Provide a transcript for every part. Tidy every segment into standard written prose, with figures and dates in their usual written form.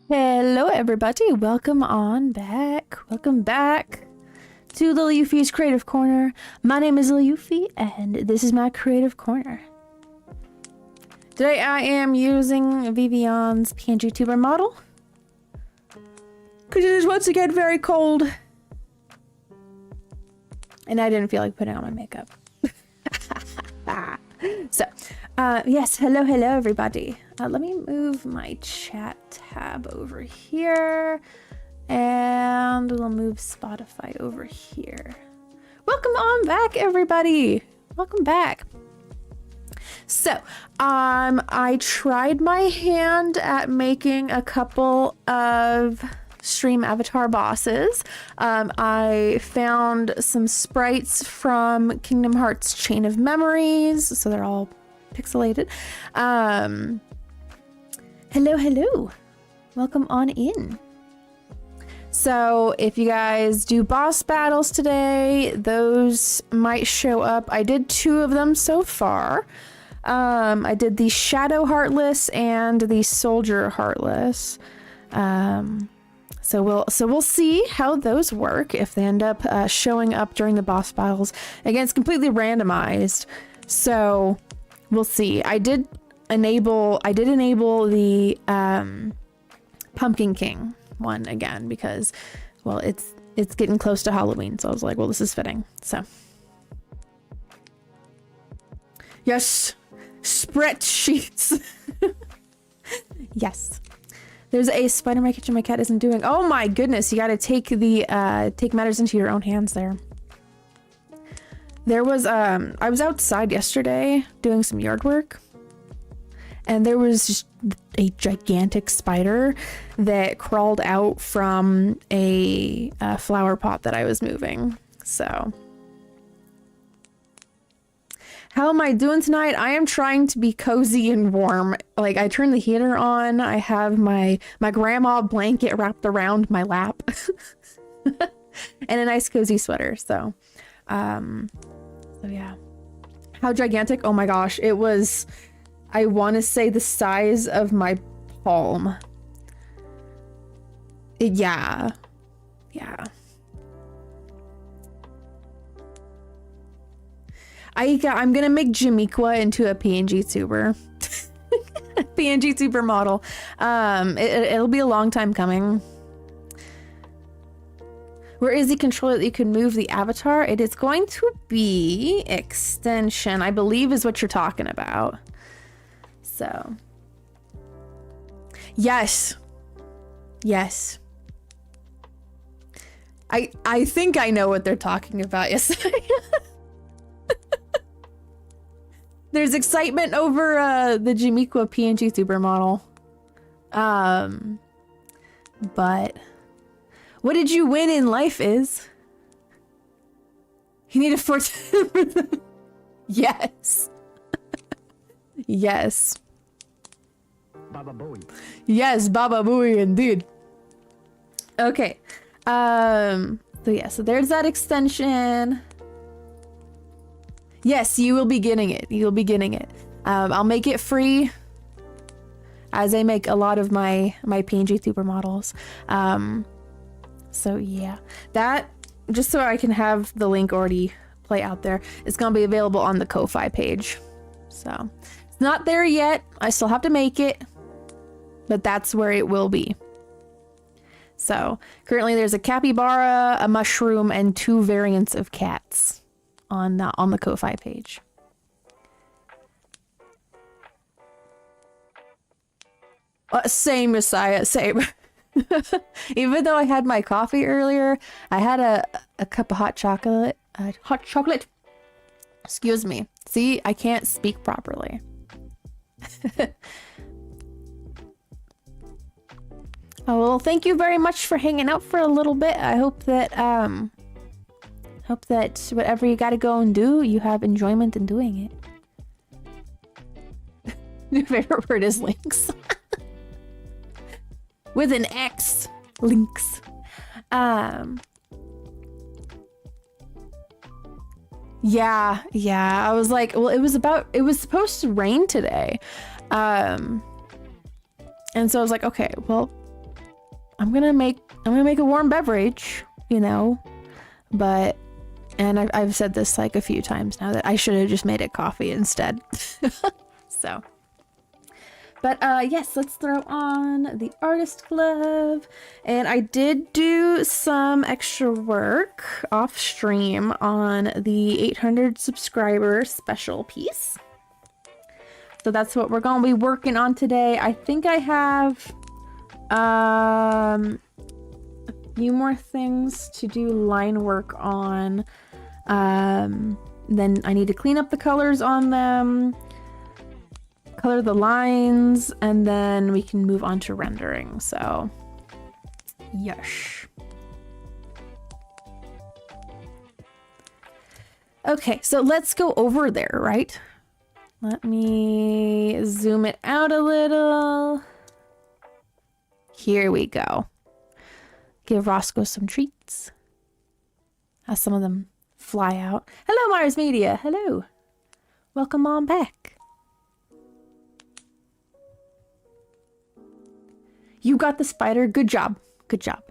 Hello everybody, welcome on back. Welcome back to Little Euphie's Creative Corner. My name is Little Euphie and this is my Creative Corner. Today I am using Vivion's PNG tuber model because it is once again very cold and I didn't feel like putting on my makeup. So, yes, hello everybody. Let me move my chat tab over here and we'll move Spotify over here. Welcome on back, everybody. Welcome back. So, I tried my hand at making a couple of stream avatar bosses. I found some sprites from Kingdom Hearts Chain of Memories, so they're all pixelated. Hello. Welcome on in. So if you guys do boss battles today, those might show up. I did 2 of them so far. I did the Shadow Heartless and the Soldier Heartless. So we'll see how those work if they end up showing up during the boss battles. Again, it's completely randomized, so we'll see. I did enable the Pumpkin King one again because, well, it's getting close to Halloween, so I was like, well, this is fitting. So yes, spreadsheets. Yes. There's a spider in my kitchen my cat isn't doing. Oh my goodness, you gotta take matters into your own hands there. There was, I was outside yesterday doing some yard work and there was just a gigantic spider that crawled out from a flower pot that I was moving. So how am I doing tonight? I am trying to be cozy and warm. Like, I turned the heater on. I have my grandma blanket wrapped around my lap. And a nice cozy sweater. So yeah. How gigantic? Oh my gosh. It was, I want to say the size of my palm. Yeah. I'm gonna make Jamiqua into a PNG tuber. PNG tuber model. It'll be a long time coming. Where is the controller that you can move the avatar? It is going to be extension, I believe is what you're talking about. So. Yes. I think I know what they're talking about. Yes. There's excitement over the Jamiqua PNG tuber model. But what did you win in life is? You need a fortune. Yes. Yes. Baba Booey. Yes, Baba Booey indeed. Okay. So yeah, so there's that extension. Yes, you will be getting it. You'll be getting it. I'll make it free as I make a lot of my PNG tuber models. So yeah, that, just so I can have the link already play out there, it's going to be available on the Ko-Fi page. So it's not there yet. I still have to make it, but that's where it will be. So currently there's a capybara, a mushroom, and 2 variants of cats on the Ko-Fi page. Same, Messiah, same. Even though I had my coffee earlier, I had a cup of hot chocolate. Excuse me. See, I can't speak properly. Oh, well, thank you very much for hanging out for a little bit. I hope that whatever you gotta go and do, you have enjoyment in doing it. Your favorite word is links. With an X. Links. Yeah. I was like, well, it was supposed to rain today. And so I was like, okay, well, I'm gonna make a warm beverage, you know, but, and I've said this like a few times now that I should have just made it coffee instead. So, but yes, let's throw on the artist glove. And I did do some extra work off stream on the 800 subscriber special piece. So that's what we're going to be working on today. I think I have a few more things to do line work on. Then I need to clean up the colors on them, color the lines, and then we can move on to rendering. So, yes. Okay, so let's go over there, right? Let me zoom it out a little. Here we go. Give Roscoe some treats. As some of them fly out. Hello, Mars Media. Hello. Welcome on back. You got the spider. Good job. Good job.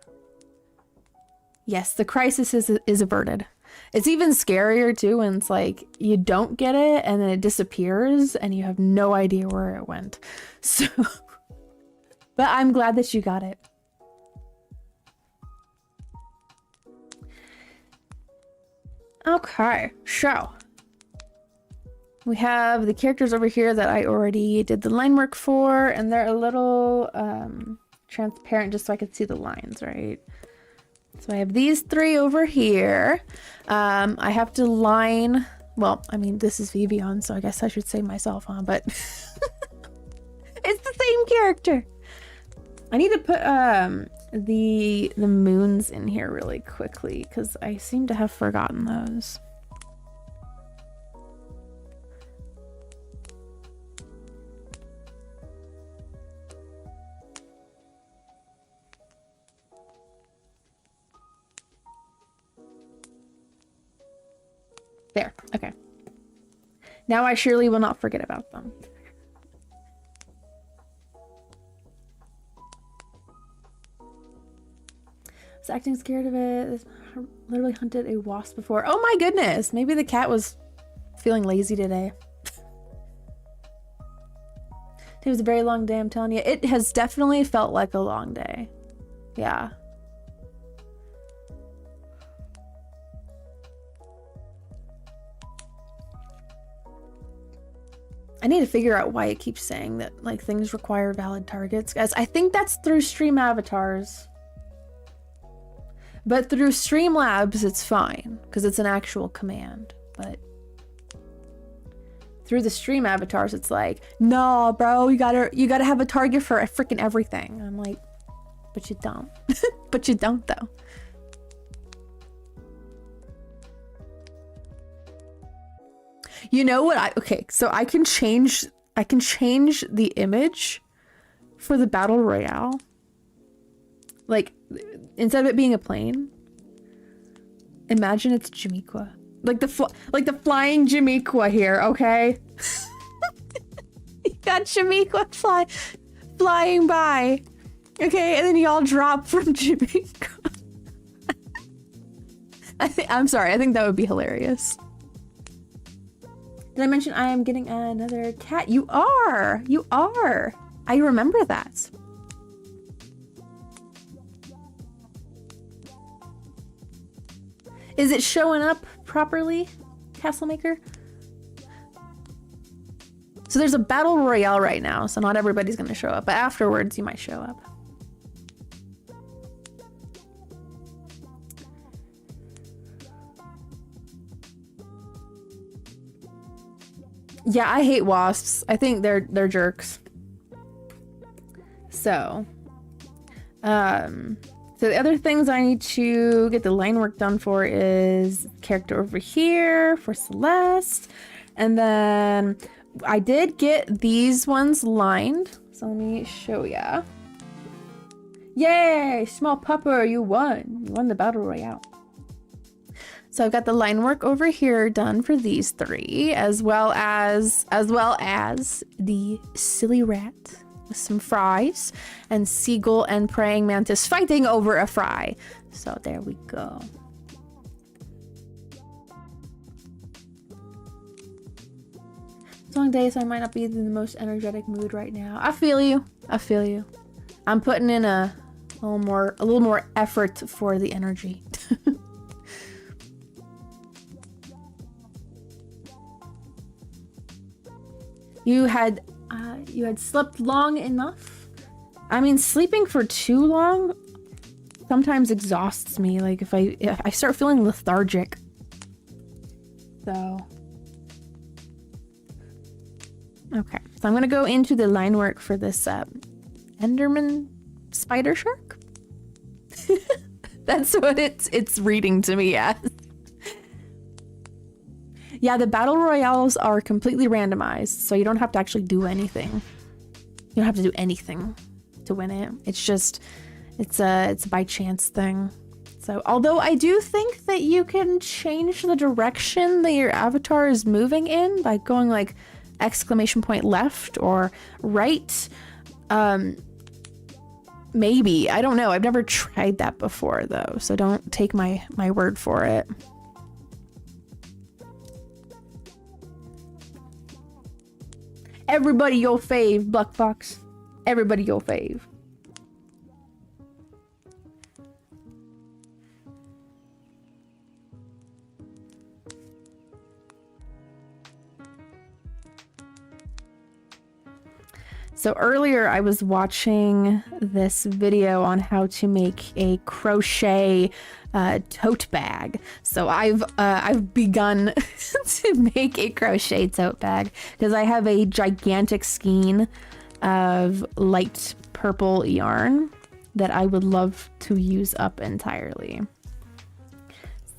Yes, the crisis is averted. It's even scarier too when it's like you don't get it and then it disappears and you have no idea where it went. So, but I'm glad that you got it. Okay, so we have the characters over here that I already did the line work for, and they're a little transparent just so I could see the lines, right? So I have these three over here. I have to line, well, I mean, this is Vivian, so I guess I should say myself, huh? But it's the same character. I need to put the moons in here really quickly because I seem to have forgotten those. There, okay. Now I surely will not forget about them. I was acting scared of it. I literally hunted a wasp before. Oh my goodness! Maybe the cat was feeling lazy today. It was a very long day, I'm telling you. It has definitely felt like a long day. Yeah. I need to figure out why it keeps saying that like things require valid targets. Guys, I think that's through Stream Avatars. But through Streamlabs, it's fine because it's an actual command. But through the Stream Avatars, it's like, no, bro, you gotta have a target for freaking everything. I'm like, but you don't. But you don't though. You know what? Okay, so I can change the image for the battle royale. Like, instead of it being a plane, imagine it's Jamequa. Like the flying Jamequa here, okay? You got Jamequa flying by. Okay, and then y'all drop from Jamaica. I'm sorry, I think that would be hilarious. Did I mention I am getting another cat? You are! You are! I remember that. Is it showing up properly, Castlemaker? So there's a battle royale right now, so not everybody's gonna show up, but afterwards you might show up. Yeah, I hate wasps. I think they're jerks. So the other things I need to get the line work done for is character over here for Celeste. And then I did get these ones lined. So let me show ya. Yay! Small pupper, you won. You won the battle royale. So I've got the line work over here done for these three, as well as the silly rat with some fries, and seagull and praying mantis fighting over a fry. So there we go. It's a long day, so I might not be in the most energetic mood right now. I feel you. I feel you. I'm putting in a little more effort for the energy. You had slept long enough. I mean, sleeping for too long sometimes exhausts me. Like if I start feeling lethargic. So okay, so I'm gonna go into the line work for this Enderman spider shark. That's what it's reading to me as. Yeah, the battle royales are completely randomized, so you don't have to actually do anything. You don't have to do anything to win it. It's just, it's a by chance thing. So, although I do think that you can change the direction that your avatar is moving in by going like exclamation point left or right. Maybe, I don't know. I've never tried that before though, so don't take my word for it. Everybody your fave, Buck Fox. Everybody your fave. So earlier I was watching this video on how to make a crochet tote bag. So I've begun to make a crochet tote bag because I have a gigantic skein of light purple yarn that I would love to use up entirely.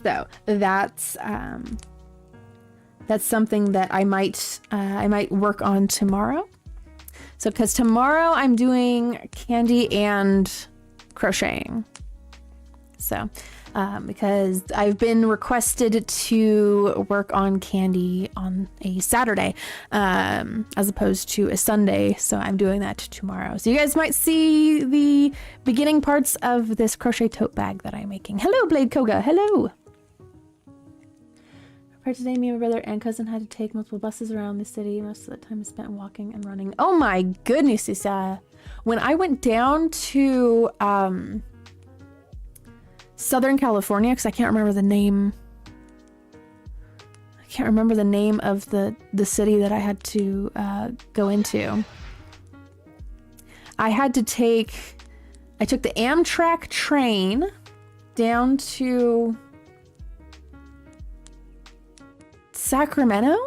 So that's something that I might work on tomorrow. So because tomorrow I'm doing candy and crocheting. So because I've been requested to work on candy on a Saturday as opposed to a Sunday. So I'm doing that tomorrow. So you guys might see the beginning parts of this crochet tote bag that I'm making. Hello, Blade Koga. Hello. Today, me, my brother, and cousin had to take multiple buses around the city. Most of the time is spent walking and running. Oh my goodness, Isa. When I went down to Southern California, because I can't remember the name. I can't remember the name of the city that I had to go into. I took the Amtrak train down to Sacramento?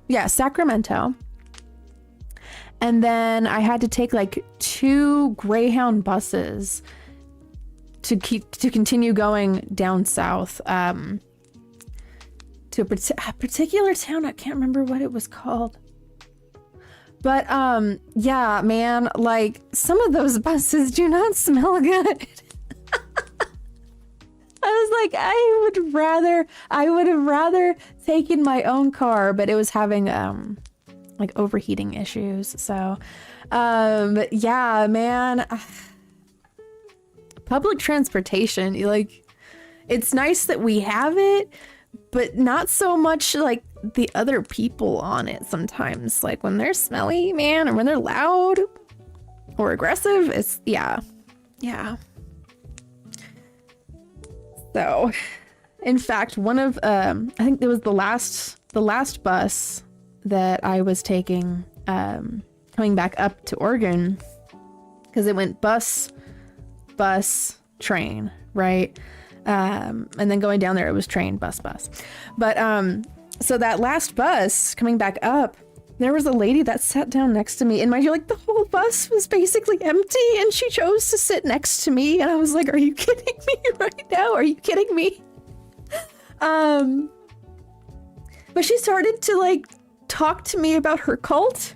Yeah, Sacramento. And then I had to take like 2 Greyhound buses to continue going down south to a particular town. I can't remember what it was called. But yeah, man, like some of those buses do not smell good. I was like, I would have rather taken my own car, but it was having like overheating issues. So yeah, man, public transportation, like it's nice that we have it, but not so much like the other people on it sometimes. Like when they're smelly, man, or when they're loud or aggressive, it's yeah. So, in fact, one of I think it was the last bus that I was taking coming back up to Oregon, because it went bus, train, right? And then going down there it was train, bus. But so that last bus coming back up, there was a lady that sat down next to me, and mind you, like the whole bus was basically empty, and she chose to sit next to me, and I was like, are you kidding me right now? Are you kidding me? But she started to like talk to me about her cult.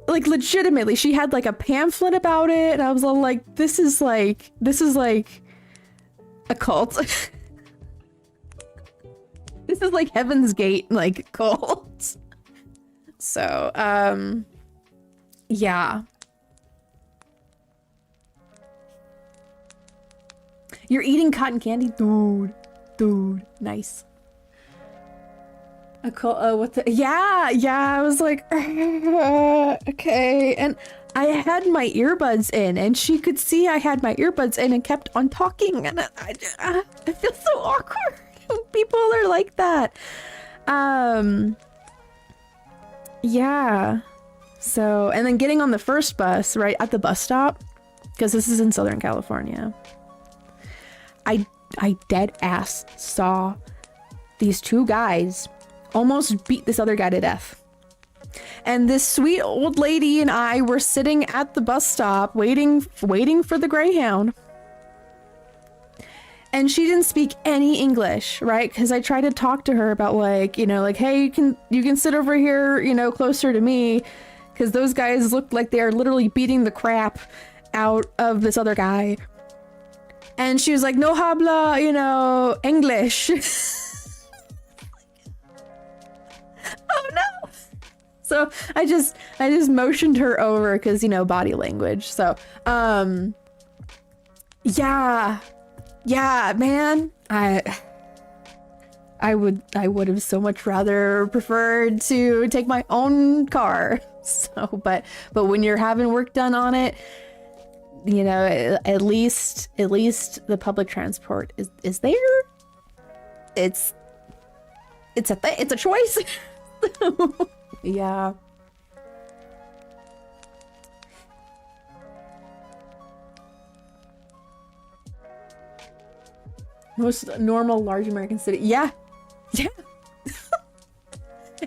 Like legitimately, she had like a pamphlet about it, and I was all like, this is like a cult. This is like Heaven's Gate, like cult. So, yeah. You're eating cotton candy? Dude, nice. What the? Yeah, I was like, okay. And I had my earbuds in, and she could see I had my earbuds in and kept on talking. And I feel so awkward when people are like that. Yeah. So, and then getting on the first bus, right at the bus stop, because this is in Southern California. I dead ass saw these two guys almost beat this other guy to death. And this sweet old lady and I were sitting at the bus stop waiting for the Greyhound. And she didn't speak any English, right? Because I tried to talk to her about like, you know, like, hey, you can sit over here, you know, closer to me. Because those guys looked like they are literally beating the crap out of this other guy. And she was like, no habla, you know, English. Oh no. So I just motioned her over because, you know, body language. So, yeah, man, I would have so much rather preferred to take my own car. So, but when you're having work done on it, you know, at least the public transport is there. It's a choice. Yeah. Most normal large American city. Yeah.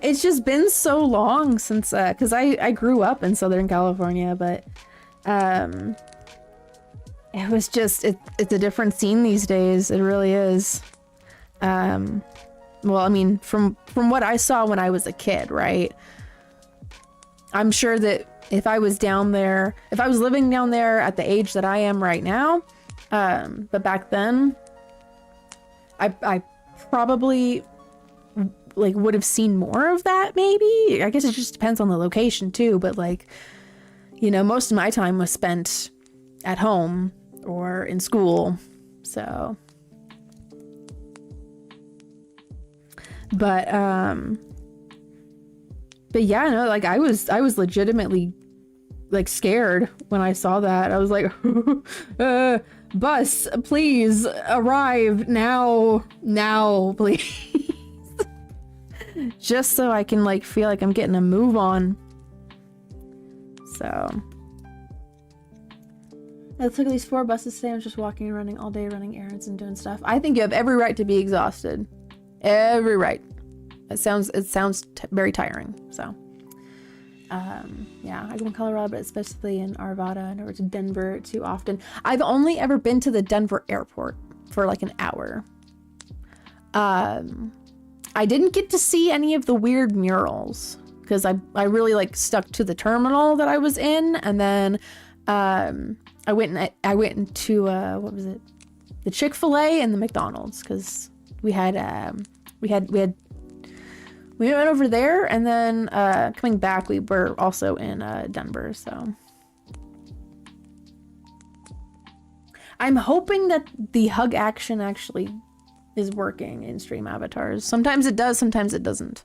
It's just been so long since because I grew up in Southern California, but it was just it's a different scene these days. It really is. Well, I mean, from what I saw when I was a kid, right? I'm sure that if I was living down there at the age that I am right now, but back then, I probably like would have seen more of that. Maybe. I guess it just depends on the location too. But like, you know, most of my time was spent at home or in school, so. But yeah, no, like I was legitimately like scared when I saw that. I was like, bus, please arrive now, please. Just so I can like feel like I'm getting a move on. So I took at least 4 buses today. I was just walking and running all day, running errands and doing stuff. I think you have every right to be exhausted. Every right. It sounds very tiring. So, yeah, I go in Colorado, but especially in Arvada. I never to Denver too often. I've only ever been to the Denver airport for like an hour. I didn't get to see any of the weird murals because I really like stuck to the terminal that I was in, and then I went into what was it? The Chick-fil-A and the McDonald's because we went over there, and then coming back we were also in Denver. So I'm hoping that the hug action actually is working in stream avatars. Sometimes it does, sometimes it doesn't.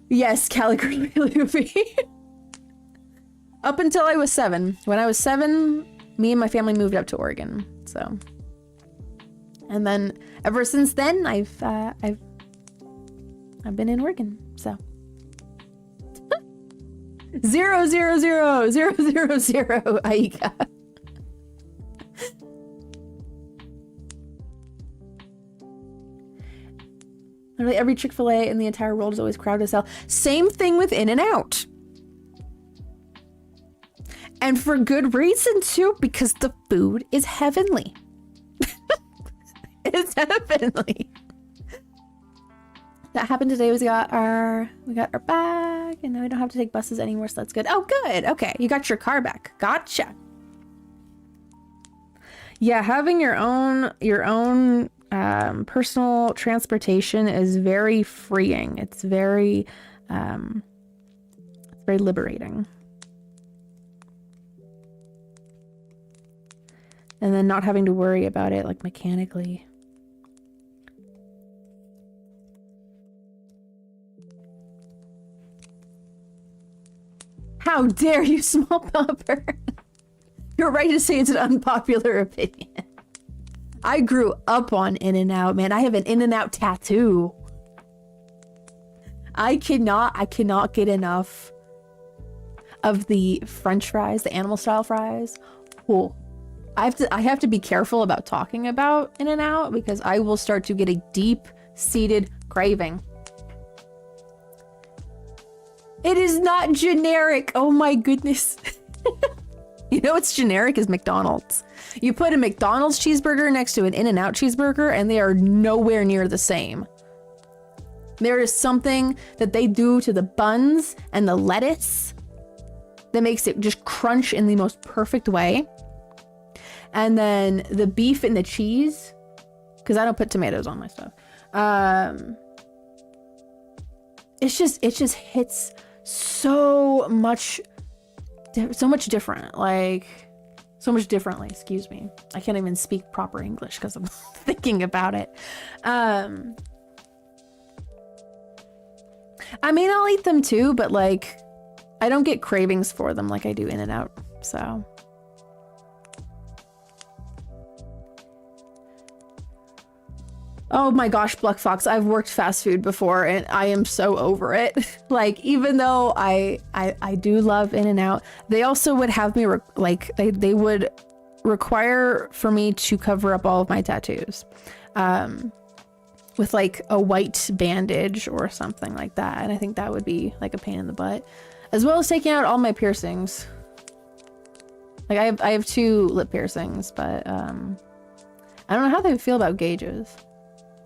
Yes, Calgary, Euphie. Up until I was 7. When I was 7, me and my family moved up to Oregon. So, and then ever since then, I've been in Oregon. So, 0000000 Aika. Literally every Chick-fil-A in the entire world is always crowded as hell. Same thing with In-N-Out. And for good reason too, because the food is heavenly. It's heavenly. That happened today. We got our bag, and now we don't have to take buses anymore, so that's good. Oh, good. Okay, you got your car back. Gotcha. Yeah, having your own personal transportation is very freeing. It's very liberating. And then not having to worry about it like mechanically. How dare you, small pupper? You're right to say it's an unpopular opinion. I grew up on In-N-Out, man. I have an In-N-Out tattoo. I cannot get enough of the French fries, the animal style fries. Oh, I have to be careful about talking about In-N-Out because I will start to get a deep-seated craving. It is not generic. Oh my goodness. You know what's generic is McDonald's. You put a McDonald's cheeseburger next to an In-N-Out cheeseburger and they are nowhere near the same. There is something that they do to the buns and the lettuce that makes it just crunch in the most perfect way. And then the beef and the cheese, because I don't put tomatoes on my stuff. It just hits so much different, like so much differently. Excuse me, I can't even speak proper English because I'm thinking about it. I mean, I'll eat them too, but like I don't get cravings for them like I do In-N-Out. So oh my gosh, Black Fox, I've worked fast food before and I am so over it. Like, even though I do love In-N-Out, they also would have me, they would require for me to cover up all of my tattoos with like a white bandage or something like that. And I think that would be like a pain in the butt, as well as taking out all my piercings. Like I have 2 lip piercings, but I don't know how they would feel about gauges.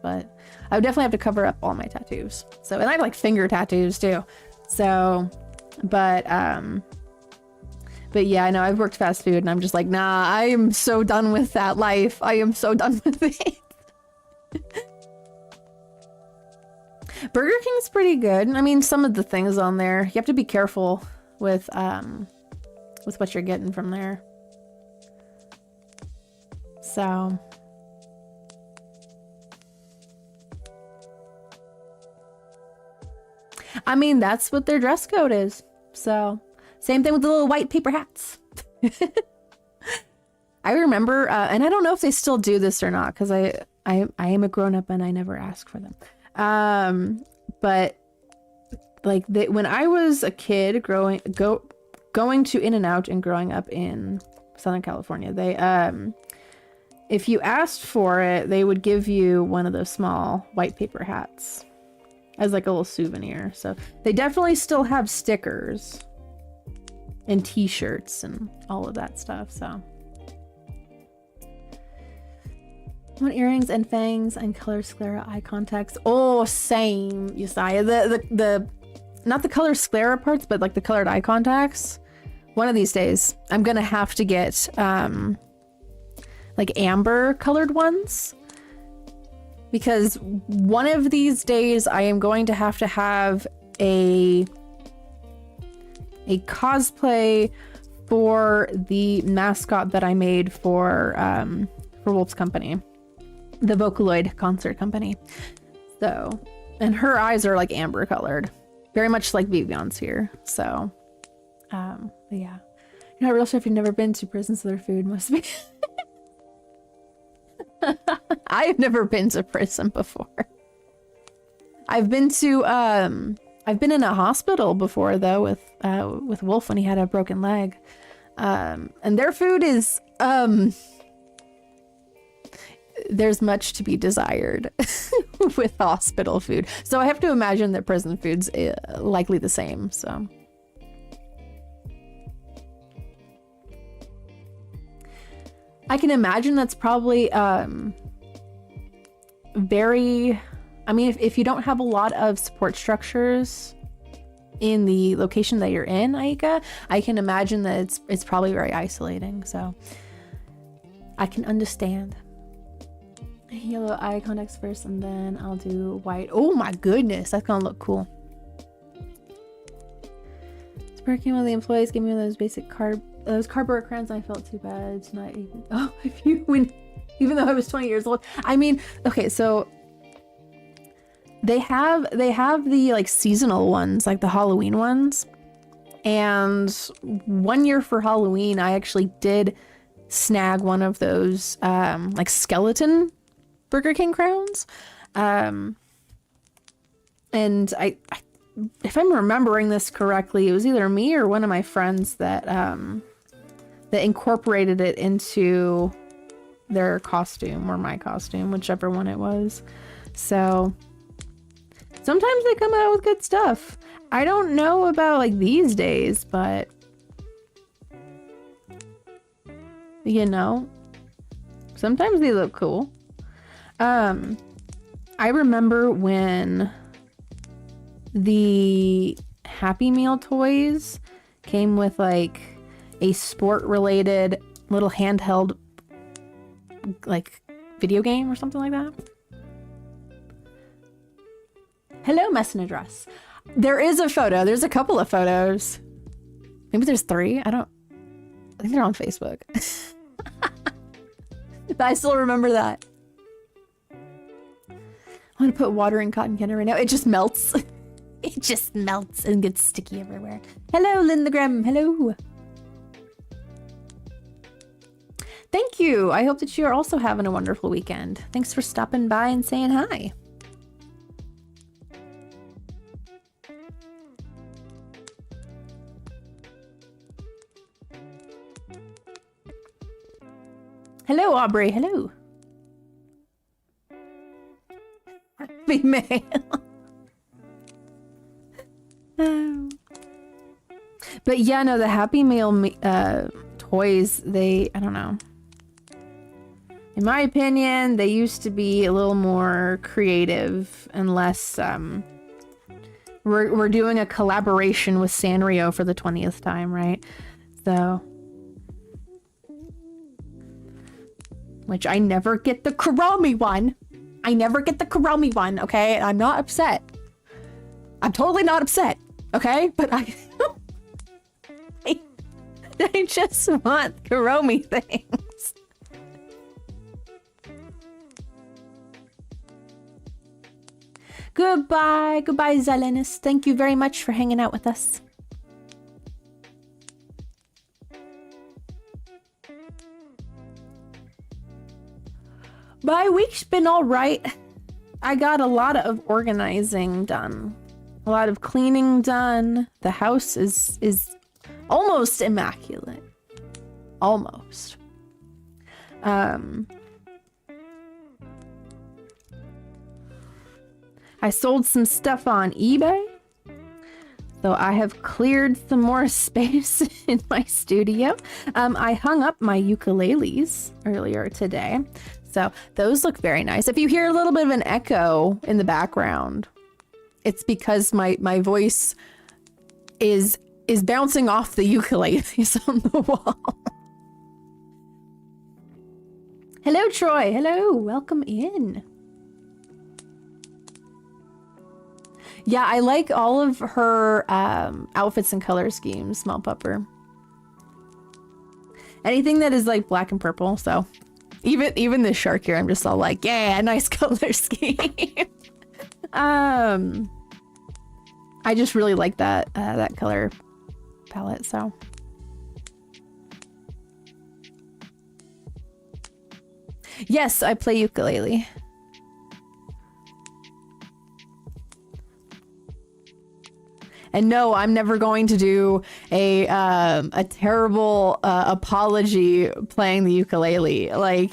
But I would definitely have to cover up all my tattoos. So, and I have like finger tattoos too. So, but yeah, I know I've worked fast food and I'm just like, nah, I am so done with that life. I am so done with it. Burger King's pretty good. I mean, some of the things on there, you have to be careful with what you're getting from there. So I mean, that's what their dress code is. So, same thing with the little white paper hats. I remember, and I don't know if they still do this or not, because I am a grown-up and I never ask for them. But like when I was a kid going to In-N-Out and growing up in Southern California, they if you asked for it, they would give you one of those small white paper hats as like a little souvenir. So they definitely still have stickers and t-shirts and all of that stuff. So what earrings and fangs and color sclera eye contacts? Oh, same, Yesiah. The not the color sclera parts, but like the colored eye contacts. One of these days, I'm gonna have to get like amber colored ones. Because one of these days I am going to have a cosplay for the mascot that I made for Wolf's Company, the Vocaloid concert company. So, and her eyes are like amber colored, very much like Vivion's here. So, yeah, you're not real sure if you've never been to prison, so their food must be. I've never been to prison before. I've been in a hospital before though with Wolf when he had a broken leg. And their food is there's much to be desired with hospital food. So I have to imagine that prison food's likely the same, so. I can imagine that's probably very, I mean, if you don't have a lot of support structures in the location that you're in, Aika, I can imagine that it's probably very isolating. So I can understand. Yellow eye contacts first and then I'll do white. Oh my goodness, that's gonna look cool. Working with the employees, give me one of those basic card those cardboard crayons, I felt too bad to not even. Oh, if you when, even though I was 20 years old. I mean, okay, so they have the like seasonal ones, like the Halloween ones. And one year for Halloween, I actually did snag one of those like skeleton Burger King crowns. And I if I'm remembering this correctly, it was either me or one of my friends that that incorporated it into their costume or my costume, whichever one it was. So sometimes they come out with good stuff. I don't know about like these days, but you know, sometimes they look cool. I remember when the Happy Meal toys came with like a sport related little handheld like video game or something like that. Hello, Mess in a Dress. There is a photo. There's a couple of photos. Maybe there's 3. I think they're on Facebook. But I still remember that. I'm gonna put water in cotton candy right now. It just melts. It just melts and gets sticky everywhere. Hello, Linda Graham. Hello. Thank you. I hope that you are also having a wonderful weekend. Thanks for stopping by and saying hi. Hello, Aubrey. Hello. Happy Mail. Oh. But yeah, no, the Happy Meal toys, I don't know. In my opinion, they used to be a little more creative and less, we're doing a collaboration with Sanrio for the 20th time, right? So, which I never get the Kuromi one. I never get the Kuromi one, okay? I'm not upset. I'm totally not upset, okay? But I just want Kuromi things. Goodbye, Zelenus. Thank you very much for hanging out with us. My week's been all right. I got a lot of organizing done. A lot of cleaning done. The house is almost immaculate. Almost. I sold some stuff on eBay. So I have cleared some more space in my studio. I hung up my ukuleles earlier today. So those look very nice. If you hear a little bit of an echo in the background, it's because my voice is bouncing off the ukuleles on the wall. Hello, Troy. Hello. Welcome in. Yeah, I like all of her outfits and color schemes, Small Pupper. Anything that is like black and purple, so even this shark here, I'm just all like, yeah, nice color scheme. I just really like that that color palette, so. Yes, I play ukulele. And no, I'm never going to do a terrible apology playing the ukulele like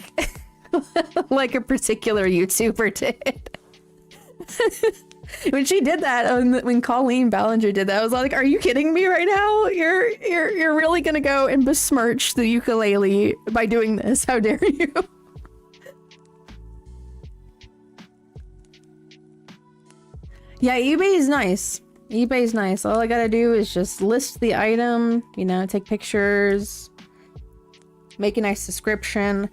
like a particular YouTuber did. When she did that, when Colleen Ballinger did that, I was like, "Are you kidding me right now? You're really gonna go and besmirch the ukulele by doing this? How dare you?" Yeah, eBay is nice. eBay's nice. All I gotta do is just list the item, you know, take pictures, make a nice description.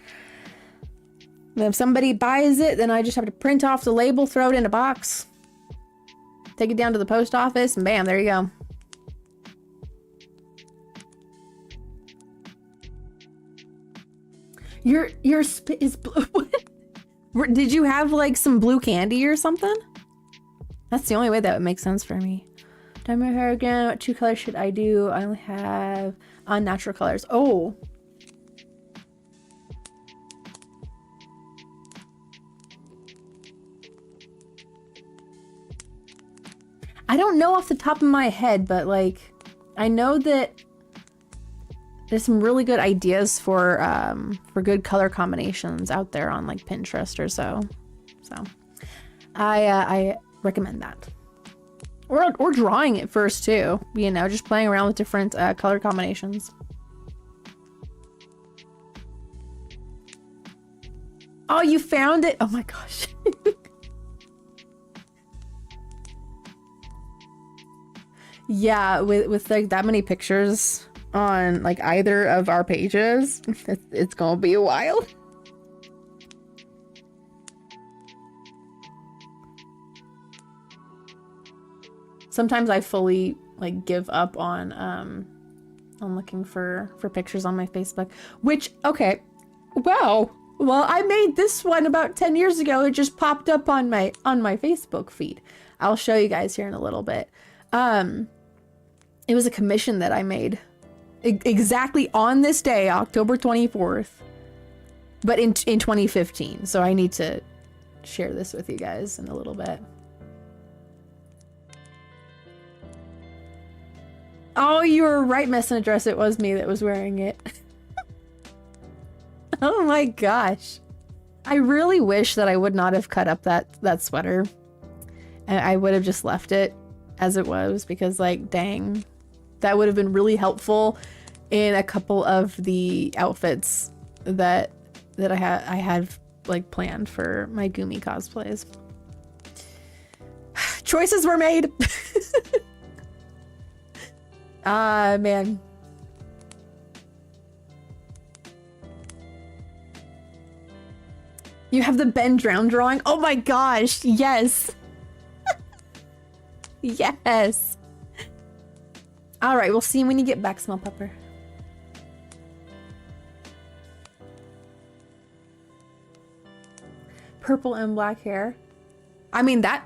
And if somebody buys it, then I just have to print off the label, throw it in a box, take it down to the post office, and bam, there you go. Your spit is blue. What? Did you have like some blue candy or something? That's the only way that would make sense for me. Dye my hair again. What 2 colors should I do? I only have unnatural colors. Oh. I don't know off the top of my head, but like, I know that there's some really good ideas for good color combinations out there on like Pinterest or so. So I recommend that. Or drawing it first too, you know, just playing around with different color combinations. Oh, you found it? Oh my gosh. Yeah, with like that many pictures on like either of our pages, it's gonna be a while. Sometimes I fully like give up on looking for pictures on my Facebook, which, okay, wow. Well, I made this one about 10 years ago. It just popped up on my Facebook feed. I'll show you guys here in a little bit. It was a commission that I made exactly on this day, October 24th, but in 2015. So I need to share this with you guys in a little bit. Oh, you were right, messing address. It was me that was wearing it. Oh my gosh. I really wish that I would not have cut up that sweater. And I would have just left it as it was, because like, dang, that would have been really helpful in a couple of the outfits that I had like planned for my Gumi cosplays. Choices were made. Ah, man. You have the Ben Drown drawing? Oh my gosh, yes. Yes. All right, we'll see when you get back, Smell Pepper. Purple and black hair. I mean, that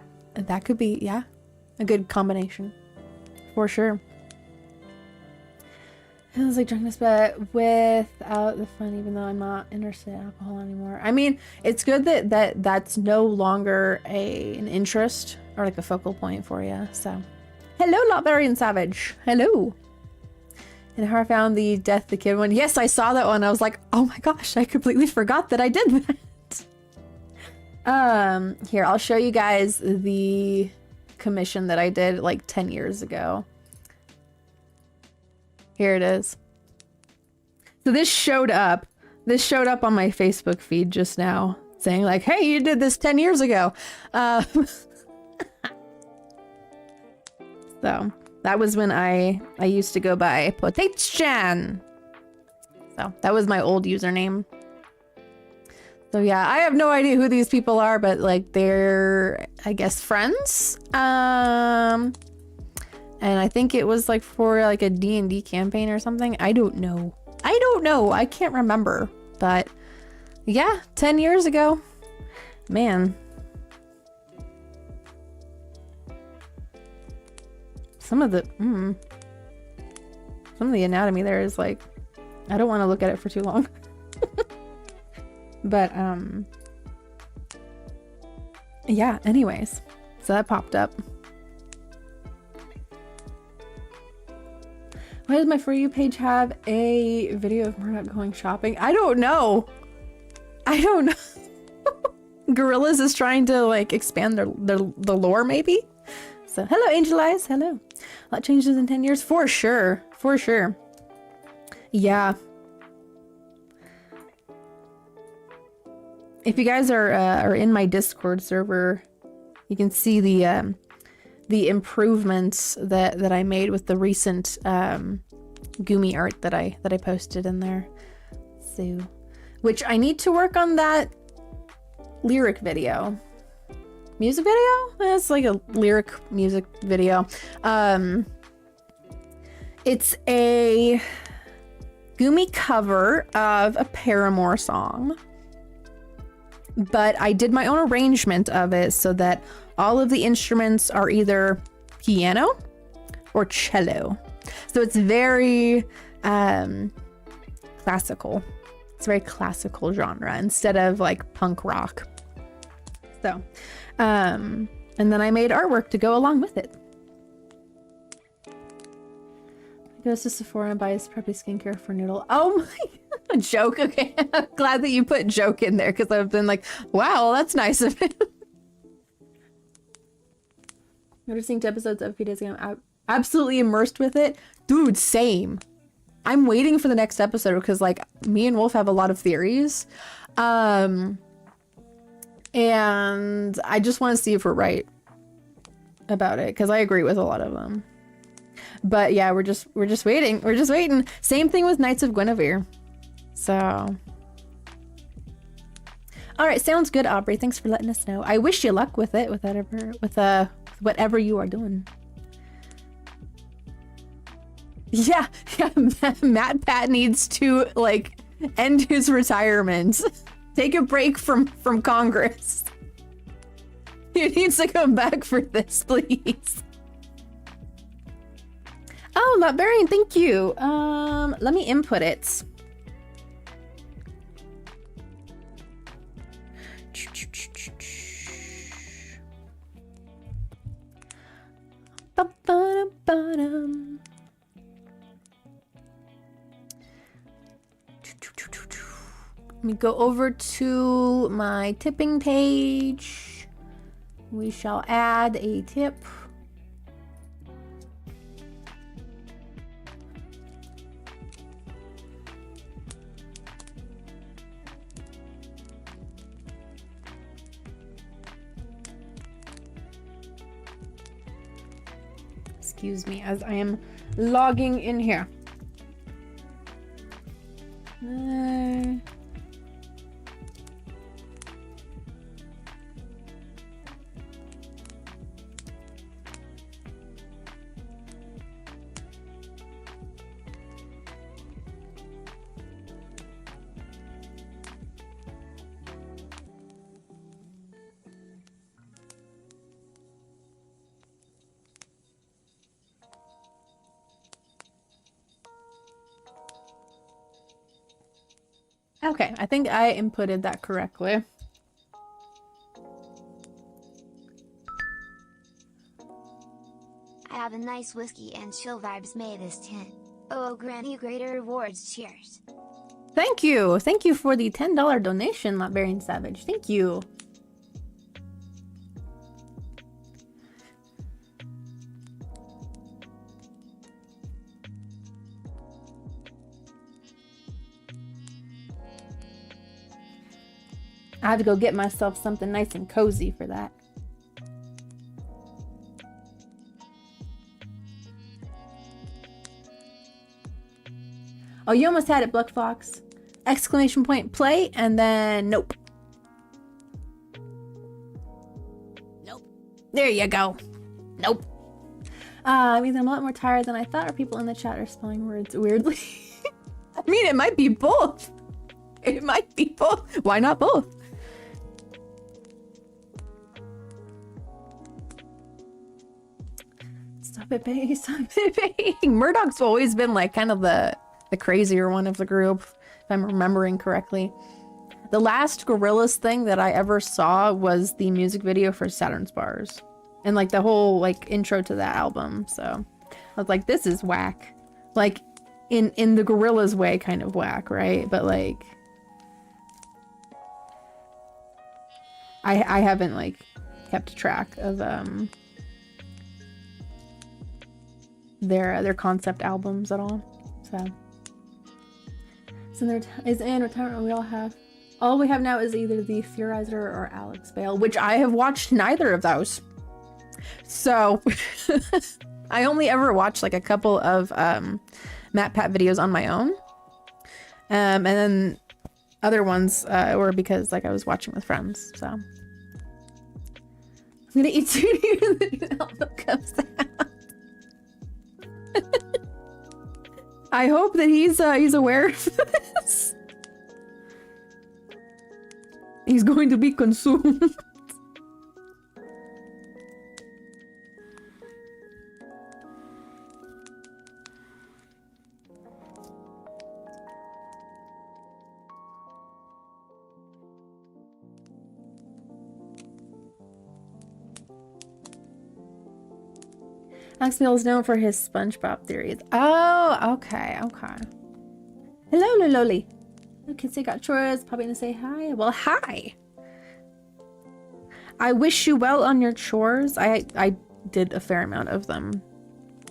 could be, yeah, a good combination for sure. It was like drunkenness, but without the fun, even though I'm not interested in alcohol anymore. I mean, it's good that that's no longer an interest or like a focal point for you. So, hello, Lotberry and Savage. Hello. And how I found the Death the Kid one. Yes, I saw that one. I was like, oh my gosh, I completely forgot that I did that. Here, I'll show you guys the commission that I did like 10 years ago. Here it is. So this showed up on my Facebook feed just now, saying like, hey, you did this 10 years ago. So that was when I used to go by Potato-chan. So that was my old username. So yeah, I have no idea who these people are, but like they're, I guess, friends. And I think it was like for like a D&D campaign or something. I don't know. I can't remember. But yeah, 10 years ago. Man. Some of the anatomy there is like, I don't want to look at it for too long. But yeah, anyways. So that popped up. Why does my For You page have a video of Murdoch going shopping? I don't know. Gorillas is trying to like expand the lore maybe? So hello, Angel Eyes. Hello. A lot changes in 10 years. For sure. For sure. Yeah. If you guys are in my Discord server, you can see the improvements that I made with the recent Gumi art that I posted in there. So, which I need to work on that lyric video. Music video? It's like a lyric music video. It's a Gumi cover of a Paramore song. But I did my own arrangement of it so that all of the instruments are either piano or cello. So it's very classical. It's a very classical genre instead of like punk rock. So, and then I made artwork to go along with it. Goes to Sephora and buys preppy skincare for Noodle. Oh my, joke. Okay, I'm glad that you put joke in there because I've been like, wow, that's nice of him. Noticing episodes of a few days ago. I'm absolutely immersed with it, dude. Same. I'm waiting for the next episode because like me and Wolf have a lot of theories, and I just want to see if we're right about it because I agree with a lot of them. But yeah, we're just waiting. We're just waiting. Same thing with Knights of Guinevere. So, all right, sounds good, Aubrey. Thanks for letting us know. I wish you luck with it, with whatever you are doing. Yeah, Matt Pat needs to like end his retirement. Take a break from Congress. He needs to come back for this, please. Oh, Lotbarian, thank you. Let me input it. Let me go over to my tipping page. We shall add a tip. Excuse me as I am logging in here. Okay, I think I inputted that correctly. I have a nice whiskey and chill vibes made this tin. Oh, Granny, greater rewards. Cheers. Thank you. Thank you for the $10 donation, Lotbarian Savage. Thank you. I had to go get myself something nice and cozy for that. Oh, you almost had it, Black Fox. Exclamation point, play, and then nope. Nope. There you go. Nope. I mean, I'm a lot more tired than I thought, or people in the chat are spelling words weirdly. I mean, it might be both. It might be both. Why not both? Stop it, bae. Stop it, bae. Murdoch's always been like kind of the crazier one of the group, if I'm remembering correctly. The last Gorillaz thing that I ever saw was the music video for Saturn's Bars. And like the whole like intro to that album. So I was like, this is whack. Like in the Gorillaz way kind of whack, right? But like I haven't like kept track of their concept albums at all. So there is in retirement. All we have now is either the Theorizer or Alex Bale, which I have watched neither of those. So I only ever watched like a couple of Matt Pat videos on my own, and then other ones were because like I was watching with friends. So I'm gonna eat Tootie when the new album comes out. I hope that he's aware of this. He's going to be consumed. Maxwell is known for his SpongeBob theories. Oh, okay, okay. Hello, Lolly. Look, kids, they got chores. Probably gonna say hi. Well, hi. I wish you well on your chores. I did a fair amount of them,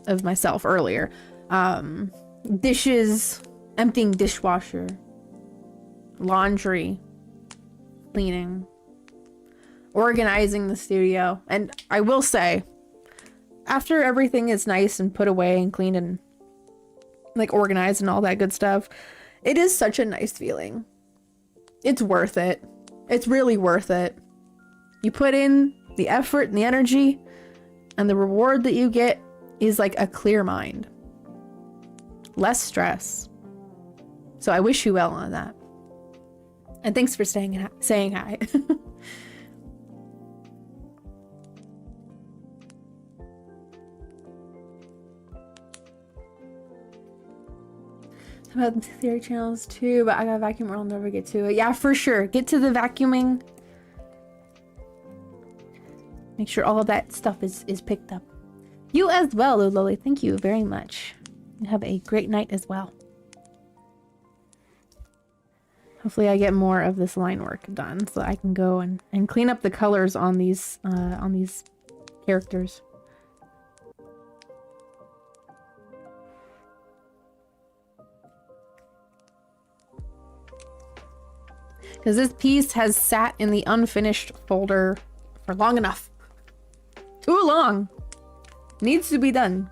of myself earlier. Dishes, emptying dishwasher, laundry, cleaning, organizing the studio. And I will say, after everything is nice and put away and cleaned and like organized and all that good stuff, it is such a nice feeling. It's worth it. It's really worth it. You put in the effort and the energy, and the reward that you get is like a clear mind. Less stress. So I wish you well on that. And thanks for saying hi. About the theory channels too, but I got a vacuum or I'll never get to it. Yeah, for sure. Get to the vacuuming. Make sure all of that stuff is picked up. You as well, Loli. Thank you very much. And have a great night as well. Hopefully I get more of this line work done so I can go and clean up the colors on these characters. Because this piece has sat in the unfinished folder for long enough. Too long. Needs to be done.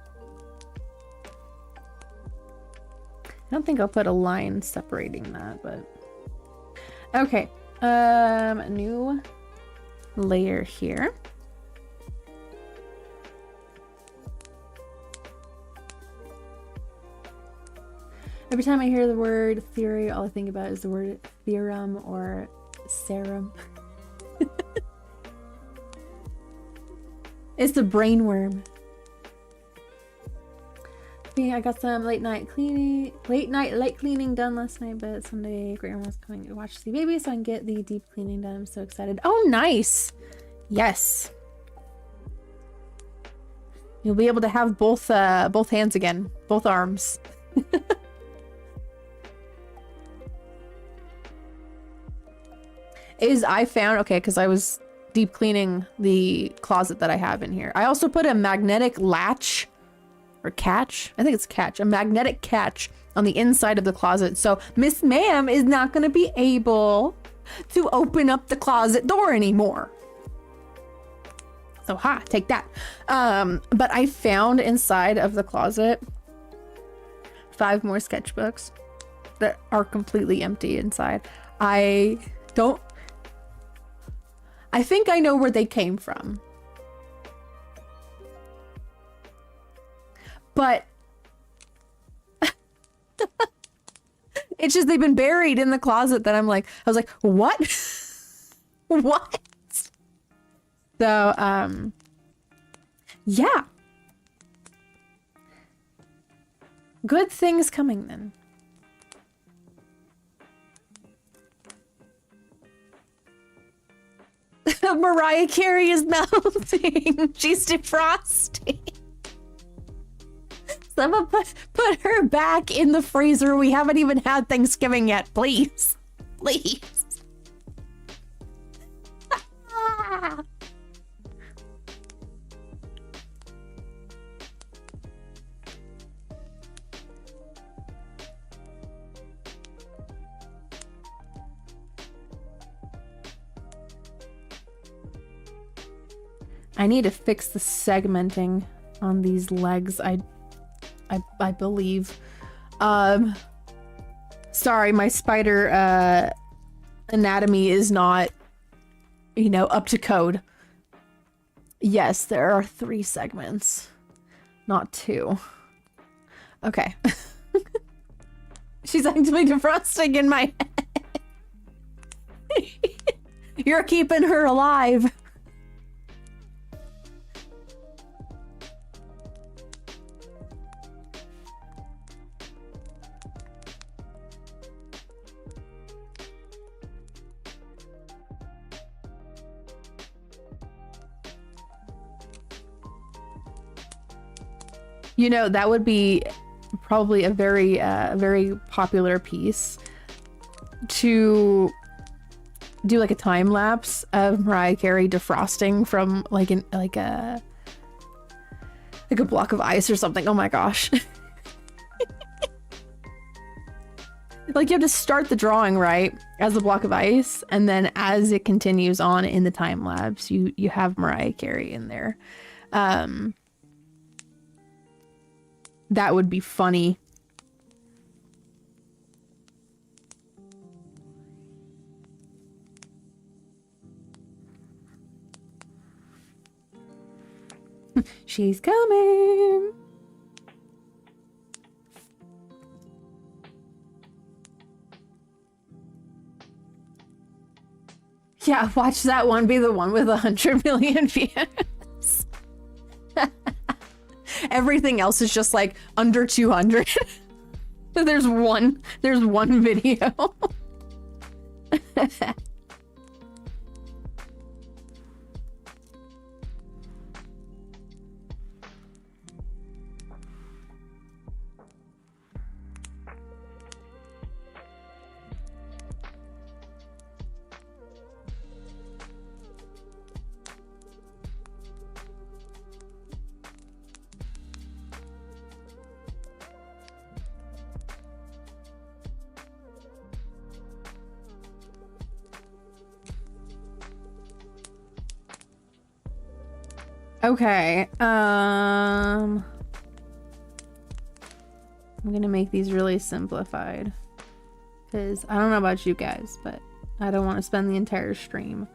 I don't think I'll put a line separating that, but... Okay. New layer here. Every time I hear the word theory, all I think about is the word theorem or serum. It's the brainworm. I got some late night light cleaning done last night, but Sunday Great Grandma's coming to watch the baby, so I can get the deep cleaning done. I'm so excited. Oh, nice. Yes. You'll be able to have both hands again, both arms. I found, okay, because I was deep cleaning the closet that I have in here. I also put a magnetic latch or catch. I think it's catch, a magnetic catch on the inside of the closet. So Miss Ma'am is not going to be able to open up the closet door anymore. So take that. But I found inside of the closet 5 more sketchbooks that are completely empty inside. I think I know where they came from. But it's just they've been buried in the closet that I was like, what? What? So, yeah. Good things coming then. Mariah Carey is melting. She's defrosting. Someone put her back in the freezer. We haven't even had Thanksgiving yet. Please. Please. I need to fix the segmenting on these legs. I believe. Sorry, my spider anatomy is not, up to code. Yes, there are 3 segments, not 2. Okay. She's actively defrosting in my head. You're keeping her alive. You know, that would be probably a very popular piece to do, like a time lapse of Mariah Carey defrosting from like a block of ice or something. Oh my gosh. Like you have to start the drawing right as a block of ice, and then as it continues on in the time lapse, you have Mariah Carey in there. That would be funny. She's coming. Yeah, watch that one be the one with 100 million views. Everything else is just like under 200. There's one video. Okay, I'm gonna make these really simplified because I don't know about you guys, but I don't want to spend the entire stream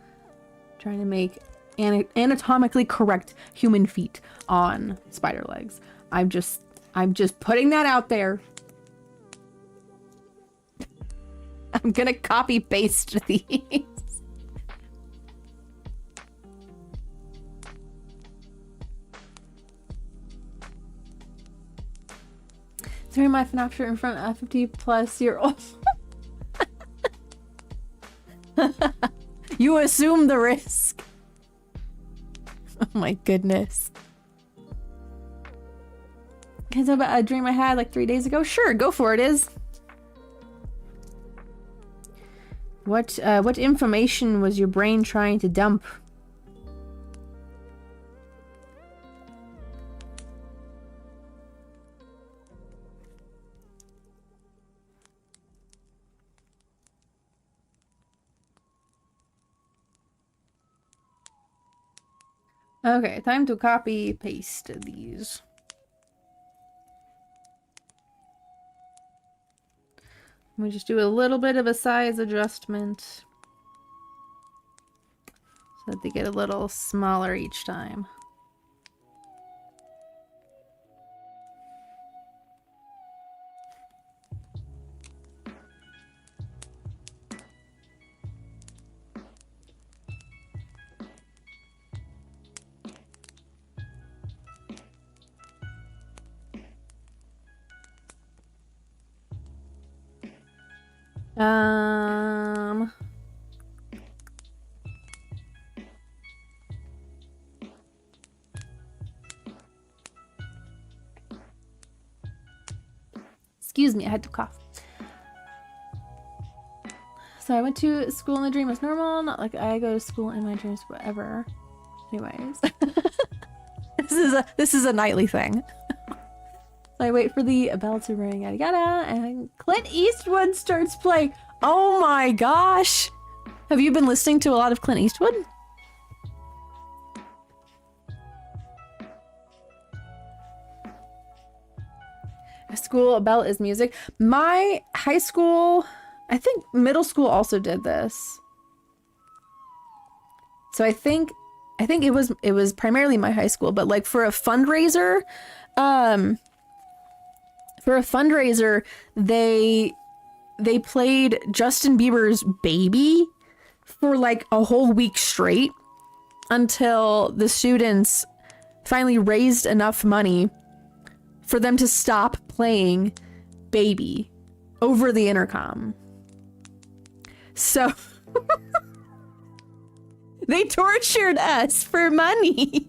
trying to make anatomically correct human feet on spider legs. I'm just putting that out there. I'm gonna copy paste these. Throwing my FNAF shirt in front of a 50-plus-year-old. You assume the risk. Oh my goodness. Can I tell about a dream I had like 3 days ago? Sure, go for it, Iz. What information was your brain trying to dump? Okay, time to copy paste these. We just do a little bit of a size adjustment so that they get a little smaller each time. Excuse me, I had to cough. So I went to school in the dream as normal, not like I go to school in my dreams, whatever. Anyways. This is a nightly thing. So I wait for the bell to ring, yada yada, and Clint Eastwood starts playing. Oh my gosh! Have you been listening to a lot of Clint Eastwood? A school bell is music. My high school, I think middle school also did this. So I think it was primarily my high school, but like for a fundraiser, for a fundraiser, they played Justin Bieber's Baby for like a whole week straight until the students finally raised enough money for them to stop playing Baby over the intercom. So they tortured us for money.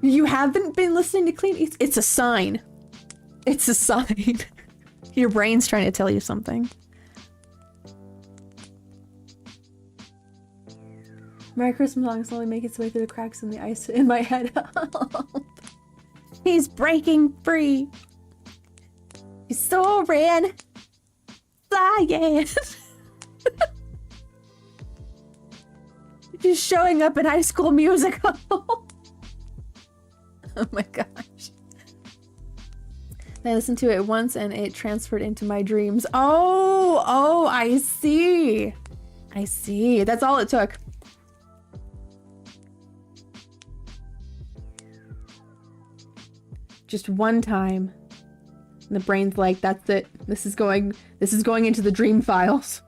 You haven't been listening to Clean. It's a sign. It's a sign. Your brain's trying to tell you something. Merry Christmas song slowly make its way through the cracks in the ice in my head. He's breaking free. He's soaring. Flying. Just showing up in High School Musical. Oh my gosh. I listened to it once and it transferred into my dreams. Oh, I see. I see. That's all it took. Just one time. And the brain's like, that's it. This is going into the dream files.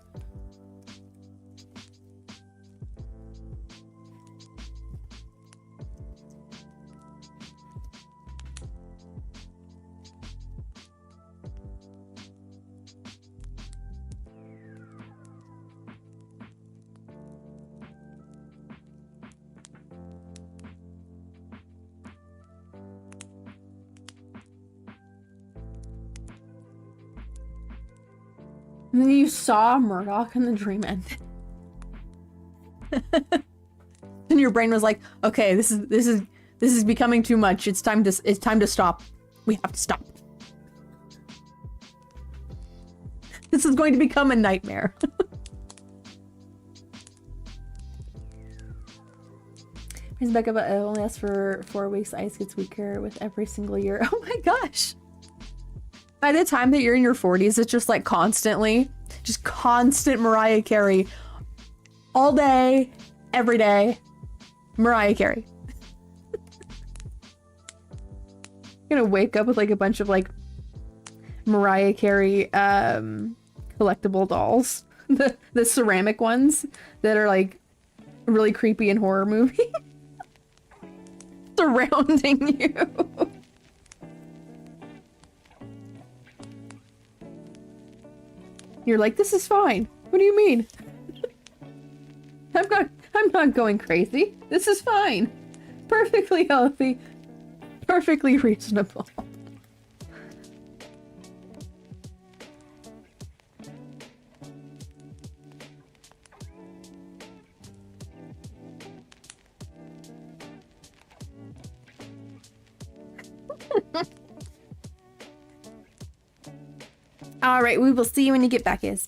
And then you saw Murdoch and the dream ended. And your brain was like, okay, this is becoming too much. It's time to stop. We have to stop. This is going to become a nightmare. Brings back up, it only lasts for 4 weeks. Ice gets weaker with every single year. Oh my gosh. By the time that you're in your 40s, it's just like constant Mariah Carey. All day, every day. Mariah Carey. You're gonna wake up with like a bunch of like Mariah Carey collectible dolls. The ceramic ones that are like really creepy in horror movie. Surrounding you. You're like, this is fine. What do you mean? I'm not going crazy. This is fine. Perfectly healthy. Perfectly reasonable. All right, we will see you when you get back, Iz.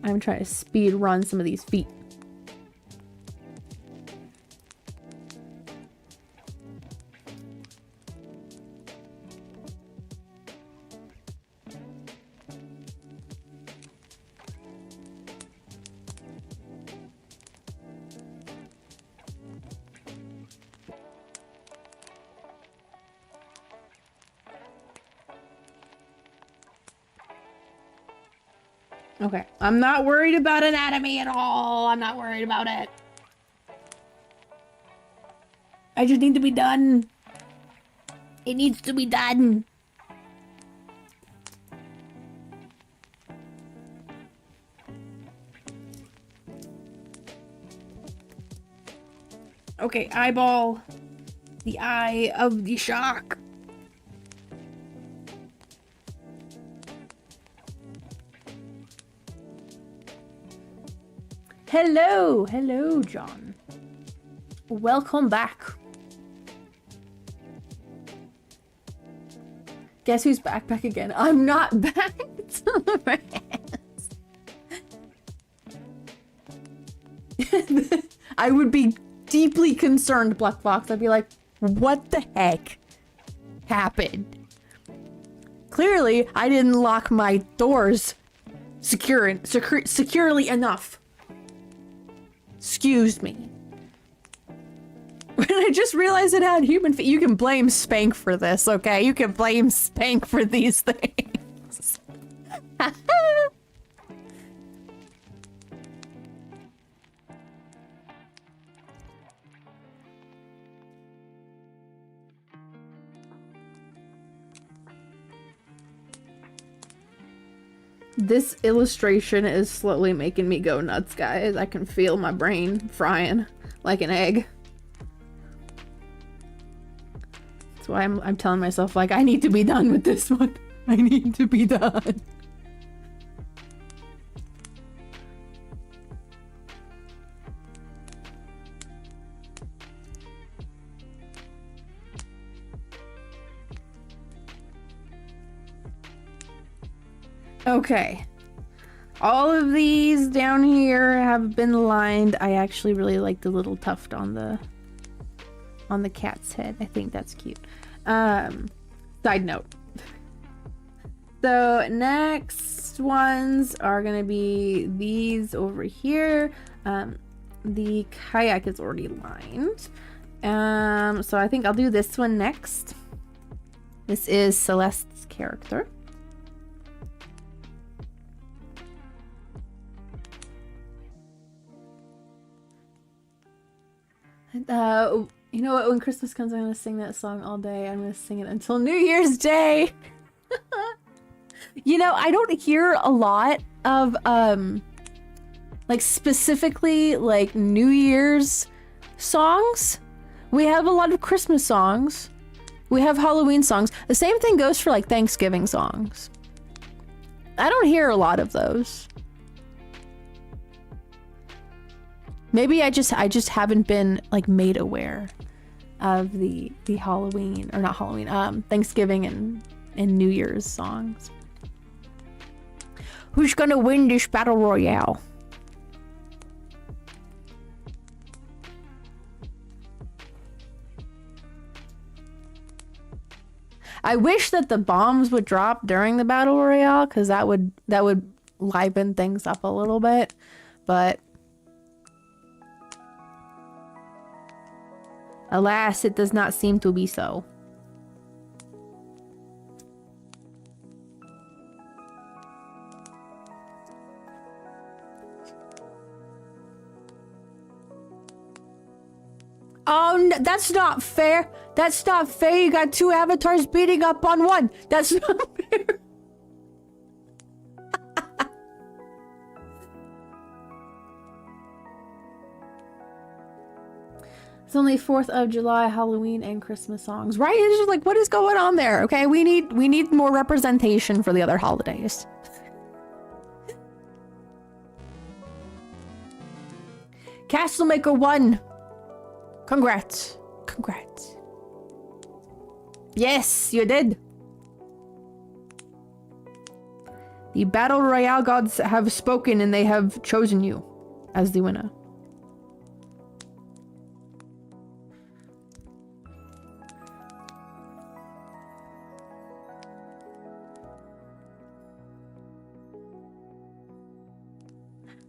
I'm trying to speed run some of these feet. Okay, I'm not worried about anatomy at all. I'm not worried about it. I just need to be done. It needs to be done. Okay, eyeball. The eye of the shark. Hello, hello, John. Welcome back. Guess who's back again? I'm not back. I would be deeply concerned, Black Fox. I'd be like, what the heck? happened. Clearly, I didn't lock my doors securely enough. Excuse me. When I just realized it had human feet. You can blame Spank for this, okay? You can blame Spank for these things. This illustration is slowly making me go nuts, guys. I can feel my brain frying like an egg. That's why I'm telling myself, like, I need to be done with this one. I need to be done. Okay. All of these down here have been lined. I actually really like the little tuft on the cat's head. I think that's cute. Side note. So next ones are gonna be these over here. The kayak is already lined. So I think I'll do this one next. This is Celeste's character. You know what? When Christmas comes, I'm gonna sing that song all day. I'm gonna sing it until New Year's Day. You know, I don't hear a lot of like specifically like New Year's songs. We have a lot of Christmas songs. We have Halloween songs. The same thing goes for like Thanksgiving songs. I don't hear a lot of those. Maybe I just haven't been like made aware of the Halloween, or not Halloween, Thanksgiving and New Year's songs. Who's gonna win this battle royale? I wish that the bombs would drop during the battle royale, because that would liven things up a little bit, but alas, it does not seem to be so. Oh, that's not fair. That's not fair. You got two avatars beating up on one. That's not fair. It's only 4th of July, Halloween, and Christmas songs, right? It's just like, what is going on there? Okay, we need more representation for the other holidays. Castlemaker won. Congrats. Congrats. Yes, you did. The Battle Royale gods have spoken and they have chosen you as the winner.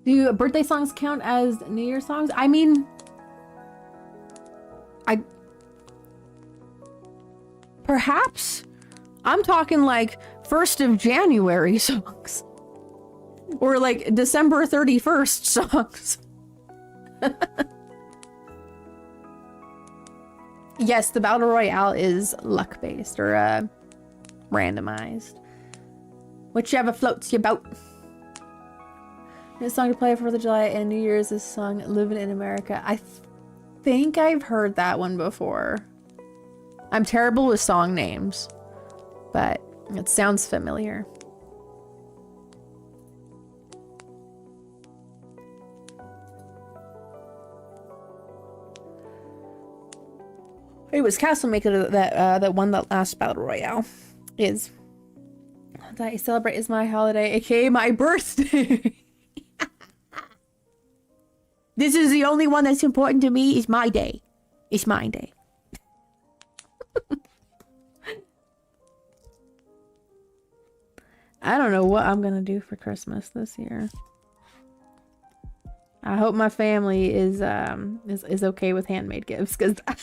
Do birthday songs count as New Year songs? I mean, perhaps. I'm talking like 1st of January songs. Or like December 31st songs. Yes, the Battle Royale is luck-based or randomized. Whichever floats your boat. This song to play for 4th of July and New Year's is sung Living in America. I think I've heard that one before. I'm terrible with song names, but it sounds familiar. It was Castlemaker that won that last Battle Royale. That I celebrate is my holiday, aka my birthday. This is the only one that's important to me. It's my day. It's my day. I don't know what I'm gonna do for Christmas this year. I hope my family is okay with handmade gifts, because I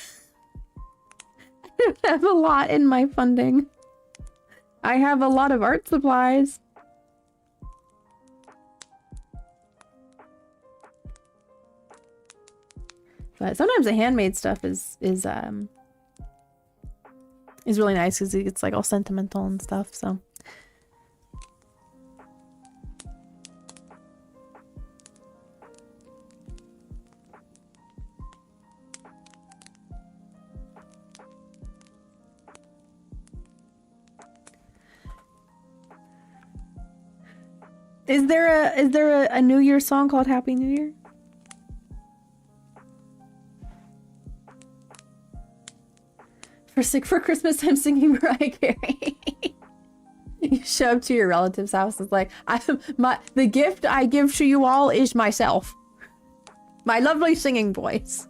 don't have a lot in my funding. I have a lot of art supplies. But sometimes the handmade stuff is really nice because it's like all sentimental and stuff, so. Is there a New Year song called Happy New Year? For Christmas, I'm singing Mariah Carey. You show up to your relative's house. It's like, the gift I give to you all is myself. My lovely singing voice.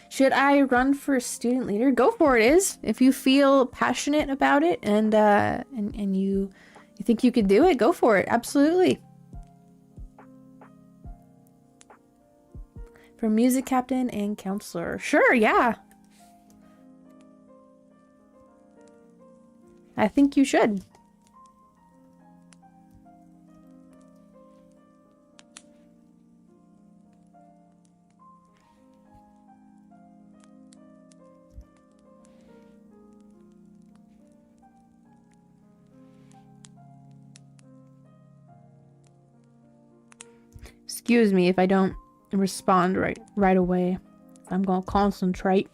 Should I run for student leader? Go for it, Iz. If you feel passionate about it and you think you could do it, go for it. Absolutely. For music captain and counselor. Sure, yeah. I think you should. Excuse me if I don't respond right away. I'm gonna concentrate.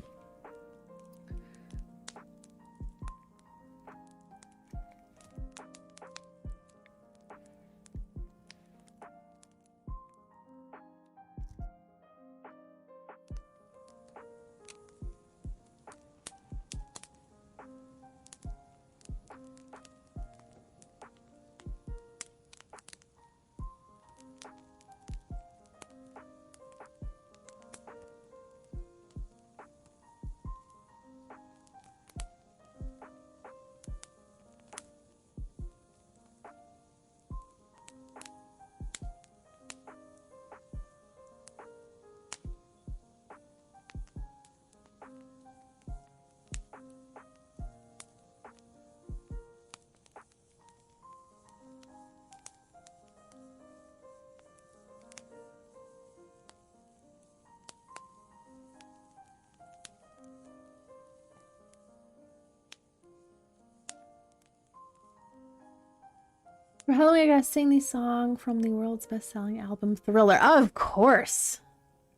For Halloween, I gotta sing the song from the world's best-selling album, Thriller. Of course.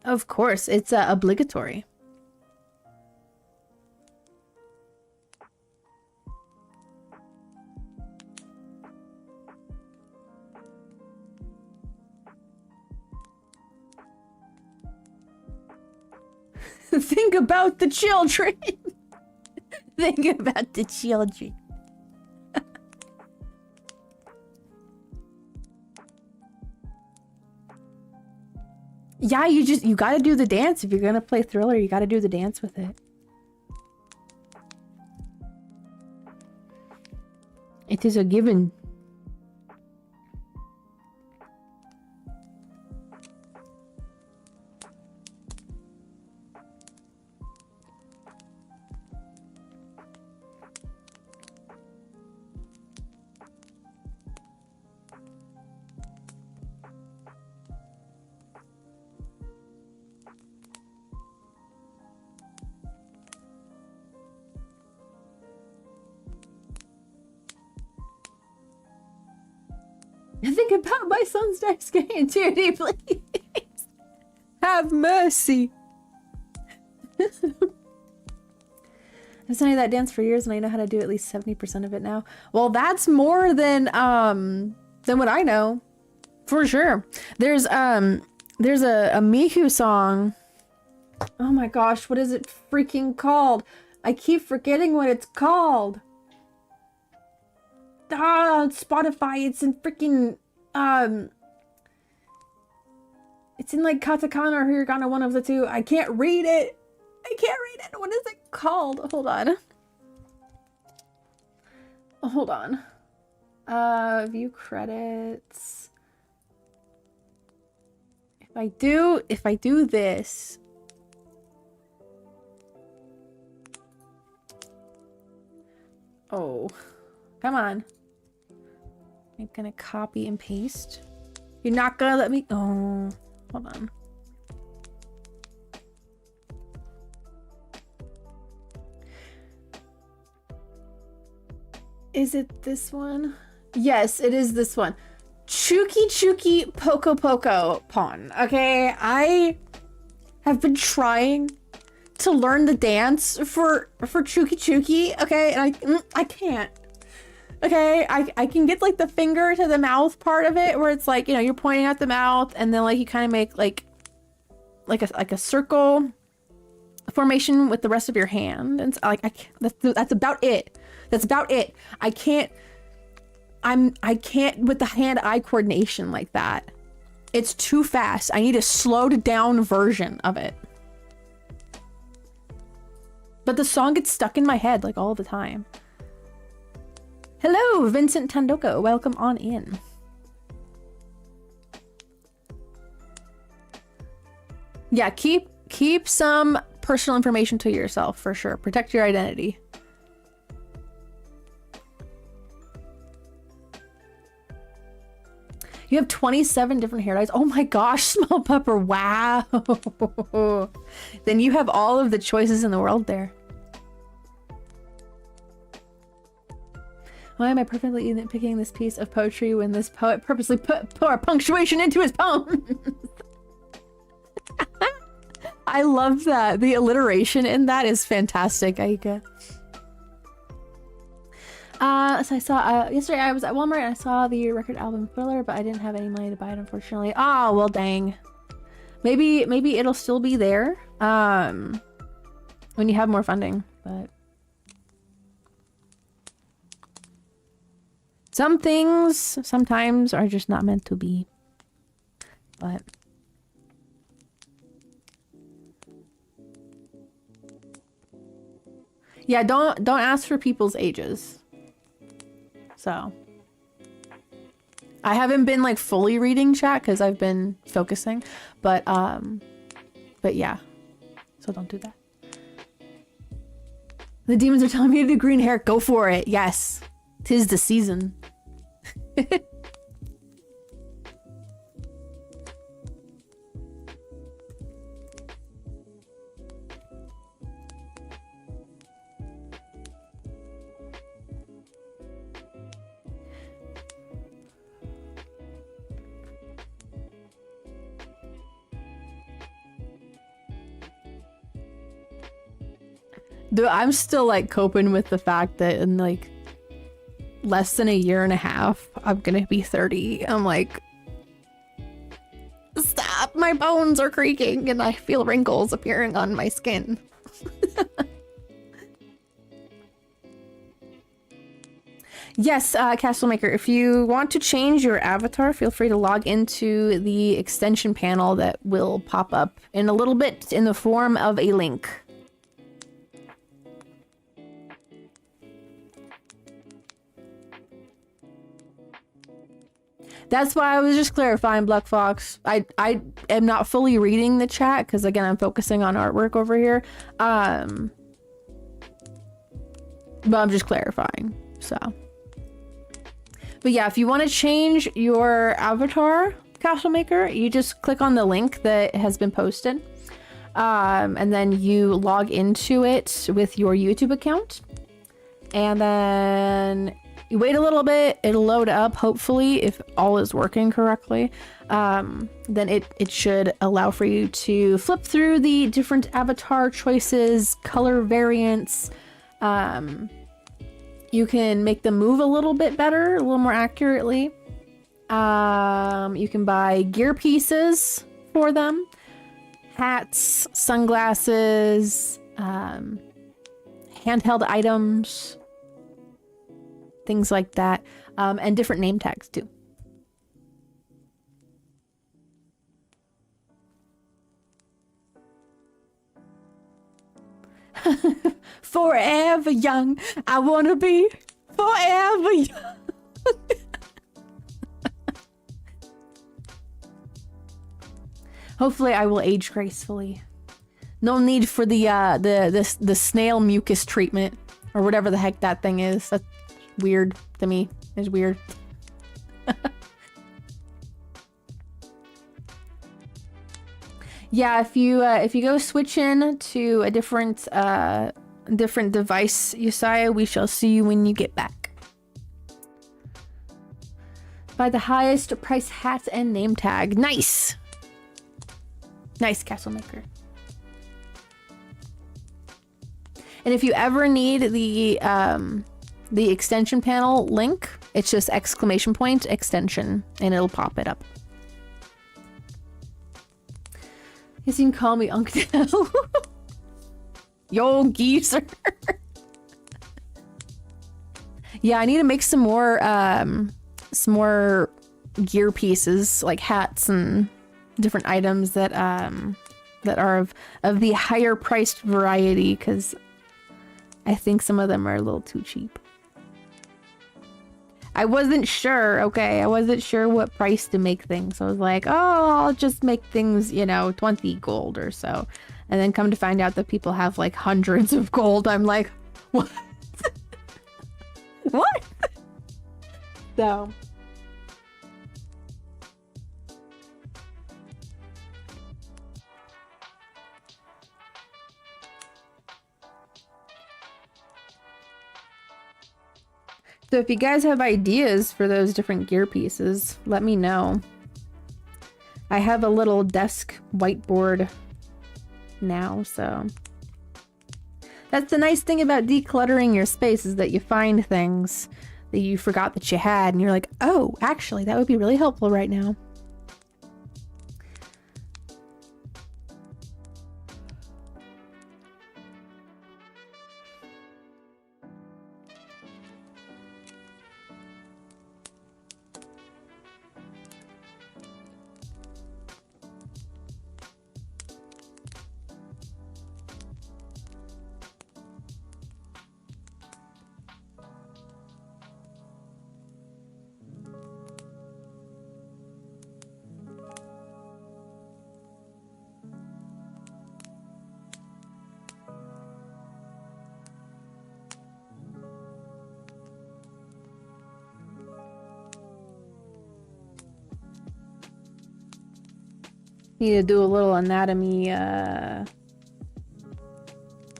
Of course. It's obligatory. Think about the children. Think about the children. Yeah, you gotta do the dance. If you're gonna play Thriller, you gotta do the dance with it. It is a given. Think about my son's next game, Judy, please. Have mercy. I've studied that dance for years and I know how to do at least 70% of it now. Well, that's more than what I know. For sure. There's a Mihu song. Oh my gosh, what is it freaking called? I keep forgetting what it's called. On Spotify, it's in freaking it's in like katakana or hiragana, one of the two. I can't read it. What is it called? Hold on. hold on. View credits. If I do this. Oh, come on. I'm gonna copy and paste. You're not gonna let me. Oh, hold on. Is it this one? Yes, it is this one. Chuki Chuki Poco Poco Pon. Okay, I have been trying to learn the dance for Chuki Chuki. Okay, and I can't. Okay, I can get like the finger to the mouth part of it, where it's like, you know, you're pointing at the mouth, and then like you kind of make like a circle formation with the rest of your hand, and like that's about it. That's about it. I can't with the hand-eye coordination like that. It's too fast. I need a slowed down version of it. But the song gets stuck in my head like all the time. Hello, Vincent Tandoko. Welcome on in. Yeah, keep some personal information to yourself for sure. Protect your identity. You have 27 different hair dyes. Oh my gosh, Small Pepper. Wow. Then you have all of the choices in the world there. Why am I perfectly picking this piece of poetry when this poet purposely put poor punctuation into his poem? I love that. The alliteration in that is fantastic, Aika. So I saw, yesterday I was at Walmart and I saw the record album filler, but I didn't have any money to buy it, unfortunately. Oh, well, dang. Maybe it'll still be there, when you have more funding, but... Some things sometimes are just not meant to be, but... Yeah, don't ask for people's ages. So I haven't been like fully reading chat because I've been focusing, but yeah, so don't do that. The demons are telling me to do green hair. Go for it. Yes, 'tis the season. Dude, I'm still like coping with the fact that in like less than a year and a half, I'm gonna be 30. I'm like, stop, my bones are creaking and I feel wrinkles appearing on my skin. Yes, Castle Maker, if you want to change your avatar, feel free to log into the extension panel that will pop up in a little bit in the form of a link. That's why I was just clarifying, Black Fox. I am not fully reading the chat because again, I'm focusing on artwork over here. But I'm just clarifying, so. But yeah, if you want to change your avatar, Castle Maker, you just click on the link that has been posted. And then you log into it with your YouTube account. And then you wait a little bit, it'll load up, hopefully, if all is working correctly. Then it should allow for you to flip through the different avatar choices, color variants. You can make them move a little bit better, a little more accurately. You can buy gear pieces for them. Hats, sunglasses, handheld items. Things like that, and different name tags too. Forever young, I wanna be Forever young. Hopefully I will age gracefully. No need for the snail mucus treatment or whatever the heck that thing is. That's weird to me. It's weird. Yeah, if you go switch in to a different device, Yesiah, we shall see you when you get back. Buy the highest price hat and name tag. Nice. Nice, Castle Maker. And if you ever need the extension panel link, it's just !extension and it'll pop it up. You can call me Uncle. Yo, geezer. Yeah, I need to make some more gear pieces, like hats and different items that are of the higher priced variety, because I think some of them are a little too cheap. I wasn't sure, okay? I wasn't sure what price to make things. I was like, oh, I'll just make things, you know, 20 gold or so. And then come to find out that people have like hundreds of gold. I'm like, what? What? So. So if you guys have ideas for those different gear pieces, let me know. I have a little desk whiteboard now, so. That's the nice thing about decluttering your space, is that you find things that you forgot that you had and you're like, oh, actually, that would be really helpful right now. Need to do a little anatomy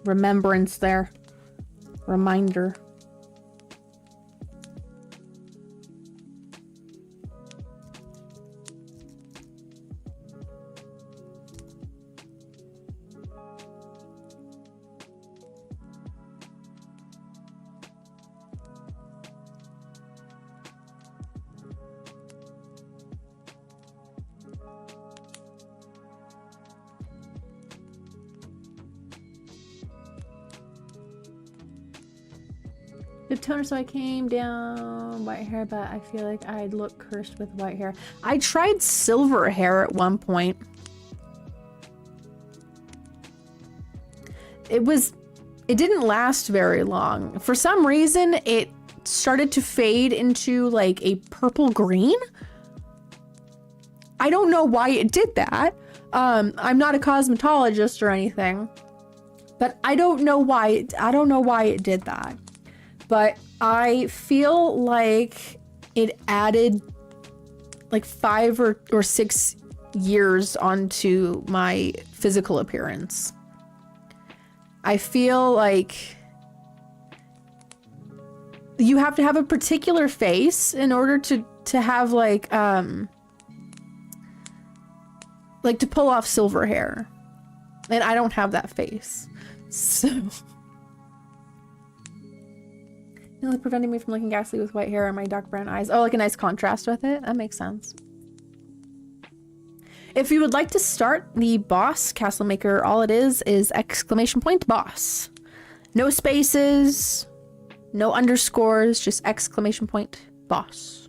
remembrance there. Reminder. Toner, so I came down white hair, but I feel like I'd look cursed with white hair. I tried silver hair at one point. It didn't last very long. For some reason, it started to fade into like a purple green. I don't know why it did that. I'm not a cosmetologist or anything, but I don't know why it did that. But I feel like it added like 5 or 6 years onto my physical appearance. I feel like you have to have a particular face in order to have like to pull off silver hair. And I don't have that face. So only preventing me from looking ghastly with white hair and my dark brown eyes. Oh, like a nice contrast with it? That makes sense. If you would like to start the boss Castle Maker, all it is !boss. No spaces, no underscores, just !boss.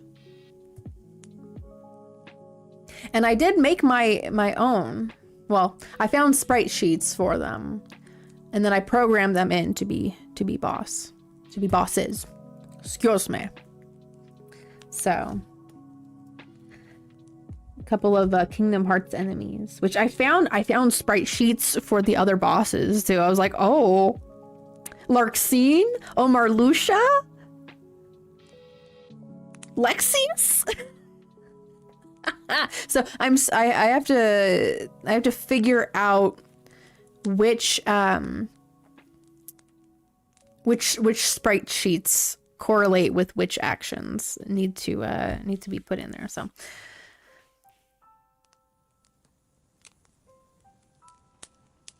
And I did make my own. Well, I found sprite sheets for them, and then I programmed them in to be bosses. Excuse me. So, a couple of Kingdom Hearts enemies, which I found sprite sheets for the other bosses too. I was like, oh, Larxene, oh, Marluxia, Lexius. So I have to figure out which sprite sheets correlate with which actions need to be put in there. So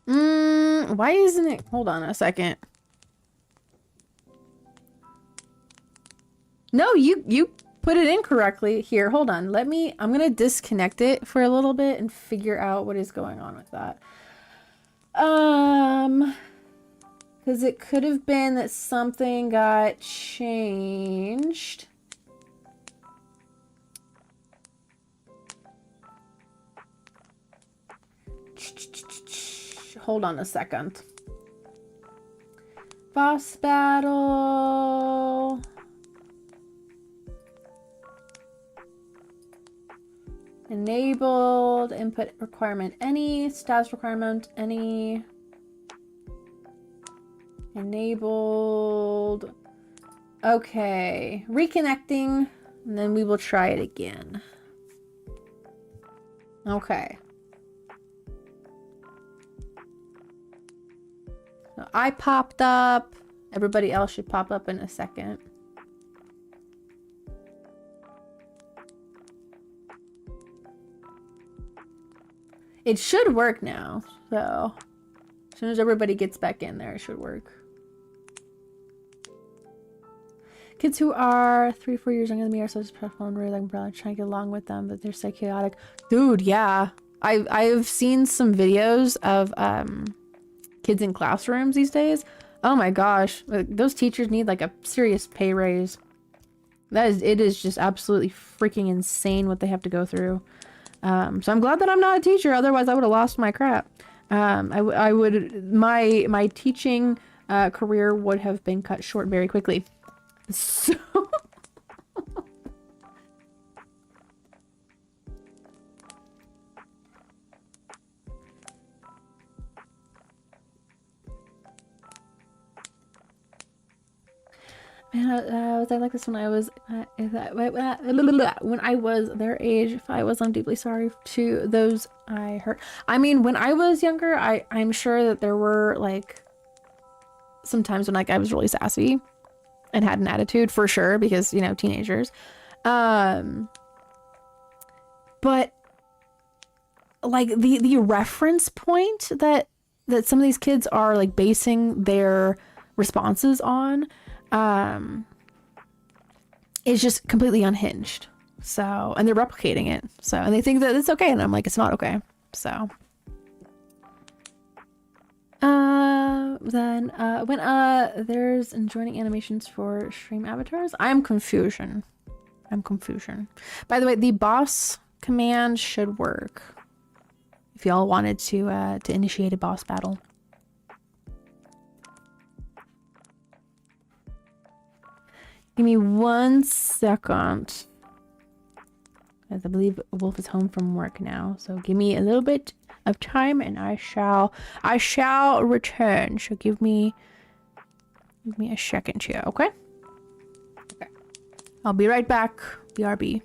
why isn't it? Hold on a second. No, you put it in correctly. Here, hold on. I'm gonna disconnect it for a little bit and figure out what is going on with that. Because it could have been that something got changed. Hold on a second. Boss battle. Enabled. Input requirement any. Status requirement any. Enabled. Okay. Reconnecting. And then we will try it again. Okay. So I popped up. Everybody else should pop up in a second. It should work now. So as soon as everybody gets back in there, it should work. Kids who are 3 or 4 years younger than me are so stressful and really like trying to get along with them, but they're so chaotic. Dude, yeah. I've seen some videos of kids in classrooms these days. Oh my gosh, those teachers need like a serious pay raise. It is just absolutely freaking insane what they have to go through. So I'm glad that I'm not a teacher, otherwise I would have lost my crap. I would my teaching career would have been cut short very quickly. So man, was I like this when I was their age? If I was, I'm deeply sorry to those I hurt. I mean, when I was younger, I'm sure that there were like some times when like I was really sassy and had an attitude for sure, because you know, teenagers. But like the reference point that some of these kids are like basing their responses on is just completely unhinged. So, and they're replicating it. So, and they think that it's okay, and I'm like, it's not okay. So then when there's joining animations for stream avatars, I'm confusion. By the way, the boss command should work if y'all wanted to initiate a boss battle. Give me 1 second, as I believe Wolf is home from work now. So give me a little bit of time, and I shall return. So give me a second here, okay? Okay. I'll be right back. BRB.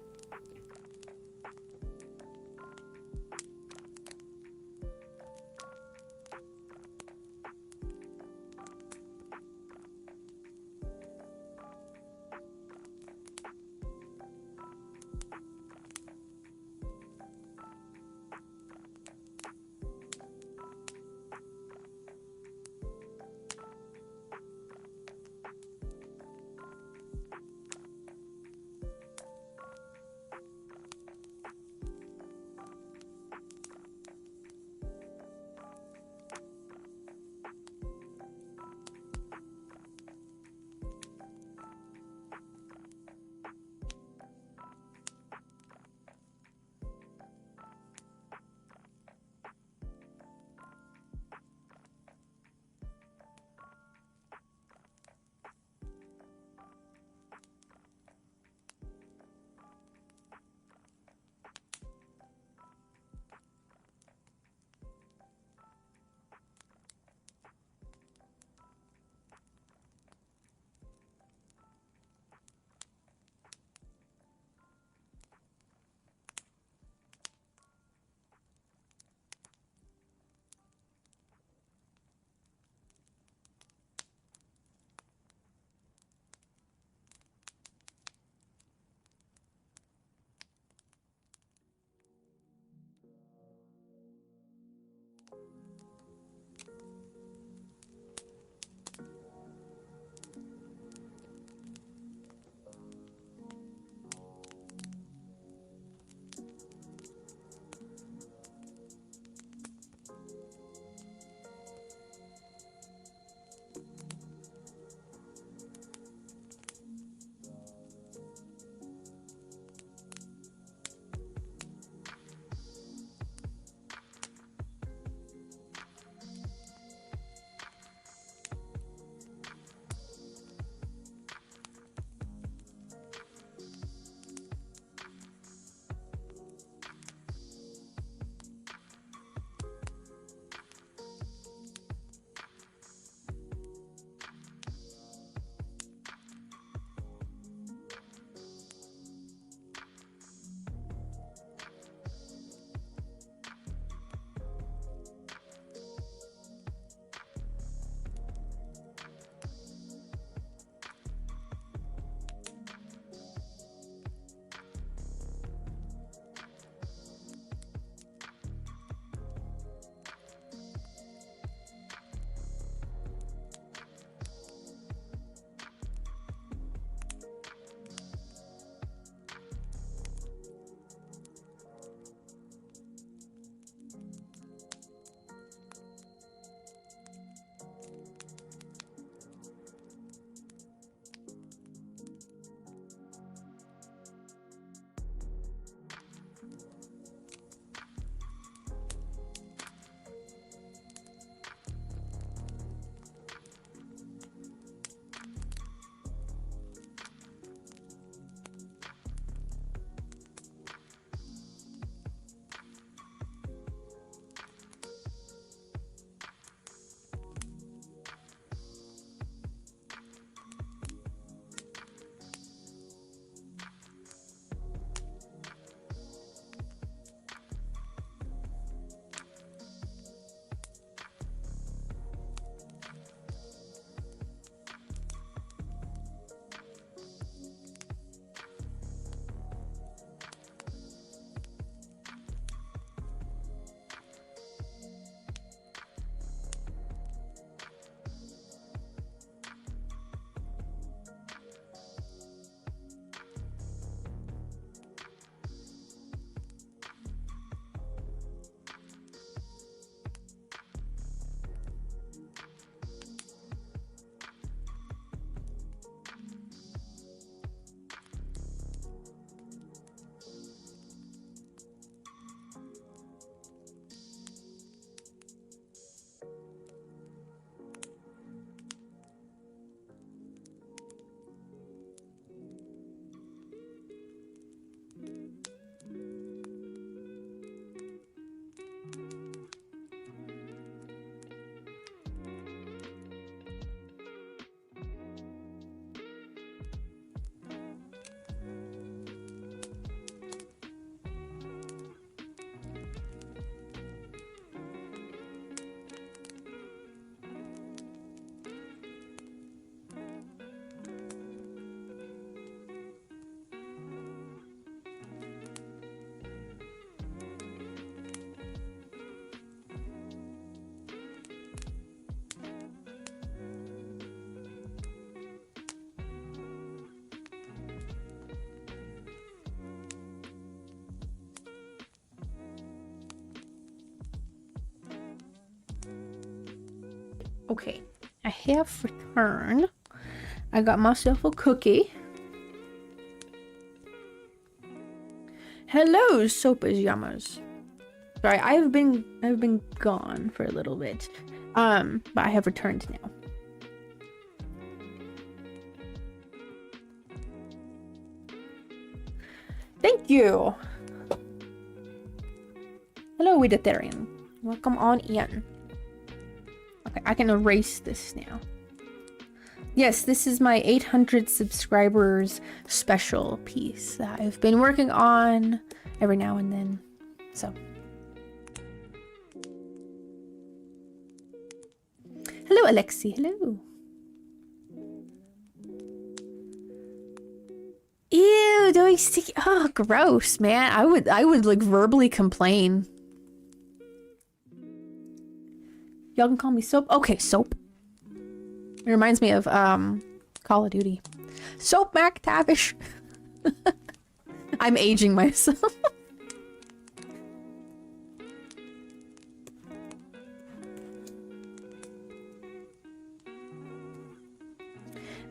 Okay, I have returned. I got myself a cookie. Hello, Sopa's Yamas. Sorry, I've been gone for a little bit. But I have returned now. Thank you. Hello, Vegetarian. Welcome on in. Okay, I can erase this now. Yes, this is my 800 subscribers special piece that I've been working on every now and then. So. Hello, Alexi. Hello. Ew, doing sticky. Oh, gross, man. I would like verbally complain. Y'all can call me Soap. Okay, Soap. It reminds me of Call of Duty. Soap McTavish. I'm aging myself.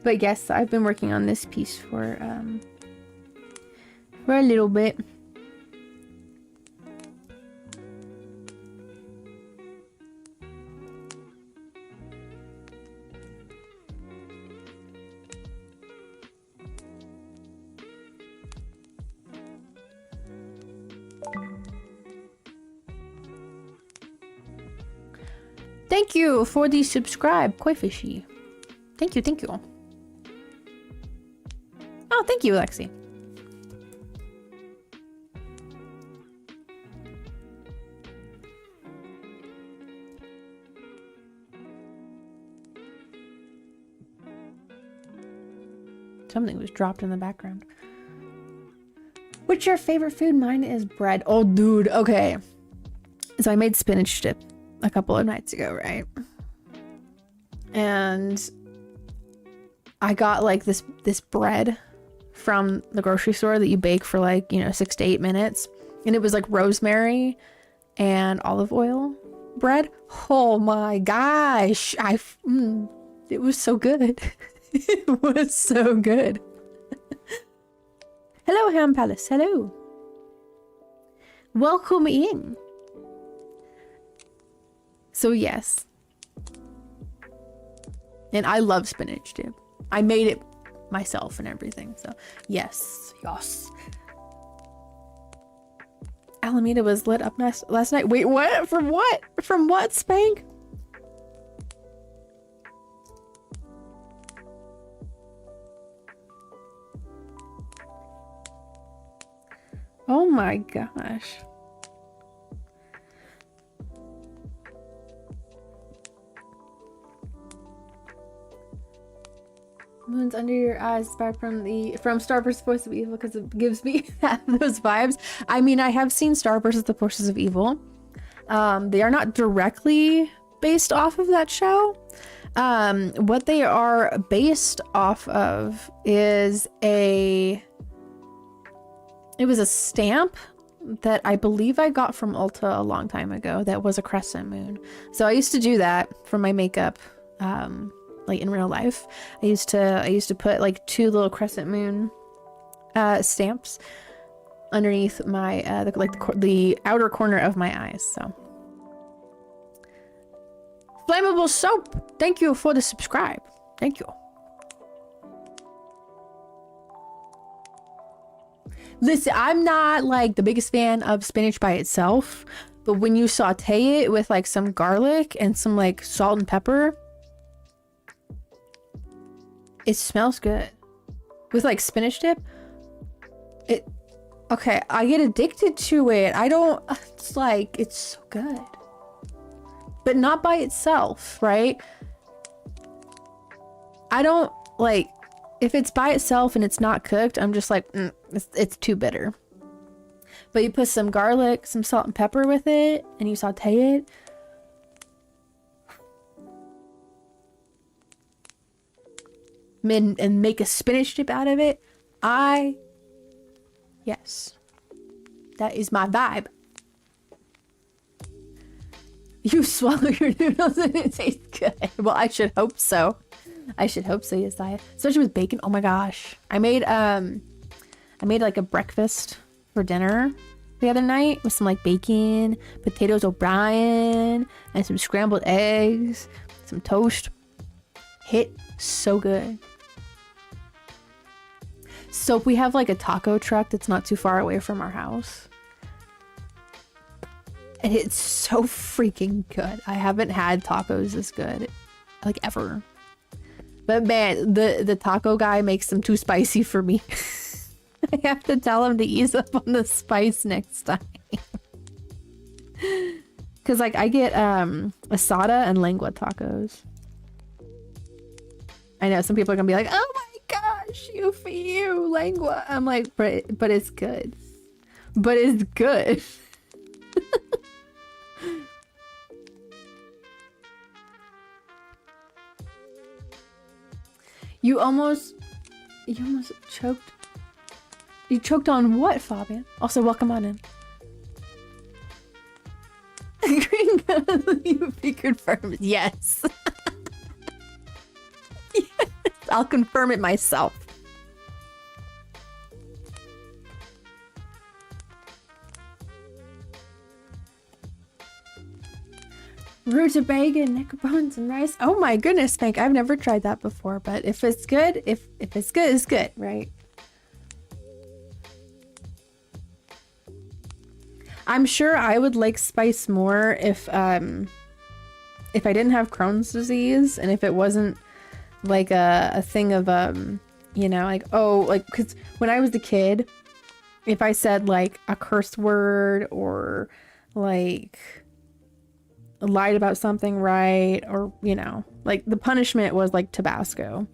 But yes, I've been working on this piece for a little bit. Thank you for the subscribe, Koi Fishy. Thank you, thank you. Oh, thank you, Lexi. Something was dropped in the background. What's your favorite food? Mine is bread. Oh, dude. Okay. So I made spinach dip a couple of nights ago, right? And I got like this bread from the grocery store that you bake for like, 6 to 8 minutes. And it was like rosemary and olive oil bread. Oh my gosh. It was so good. It was so good. Hello, Ham Palace. Hello. Welcome in. So yes. And I love spinach dip. I made it myself and everything. So yes. Yes. Alameda was lit up last night. Wait, what? From what? From what, Spank? Oh my gosh. Moon's under your eyes, inspired from Starburst Force of Evil, because it gives me those vibes. I mean, I have seen Starburst the Forces of Evil. They are not directly based off of that show. What they are based off of is it was a stamp that I believe I got from Ulta a long time ago that was a crescent moon. So I used to do that for my makeup. Like in real life, I used to put like 2 little crescent moon stamps underneath my the outer corner of my eyes. So Flammable Soap, thank you for the subscribe. Thank you. Listen, I'm not like the biggest fan of spinach by itself, but when you saute it with like some garlic and some like salt and pepper, it smells good. With like spinach dip, okay, I get addicted to it. It's so good. But not by itself, right? I don't like, if it's by itself and it's not cooked, I'm just like, it's too bitter. But you put some garlic, some salt and pepper with it, and you saute it. And make a spinach dip out of it. Yes, that is my vibe. You swallow your noodles and it tastes good. Well, I should hope so. I should hope so, Yesiah. Especially with bacon. Oh my gosh. I made like a breakfast for dinner the other night with some like bacon, potatoes O'Brien, and some scrambled eggs, some toast. Hit so good. So we have like a taco truck that's not too far away from our house. And it's so freaking good. I haven't had tacos this good, like, ever. But man, the taco guy makes them too spicy for me. I have to tell him to ease up on the spice next time. Cause like I get asada and lengua tacos. I know some people are gonna be like, oh my gosh, you lengua. I'm like, but it's good. But it's good. You almost choked. You choked on what, Fabian? Also, welcome on in. Green gun, you confirm it. Yes. Yes. I'll confirm it myself. Rutabaga, neck bones, and rice. Oh my goodness, Spank. I've never tried that before, but if it's good, if it's good, it's good, right? I'm sure I would like spice more if I didn't have Crohn's disease and if it wasn't like a thing of you know, like, oh, like, because when I was a kid, if I said like a curse word or like lied about something, right, or you know, like the punishment was like Tabasco.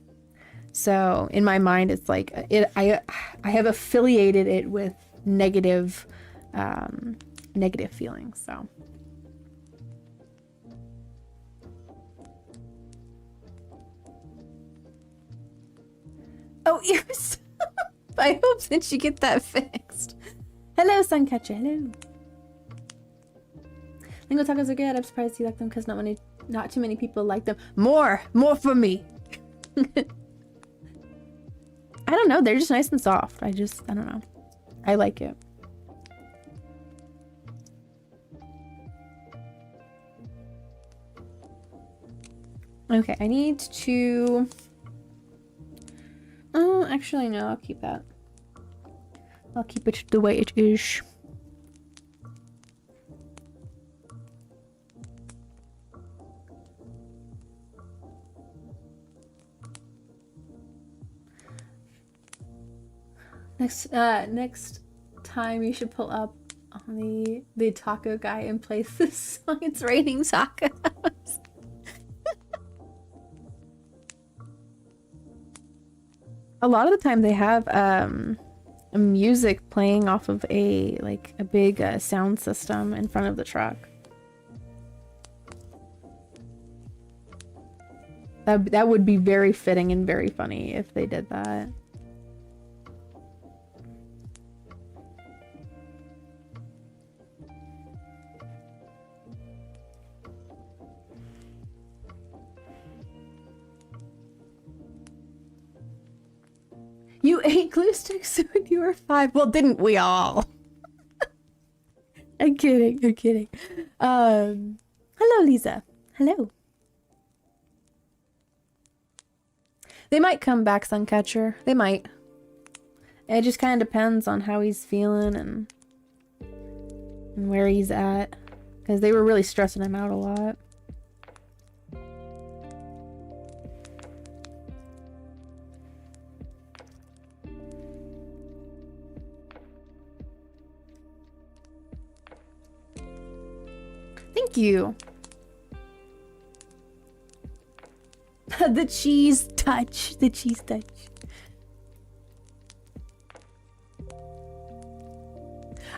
So in my mind it's like I have affiliated it with negative negative feelings. So oh yes. I hope that you get that fixed. Hello Suncatcher. Hello. Lingo tacos are good. I'm surprised you like them because not too many people like them. More for me. I don't know. They're just nice and soft. I don't know. I like it. Okay, I need to... Oh, actually, no. I'll keep that. I'll keep it the way it is. Next time you should pull up on the taco guy and play this song. It's raining tacos. A lot of the time they have music playing off of a big sound system in front of the truck. That would be very fitting and very funny if they did that. You ate glue sticks when you were 5. Well, didn't we all? I'm kidding. I'm kidding. Hello, Lisa. Hello. They might come back, Suncatcher. They might. It just kind of depends on how he's feeling and where he's at. Because they were really stressing him out a lot. Thank you. The cheese touch. The cheese touch.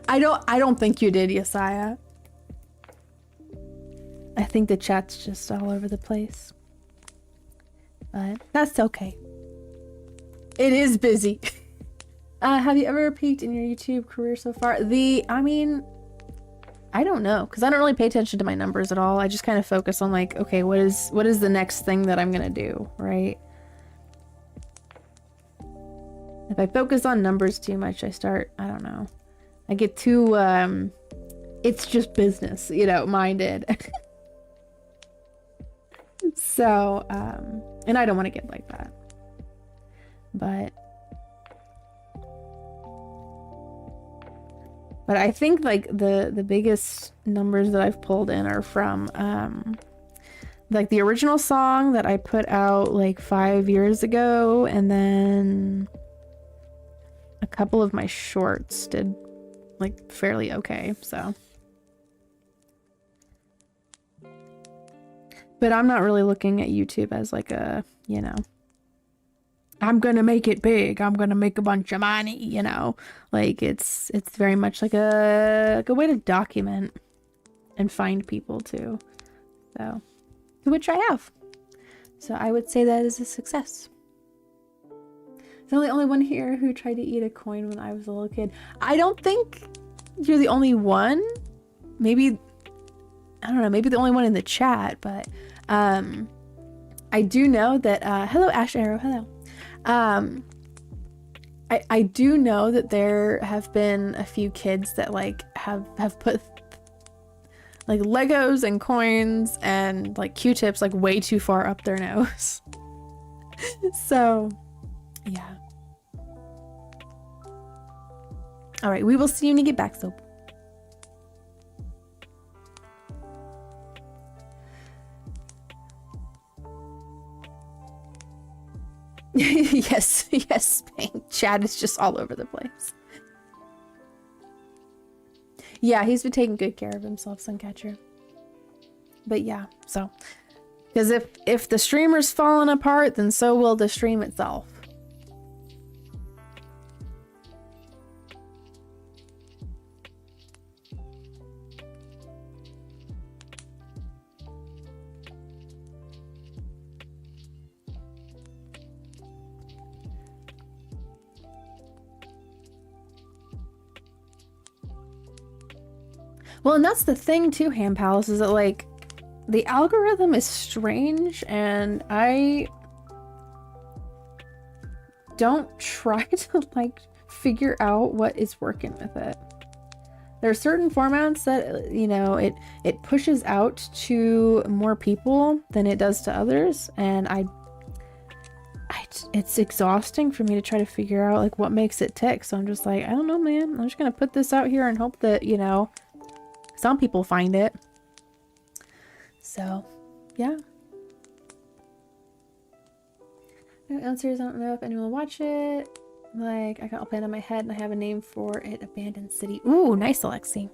I don't think you did, Yesiah. I think the chat's just all over the place. But that's okay. It is busy. Have you ever peaked in your YouTube career so far? I mean, I don't know, because I don't really pay attention to my numbers at all. I just kind of focus on like, okay, what is the next thing that I'm gonna do, right? If I focus on numbers too much, I don't know. I get too, it's just business, you know, minded. So, and I don't want to get like that. But I think like the biggest numbers that I've pulled in are from like the original song that I put out like 5 years ago, and then a couple of my shorts did like fairly okay, so. But I'm not really looking at YouTube as like a, you know, I'm gonna make it big, I'm gonna make a bunch of money, you know. Like it's very much like a way to document and find people too. So, which I have. So I would say that is a success. There's only one here who tried to eat a coin when I was a little kid. I don't think you're the only one. Maybe, I don't know, maybe the only one in the chat, but I do know that, hello Ash Arrow, hello. I do know that there have been a few kids that like have put like Legos and coins and like Q-tips like way too far up their nose. So, yeah. All right, we will see you when you get back, Soap. Yes, yes, Spain. Chad is just all over the place. Yeah, he's been taking good care of himself, Suncatcher. But yeah, so. Because if the streamer's falling apart, then so will the stream itself. Well, and that's the thing too, Ham Palace, is that like the algorithm is strange, and I don't try to like figure out what is working with it. There are certain formats that, you know, it pushes out to more people than it does to others, and it's exhausting for me to try to figure out like what makes it tick. So I'm just like, I don't know, man. I'm just gonna put this out here and hope that, you know, some people find it. So, yeah. No answers. I don't know if anyone will watch it. Like, I got a plan in my head and I have a name for it. Abandoned City. Ooh, nice, Alexi.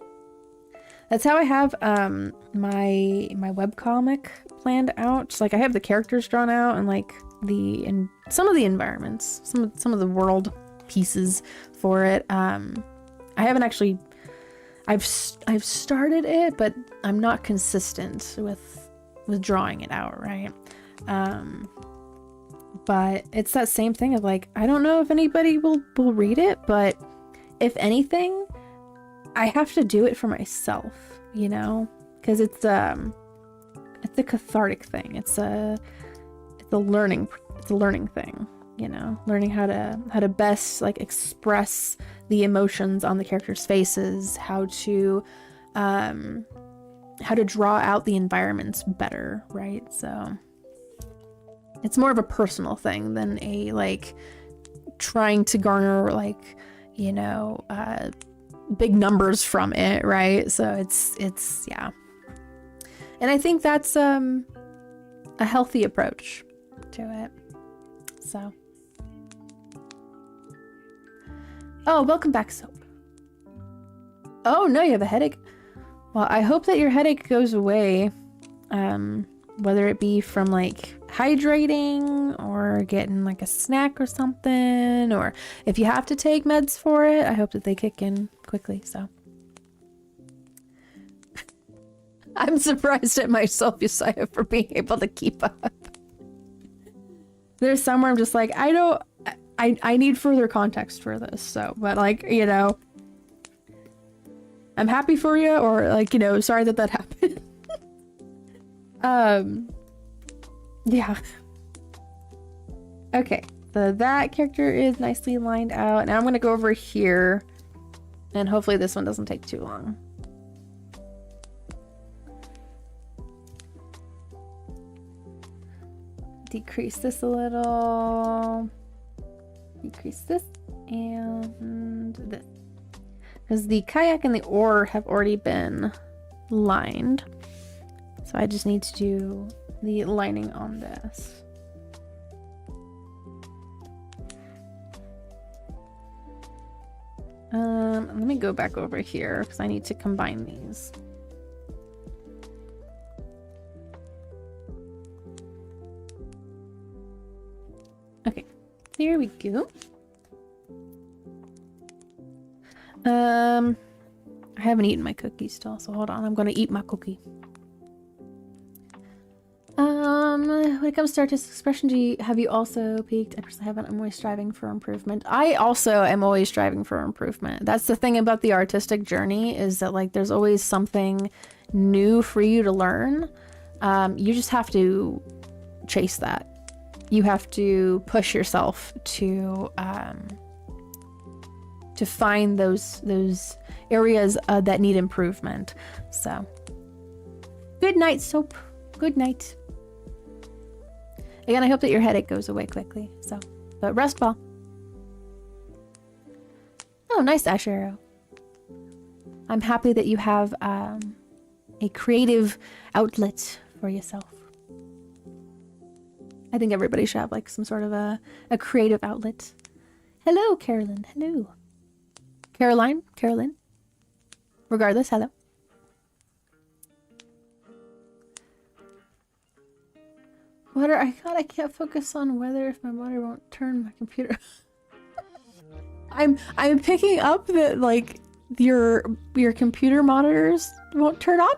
That's how I have my webcomic planned out. Just like I have the characters drawn out and like some of the environments, some of the world pieces for it. I haven't actually. I've started it, but I'm not consistent with drawing it out, right? But it's that same thing of like, I don't know if anybody will read it, but if anything, I have to do it for myself, you know, because it's a cathartic thing. It's a learning thing, you know, learning how to best like express the emotions on the characters' faces, how to draw out the environments better, right? So it's more of a personal thing than a like trying to garner like, you know, big numbers from it, right? So it's yeah. And I think that's a healthy approach to it. So oh, welcome back, Soap. Oh no, you have a headache. Well, I hope that your headache goes away. Whether it be from like hydrating or getting like a snack or something, or if you have to take meds for it, I hope that they kick in quickly. So I'm surprised at myself, Josiah, for being able to keep up. There's somewhere I'm just like, I need further context for this. So, but like, you know, I'm happy for you, or like, you know, sorry that happened. Yeah. Okay, so that character is nicely lined out. Now I'm gonna go over here, and hopefully this one doesn't take too long. Decrease this a little. Decrease this and this. Because the kayak and the oar have already been lined. So I just need to do the lining on this. Let me go back over here because I need to combine these. Okay, there we go. I haven't eaten my cookie still, so hold on. I'm gonna eat my cookie. When it comes to artistic expression, have you also peaked? I personally haven't. I'm always striving for improvement. I also am always striving for improvement. That's the thing about the artistic journey, is that like there's always something new for you to learn. You just have to chase that. You have to push yourself to find those areas that need improvement. So, good night, Soap. Good night. Again, I hope that your headache goes away quickly. So, but rest well. Oh, nice, Ash Arrow. I'm happy that you have a creative outlet for yourself. I think everybody should have like some sort of a creative outlet. Hello, Carolyn. Hello. Carolyn. Regardless, hello. Water, I can't focus on weather if my water won't turn my computer. I'm picking up that like your computer monitors won't turn on.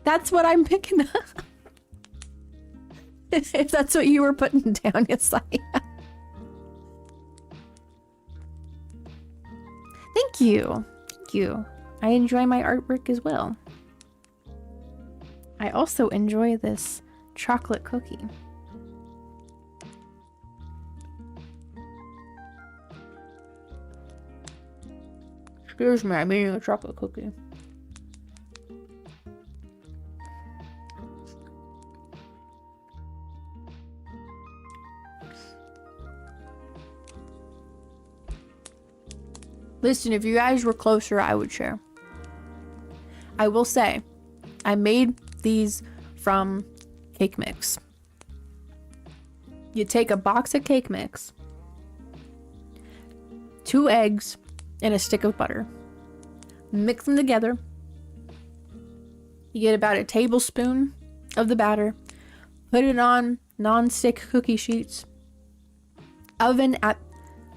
That's what I'm picking up. If that's what you were putting down, yes, I am. Thank you. Thank you. I enjoy my artwork as well. I also enjoy this chocolate cookie. Excuse me, I'm eating a chocolate cookie. Listen, if you guys were closer, I would share. I will say, I made these from cake mix. You take a box of cake mix, 2 eggs, and a stick of butter. Mix them together. You get about a tablespoon of the batter. Put it on non-stick cookie sheets. Oven at,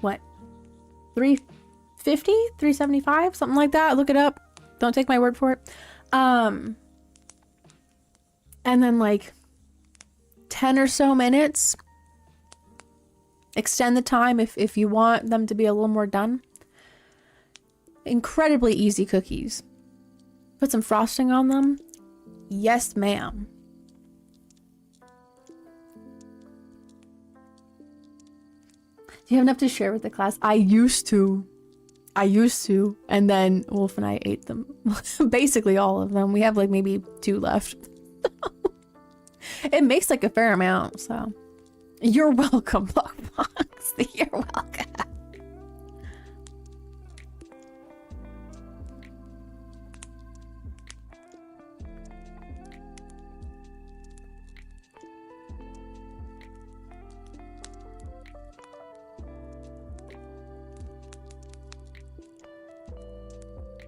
what, 350, 375, something like that. Look it up. Don't take my word for it. And then like 10 or so minutes. Extend the time if you want them to be a little more done. Incredibly easy cookies. Put some frosting on them. Yes, ma'am. Do you have enough to share with the class? I used to. And then Wolf and I ate them. Basically all of them. We have like maybe 2 left. It makes like a fair amount, so. You're welcome, Blockbox. You're welcome.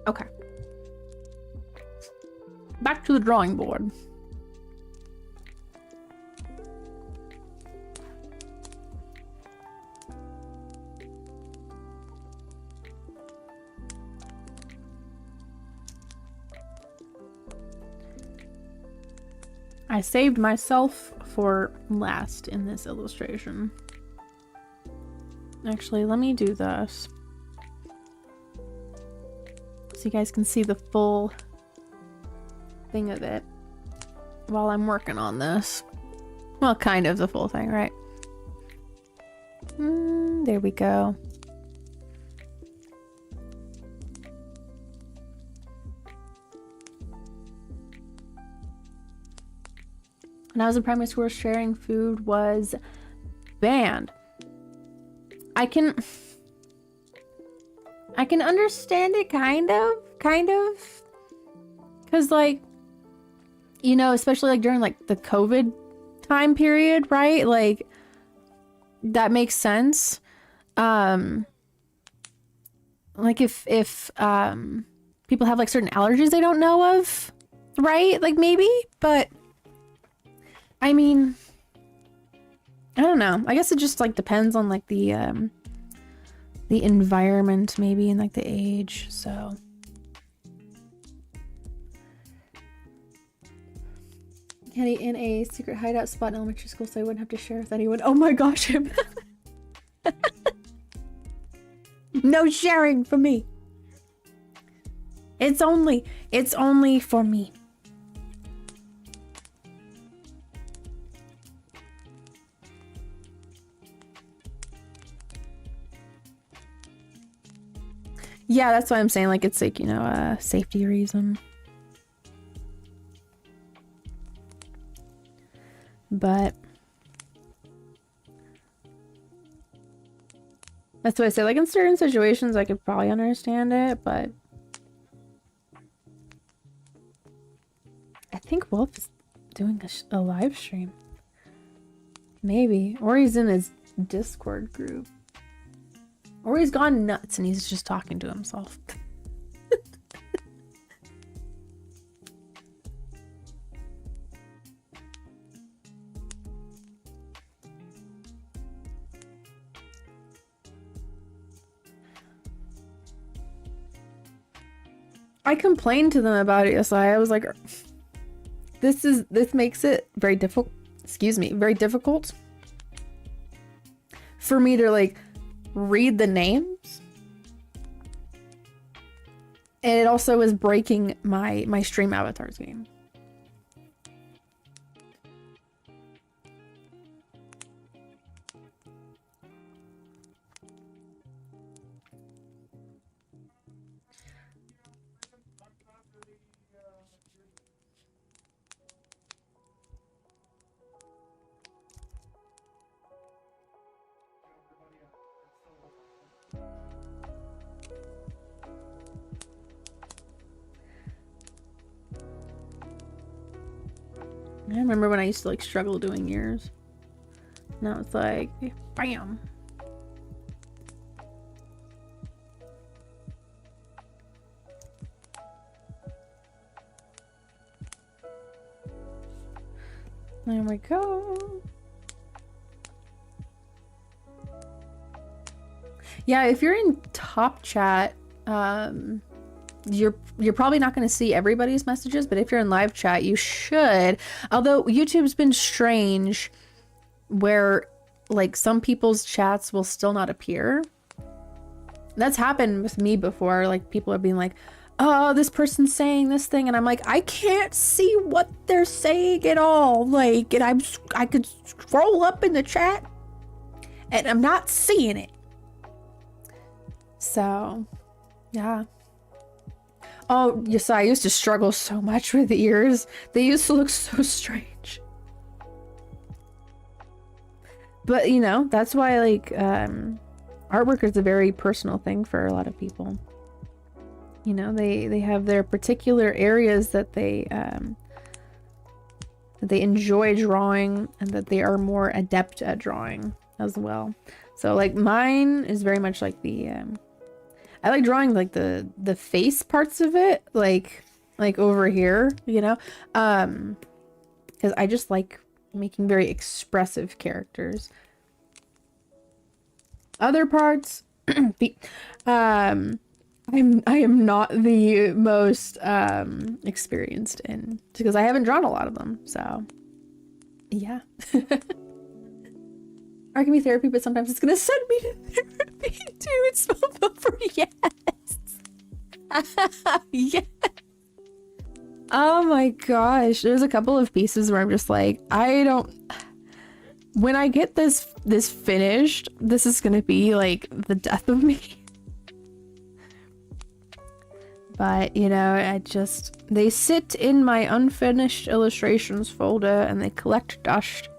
Okay. Back to the drawing board. I saved myself for last in this illustration. Actually, let me do this. so you guys can see the full thing of it while I'm working on this. Well, kind of the full thing, right? There we go. When I was in primary school, sharing food was banned. I can understand it kind of. Cause like, you know, especially like during like the COVID time period, right? Like that makes sense. Like if people have like certain allergies they don't know of, right? Like maybe, but I mean, I don't know. I guess it just like depends on like the environment maybe and like the age, so. Kenny in a secret hideout spot in elementary school so I wouldn't have to share with anyone. Oh my gosh, him. No sharing for me. It's only for me. Yeah, that's why I'm saying like it's like, you know, a safety reason. But that's what I say. Like in certain situations, I could probably understand it, but I think Wolf is doing a live stream. Maybe. Or he's in his Discord group. Or he's gone nuts and he's just talking to himself. I complained to them about it yesterday. I was like, this makes it very difficult, very difficult for me to like read the names. And it also is breaking my stream avatars game. I remember when I used to like struggle doing ears. Now it's like, bam. There we go. Yeah, if you're in top chat, you're probably not going to see everybody's messages, but if you're in live chat, you should. Although YouTube's been strange where like some people's chats will still not appear. That's happened with me before. Like people are being like, oh, this person's saying this thing, and I'm like, I can't see what they're saying at all. Like, and I could scroll up in the chat and I'm not seeing it. So yeah. Oh, yes, I used to struggle so much with the ears. They used to look so strange. But, you know, that's why, like, artwork is a very personal thing for a lot of people. You know, they have their particular areas that they enjoy drawing and that they are more adept at drawing as well. So, like, mine is very much like the... I like drawing like the face parts of it, like over here, you know, because I just like making very expressive characters. Other parts, I am not the most experienced in, because I haven't drawn a lot of them. So yeah. Art can be therapy, but sometimes it's gonna send me to therapy too. It's over. Yes. Yeah. Oh my gosh. There's a couple of pieces where I'm just like, I don't... When I get this finished, this is gonna be like the death of me. But, you know, they sit in my unfinished illustrations folder and they collect dust.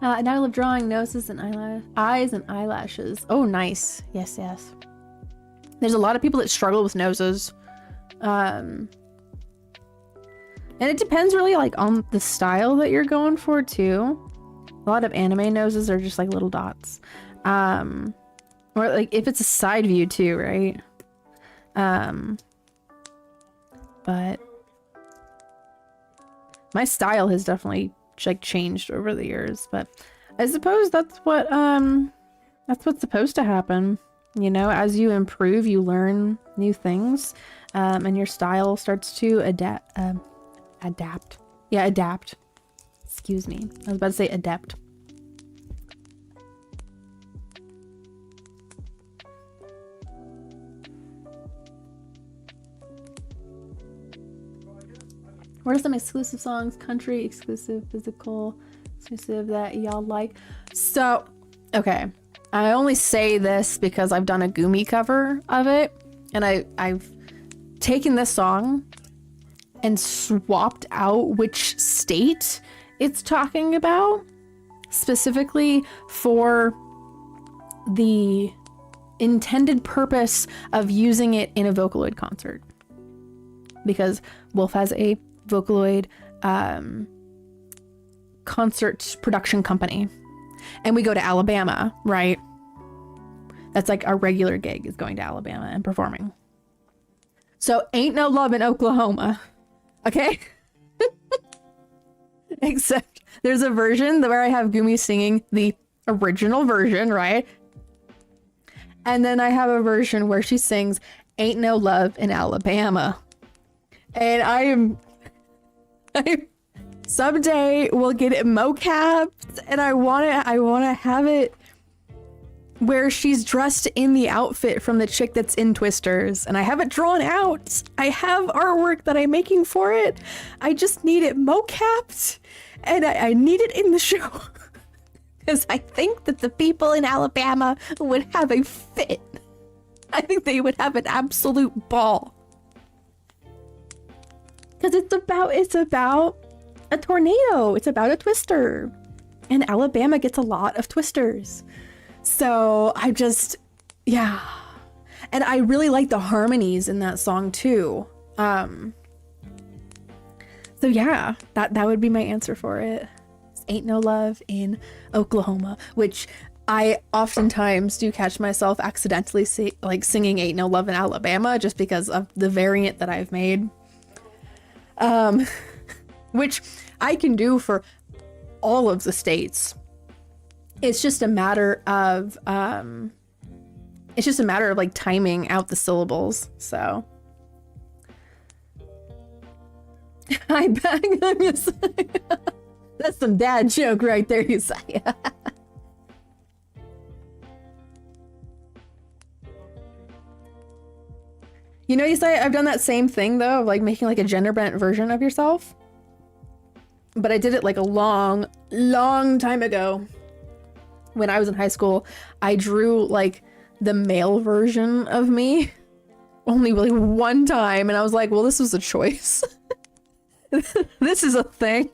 And I love drawing noses and eyes and eyelashes. Oh, nice. Yes, yes. There's a lot of people that struggle with noses. And it depends really like on the style that you're going for too. A lot of anime noses are just like little dots. Or like if it's a side view too, right? But my style has definitely like changed over the years, but I suppose that's what's supposed to happen. You know, as you improve, you learn new things, and your style starts to adapt. Yeah, adapt. Excuse me. I was about to say adept. What are some exclusive songs, country exclusive, physical exclusive that y'all like? So, okay. I only say this because I've done a Gumi cover of it, and I've taken this song and swapped out which state it's talking about, specifically for the intended purpose of using it in a Vocaloid concert. Because Wolf has a Vocaloid concert production company, and we go to Alabama, right? That's like our regular gig, is going to Alabama and performing. So ain't no love in Oklahoma, okay? Except there's a version where I have Gumi singing the original version, right? And then I have a version where she sings Ain't No Love in Alabama. And I someday we'll get it mocapped, and I wanna have it where she's dressed in the outfit from the chick that's in Twisters, and I have it drawn out. I have artwork that I'm making for it. I just need it mocapped, and I need it in the show. Because I think that the people in Alabama would have a fit. I think they would have an absolute ball. Because it's about a tornado. It's about a twister. And Alabama gets a lot of twisters. So I just, yeah. And I really like the harmonies in that song too. So yeah, that would be my answer for it. Ain't No Love in Oklahoma, which I oftentimes do catch myself accidentally singing Ain't No Love in Alabama just because of the variant that I've made. Which I can do for all of the states. It's just a matter of like timing out the syllables. So I bang on you. That's some dad joke right there, you say. You know, you say I've done that same thing though, of like making like a gender bent version of yourself. But I did it like a long time ago. When I was in high school, I drew like the male version of me only really one time, and I was like, well, this was a choice. This is a thing.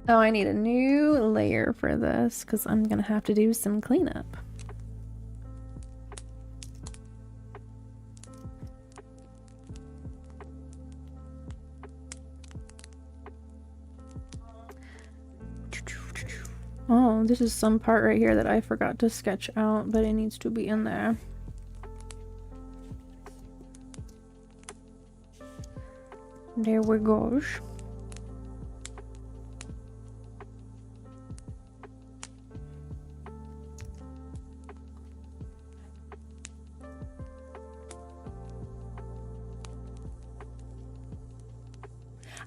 Oh, I need a new layer for this because I'm gonna have to do some cleanup. Oh, this is some part right here that I forgot to sketch out, but it needs to be in there. There we go.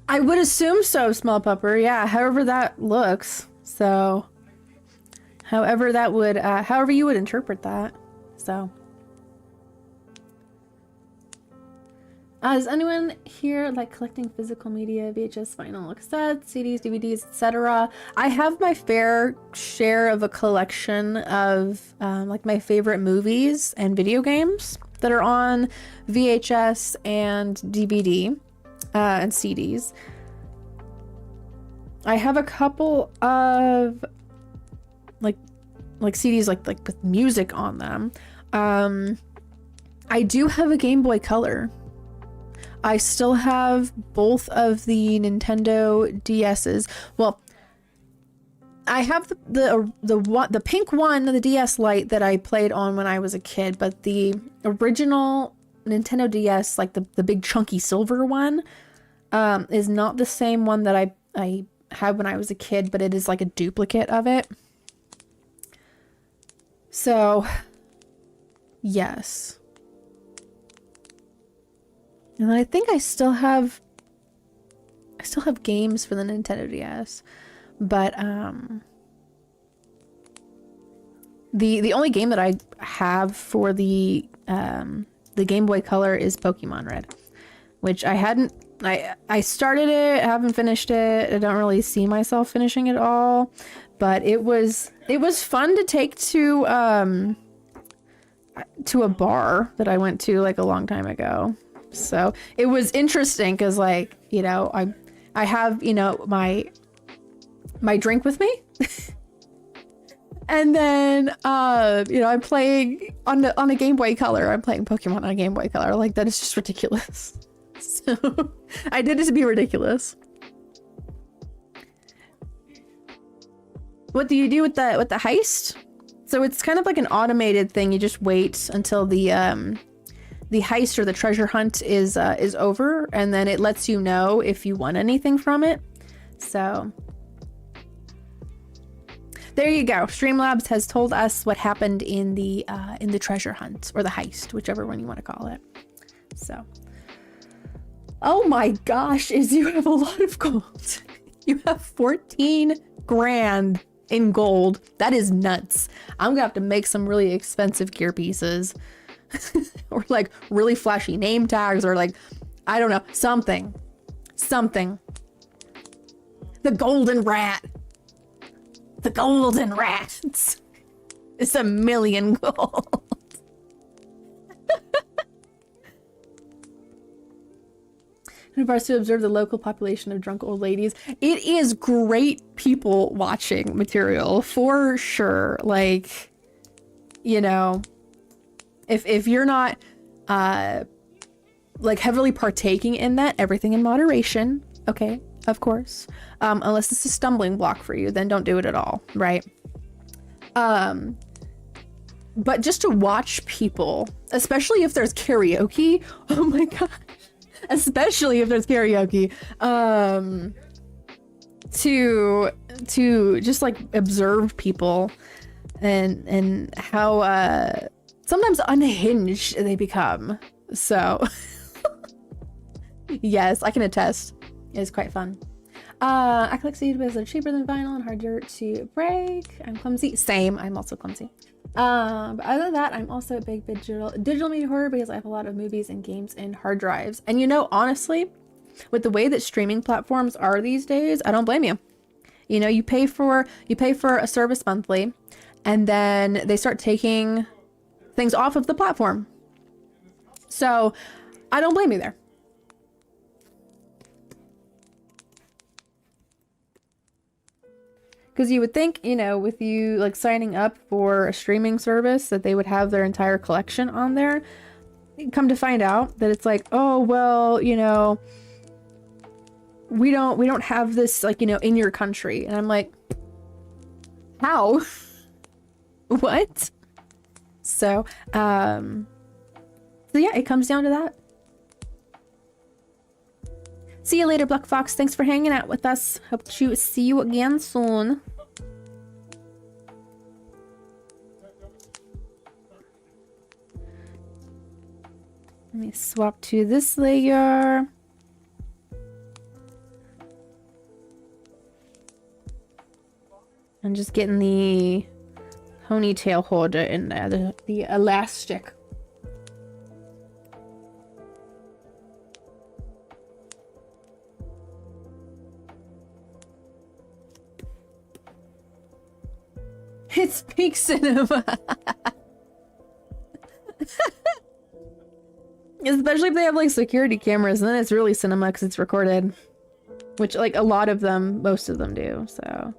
I would assume so, small pupper. Yeah, however that looks. So, however that would, however you would interpret that. So, does anyone here like collecting physical media, VHS, vinyl, cassettes, CDs, DVDs, etc.? I have my fair share of a collection of like my favorite movies and video games that are on VHS and DVD. And CDs. I have a couple of like CDs like with music on them. I do have a Game Boy Color. I still have both of the Nintendo DS's. Well, I have the pink one, the DS Lite that I played on when I was a kid, but the original Nintendo DS, like the big chunky silver one, is not the same one that I had when I was a kid, but it is like a duplicate of it. So, yes. And I think I still have games for the Nintendo DS, but the only game that I have for the Game Boy Color is Pokemon Red, which I started it, haven't finished it. I don't really see myself finishing it all, but it was fun to take to a bar that I went to like a long time ago. So it was interesting because, like, you know, I have, you know, my drink with me. And then, you know, I'm playing on a Game Boy Color. I'm playing Pokemon on a Game Boy Color. Like, that is just ridiculous. So I did it to be ridiculous. What do you do with the heist? So it's kind of like an automated thing. You just wait until the heist or the treasure hunt is over, and then it lets you know if you won anything from it. So there you go. Streamlabs has told us what happened in the treasure hunt, or the heist, whichever one you want to call it. So, oh my gosh, you have a lot of gold. You have 14 grand in gold. That is nuts. I'm gonna have to make some really expensive gear pieces. Or like really flashy name tags, or like, I don't know, something. The golden rat. The golden rat. It's 1 million gold. In regards to observe the local population of drunk old ladies, it is great people watching material for sure. Like, you know, if you're not like heavily partaking in that, everything in moderation, okay, of course, unless it's a stumbling block for you, then don't do it at all, right? But just to watch people, especially if there's karaoke, oh my god, especially if there's karaoke, to just like observe people and how sometimes unhinged they become. So yes, I can attest. It is quite fun. I collect CDs because they're cheaper than vinyl and harder to break. I'm clumsy. Same. I'm also clumsy. But other than that, I'm also a big digital media hoarder because I have a lot of movies and games and hard drives. And you know, honestly, with the way that streaming platforms are these days, I don't blame you. You know, you pay for a service monthly, and then they start taking things off of the platform. So I don't blame you there. Because you would think, you know, with you like signing up for a streaming service that they would have their entire collection on there. Come to find out that it's like, oh, well, you know, we don't have this, like, you know, in your country. And I'm like, how? What? So yeah, it comes down to that. See you later, Black Fox. Thanks for hanging out with us. Hope to see you again soon. Let me swap to this layer. I'm just getting the ponytail holder in there, the elastic. It's peak cinema. Especially if they have like security cameras, and then it's really cinema because it's recorded. Which like a lot of them, most of them do, so.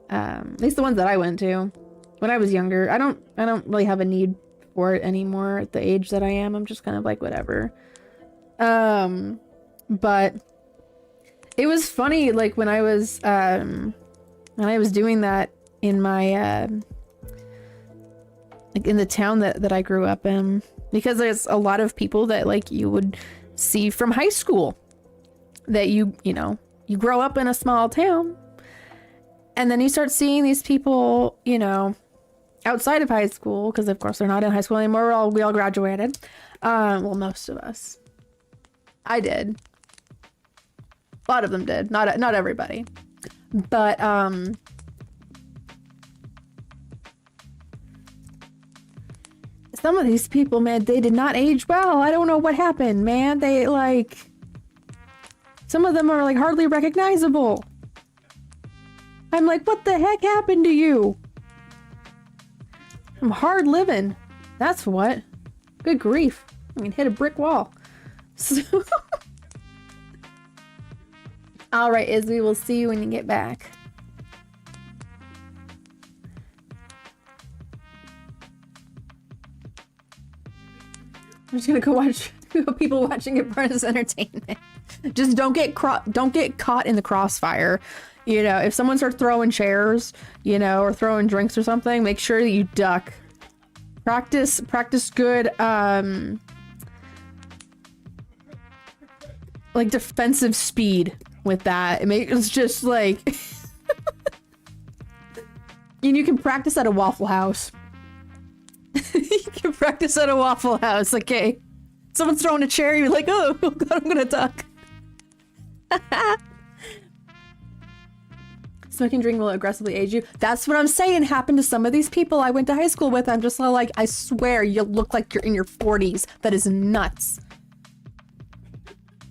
At least the ones that I went to when I was younger. I don't really have a need for it anymore at the age that I am. I'm just kind of like whatever. But it was funny like when I was doing that in my like in the town that I grew up in, because there's a lot of people that like you would see from high school that you know, you grow up in a small town. And then you start seeing these people, you know, outside of high school, because of course they're not in high school anymore. We all graduated. Well, most of us. I did. A lot of them did. Not everybody. But some of these people, man, they did not age well. I don't know what happened, man. They like, some of them are like hardly recognizable. I'm like, what the heck happened to you? I'm hard living. That's what. Good grief. I mean, hit a brick wall. So all right, Izzy, we'll see you when you get back. I'm just gonna go watch people watching it for as entertainment. Just don't get caught in the crossfire. You know, if someone starts throwing chairs, you know, or throwing drinks or something, make sure that you duck. Practice good, like defensive speed with that. It's just like, you can practice at a Waffle House. You can practice at a Waffle House, okay? Someone's throwing a chair, you're like, oh god, I'm gonna duck. Smoking drink will aggressively age you. That's what I'm saying happened to some of these people I went to high school with. I'm just like, I swear you look like you're in your 40s. That is nuts.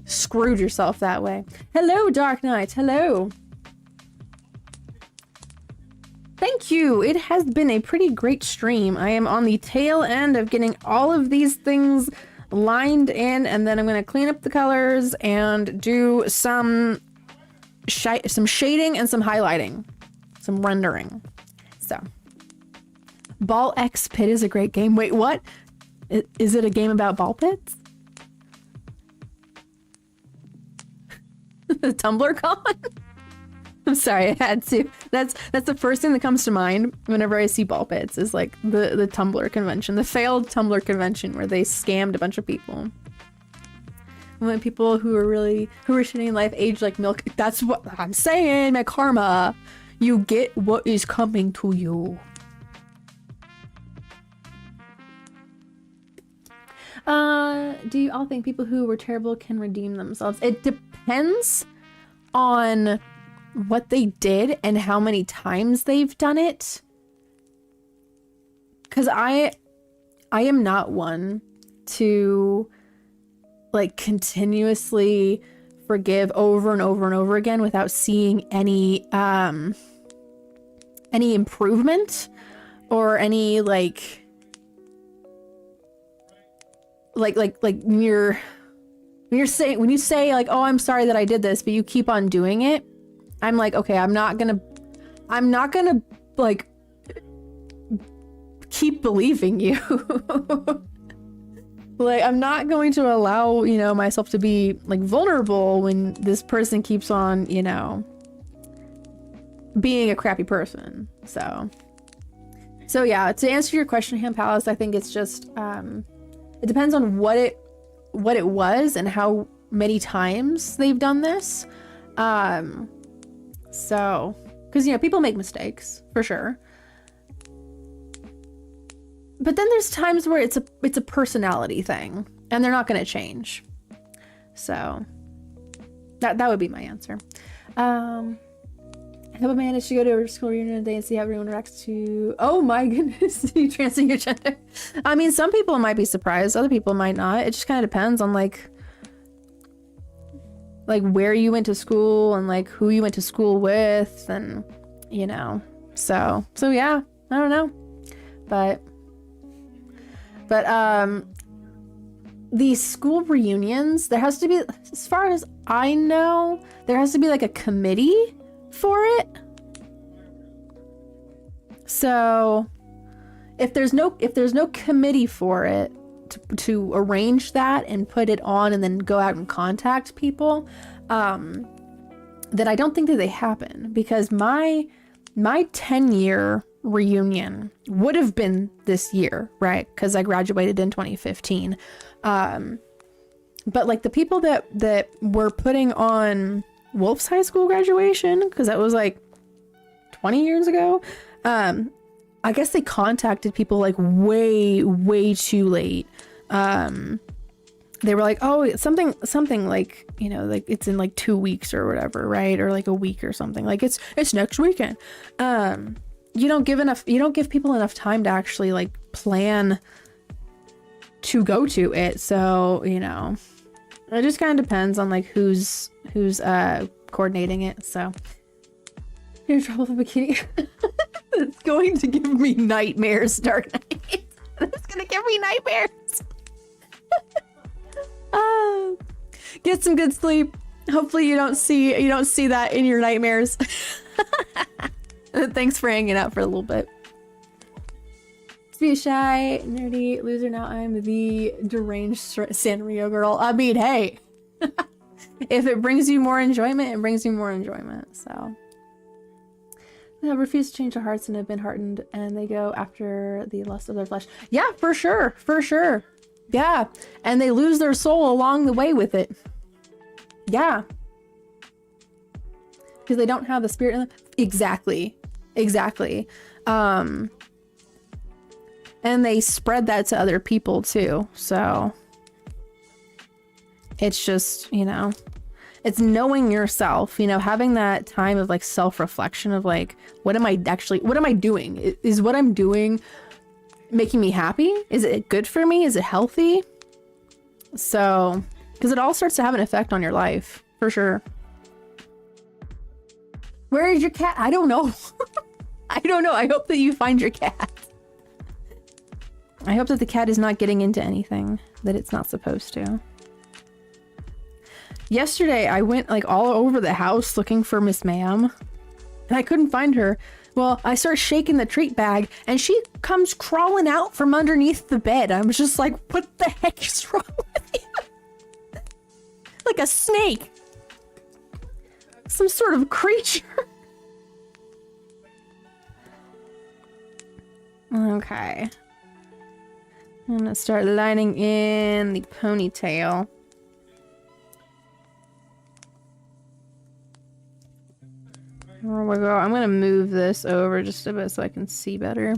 Screwed yourself that way. Hello, Dark Knight. Hello. Thank you. It has been a pretty great stream. I am on the tail end of getting all of these things lined in, and then I'm going to clean up the colors and do some shading and some highlighting, some rendering. So, Ball X Pit is a great game. Wait, what? Is it a game about ball pits? The Tumblr con? I'm sorry, I had to. That's the first thing that comes to mind whenever I see ball pits, is like the Tumblr convention, the failed Tumblr convention where they scammed a bunch of people. When people who are shitty in life age like milk. That's what I'm saying, my karma. You get what is coming to you. Do you all think people who were terrible can redeem themselves? It depends on what they did and how many times they've done it. Because I am not one to like continuously forgive over and over and over again without seeing any improvement or any like when you say like, oh, I'm sorry that I did this, but you keep on doing it, I'm like, okay, I'm not gonna like keep believing you. Like, I'm not going to allow, you know, myself to be like vulnerable when this person keeps on, you know, being a crappy person. So yeah, to answer your question, Ham Palace, I think it's just it depends on what it was and how many times they've done this. So, because, you know, people make mistakes for sure. But then there's times where it's a personality thing and they're not going to change. So that would be my answer. I hope I managed to go to a school reunion today and see how everyone reacts to, oh my goodness, you transing your gender. I mean, some people might be surprised, other people might not. It just kind of depends on like where you went to school and like who you went to school with, and you know, so yeah, I don't know. But these school reunions, there has to be, as far as I know, there has to be like a committee for it. So if there's no committee for it to arrange that and put it on and then go out and contact people, then I don't think that they happen, because my 10-year reunion would have been this year, right? Because I graduated in 2015. But like the people that were putting on Wolf's high school graduation, because that was like 20 years ago, I guess they contacted people like way too late. They were like, oh, something like, you know, like it's in like 2 weeks or whatever, right? Or like a week or something, like it's next weekend. You don't give people enough time to actually like plan to go to it. So, you know, it just kind of depends on like who's coordinating it. So you're in trouble with a bikini. It's going to give me nightmares, Dark Knight. It's gonna give me nightmares. Get some good sleep. Hopefully you don't see that in your nightmares. Thanks for hanging out for a little bit. To be a shy, nerdy loser, now I'm the deranged Sanrio girl. I mean, hey, if it brings you more enjoyment, it brings you more enjoyment. So, they have refused to change their hearts and have been hardened, and they go after the lust of their flesh. Yeah, for sure, for sure. Yeah, and they lose their soul along the way with it. Yeah, because they don't have the spirit in them. Exactly. And they spread that to other people too. So it's just, you know, it's knowing yourself, you know, having that time of like self-reflection of like, what am I doing? Is what I'm doing making me happy? Is it good for me? Is it healthy? So, because it all starts to have an effect on your life, for sure. Where is your cat? I don't know. I don't know. I hope that you find your cat. I hope that the cat is not getting into anything that it's not supposed to. Yesterday, I went like all over the house looking for Miss Ma'am, and I couldn't find her. Well, I start shaking the treat bag, and she comes crawling out from underneath the bed. I was just like, what the heck is wrong with you? Like a snake. Some sort of creature. Okay. I'm gonna start lining in the ponytail. There we go. I'm gonna move this over just a bit so I can see better.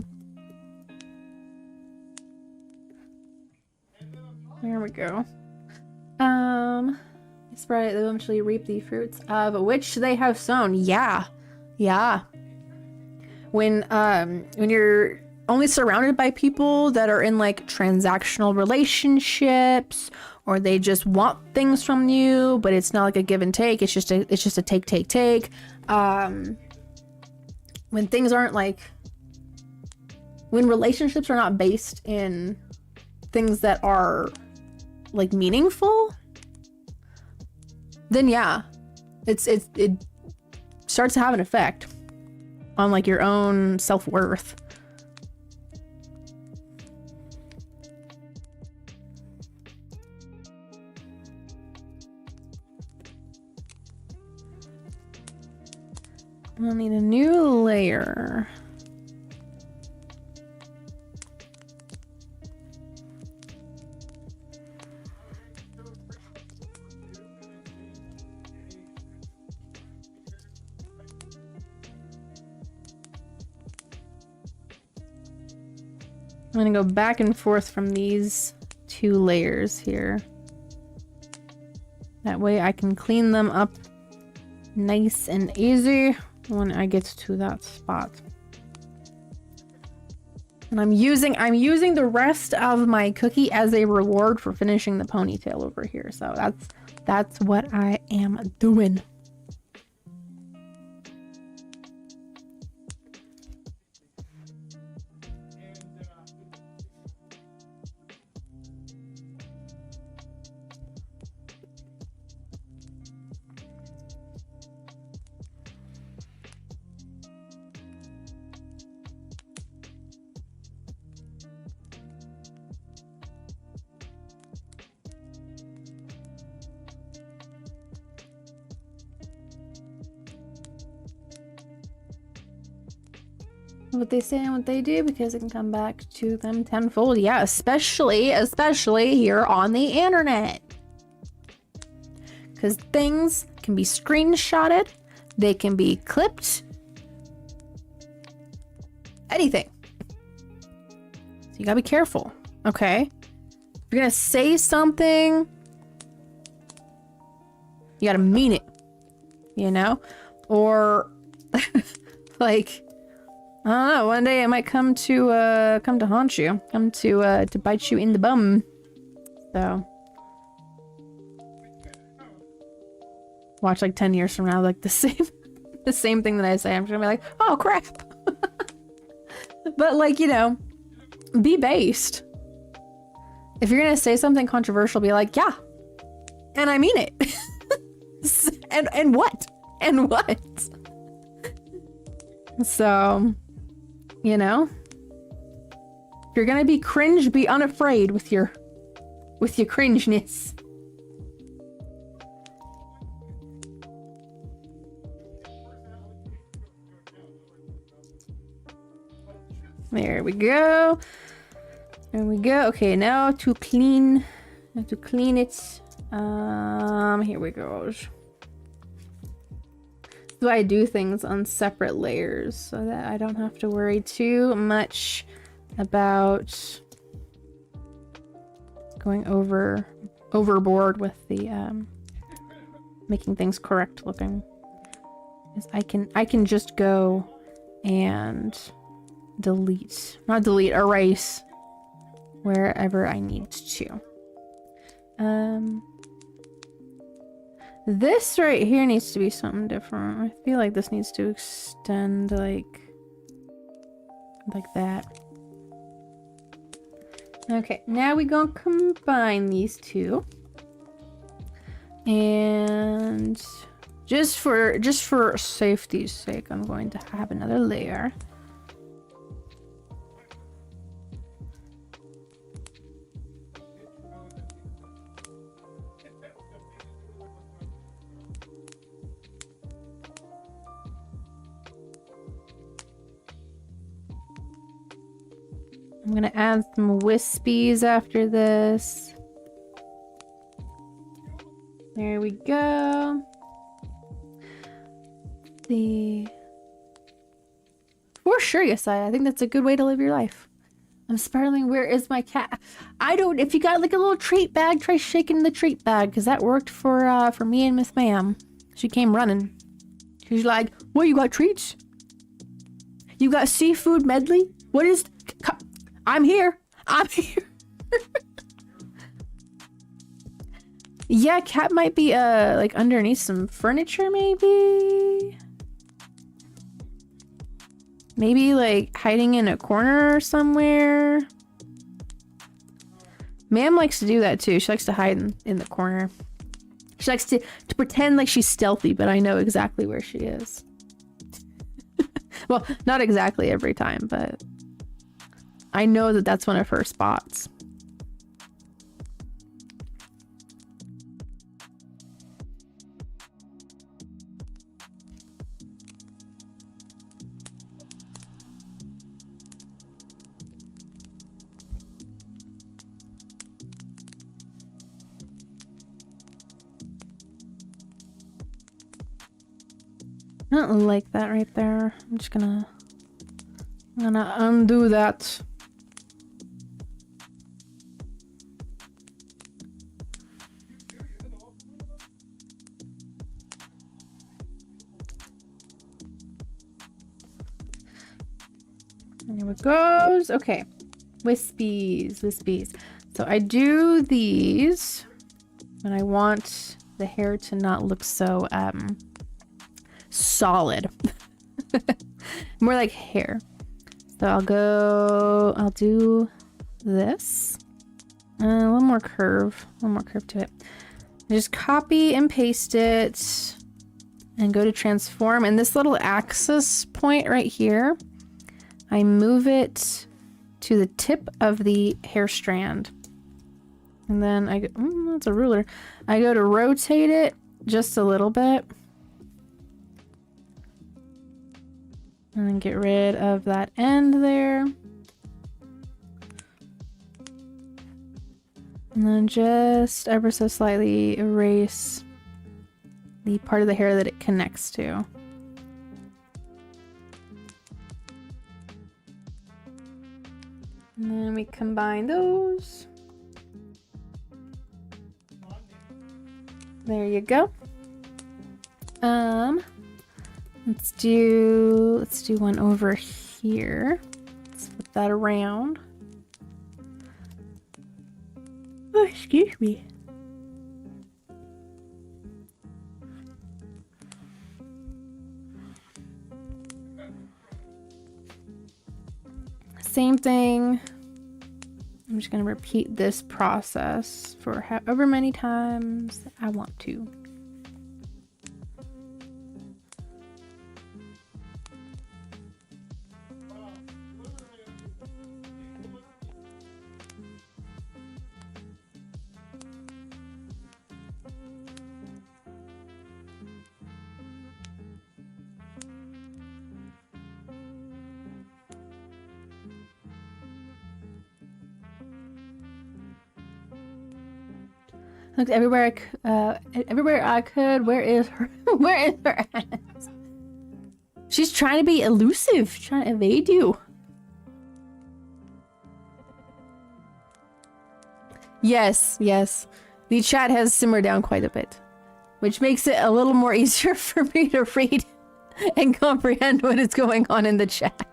There we go. It's right. They'll eventually reap the fruits of which they have sown. Yeah. When you're only surrounded by people that are in like transactional relationships, or they just want things from you, but it's not like a give and take. It's just a take. When things aren't like, when relationships are not based in things that are like meaningful, then yeah, it starts to have an effect on like your own self-worth. We'll need a new layer. I'm gonna go back and forth from these 2 layers here. That way I can clean them up nice and easy when I get to that spot. And I'm using the rest of my cookie as a reward for finishing the ponytail over here. So that's what I am doing. What they say and what they do, because it can come back to them tenfold. Yeah, especially here on the internet. Because things can be screenshotted, they can be clipped, anything. So you gotta be careful, okay? If you're gonna say something, you gotta mean it, you know? Or like, I don't know, one day it might come to haunt you. Come to bite you in the bum. So watch like 10 years from now, like the same thing that I say. I'm just gonna be like, oh crap. But like, you know, be based. If you're gonna say something controversial, be like, yeah. And I mean it. and what? And what? So, you know, if you're gonna be cringe, be unafraid with your cringeness. There we go. There we go. Okay, now to clean it. Here we go. So I do things on separate layers so that I don't have to worry too much about going overboard with the making things correct looking. Because I can just go and erase wherever I need to. This right here needs to be something different. I feel like this needs to extend like that. Okay, now we gonna combine these two. And just for safety's sake, I'm going to have another layer. I'm gonna add some wispies after this. There we go. For sure, Yesai. I think that's a good way to live your life. I'm spiraling. Where is my cat? If you got like a little treat bag, try shaking the treat bag, because that worked for me and Miss Ma'am. She came running. She's like, "What, you got treats? You got seafood medley? What is... I'm here. I'm here." Yeah, cat might be like underneath some furniture, maybe. Maybe like hiding in a corner somewhere. Ma'am likes to do that too. She likes to hide in the corner. She likes to pretend like she's stealthy, but I know exactly where she is. Well, not exactly every time, but I know that that's one of her spots. I don't like that right there. I'm gonna undo that. There it goes. Okay. Wispies, wispies. So I do these when I want the hair to not look so solid. More like hair. So I'll do this. One more curve to it. Just copy and paste it and go to transform. And this little axis point right here, I move it to the tip of the hair strand. And then I go, that's a ruler. I go to rotate it just a little bit. And then get rid of that end there. And then just ever so slightly erase the part of the hair that it connects to. And then we combine those. There you go. Let's do one over here. Let's flip that around. Oh, excuse me. Same thing. I'm just gonna repeat this process for however many times I want to. Looked everywhere I could. Where is her? Where is her ass? She's trying to be elusive, trying to evade you. Yes, yes. The chat has simmered down quite a bit, which makes it a little more easier for me to read and comprehend what is going on in the chat.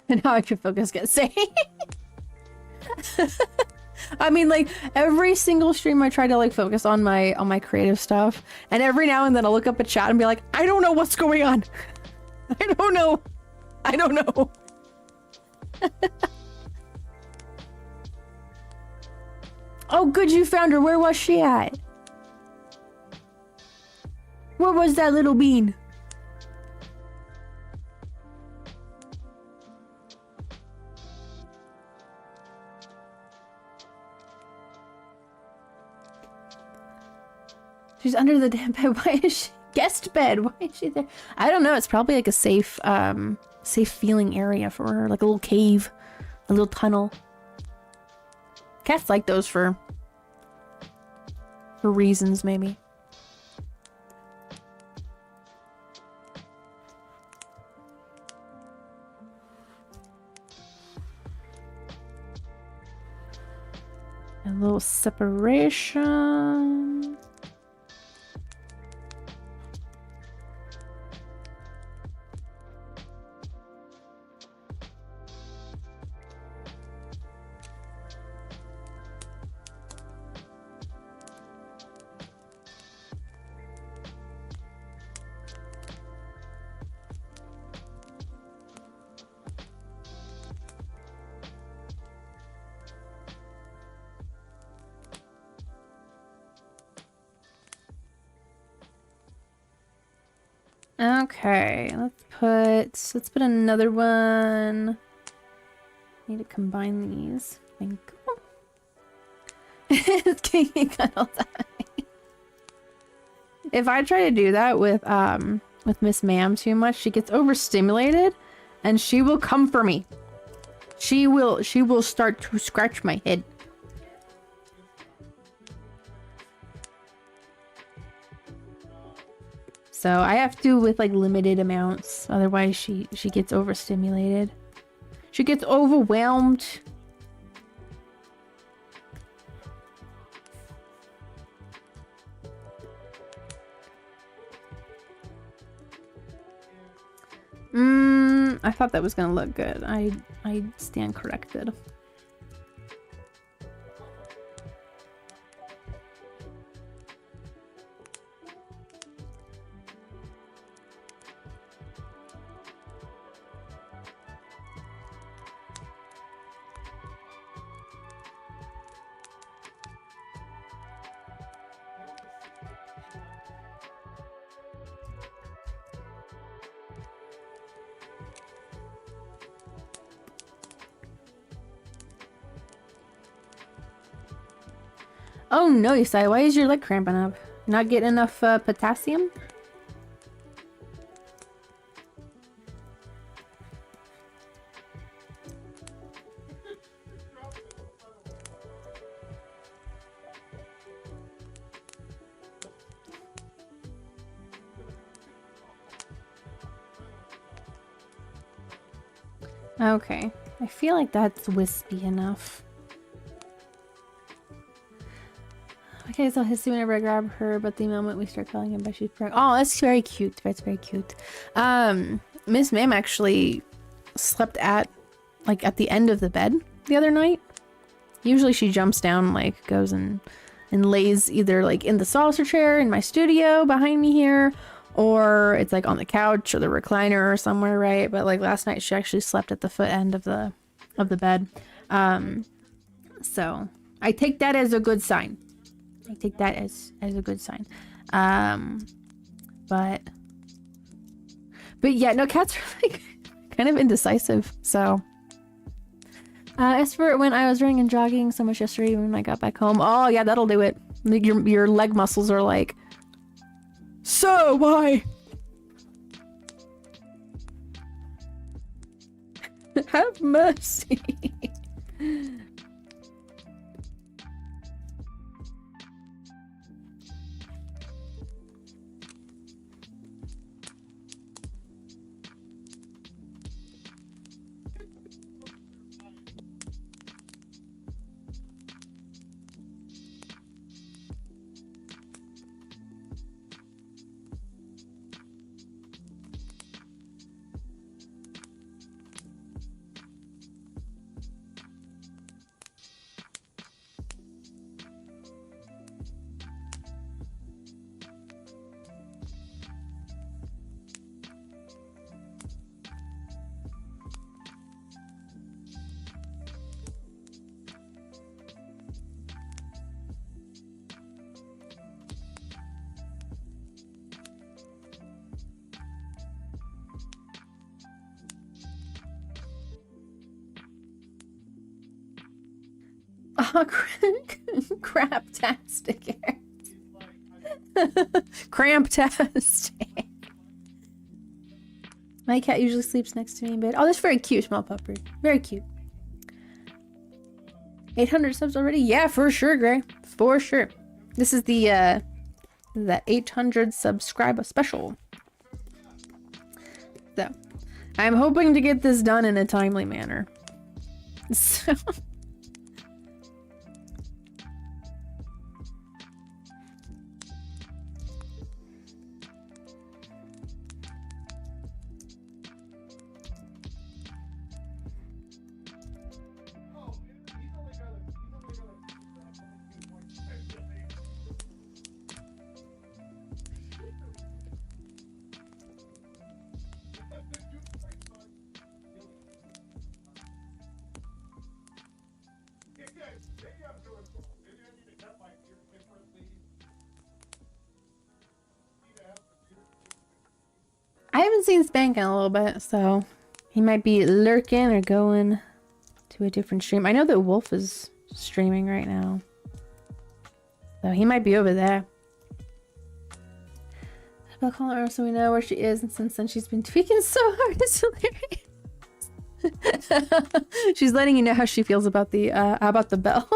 And now I can focus, get say. I mean, like, every single stream I try to like focus on my creative stuff, and every now and then I'll look up a chat and be like, I don't know what's going on. I don't know. I don't know. Oh, good, you found her. Where was she at? Where was that little bean? She's under the damn bed. Why is she? Guest bed. Why is she there? I don't know. It's probably like a safe feeling area for her. Like a little cave. A little tunnel. Cats like those for reasons, maybe. A little separation. Okay, let's put another one. Need to combine these. Thank you. Cuddle time. If I try to do that with Miss Ma'am too much, she gets overstimulated and she will come for me. She will start to scratch my head. So I have to with like limited amounts, otherwise she gets overstimulated. She gets overwhelmed. I thought that was gonna look good. I stand corrected. Oh no, Yusai, why is your leg cramping up? Not getting enough potassium? Okay, I feel like that's wispy enough. Okay, so hissy whenever I grab her, but the moment we start calling him by she's pregnant. Oh, that's very cute. That's very cute. Miss Ma'am actually slept at the end of the bed the other night. Usually she jumps down, like goes and lays either like in the saucer chair in my studio behind me here, or it's like on the couch or the recliner or somewhere, right? But like last night she actually slept at the foot end of the bed. So I take that as a good sign. I take that as a good sign. But yeah, no, cats are like kind of indecisive. So as for when I was running and jogging so much yesterday when I got back home, oh yeah, that'll do it. Your leg muscles are like, so why? Have mercy. Oh, craptastic. Cramptastic. My cat usually sleeps next to me in bed. Oh, that's very cute, small pupper. Very cute. 800 subs already? Yeah, for sure, Gray. For sure. This is the 800 subscriber special. So, I'm hoping to get this done in a timely manner. So... I haven't seen Spank in a little bit, so he might be lurking or going to a different stream. I know that Wolf is streaming right now. So he might be over there. I'll call her so we know where she is, and since then she's been tweaking so hard. It's hilarious. She's letting you know how she feels about the bell.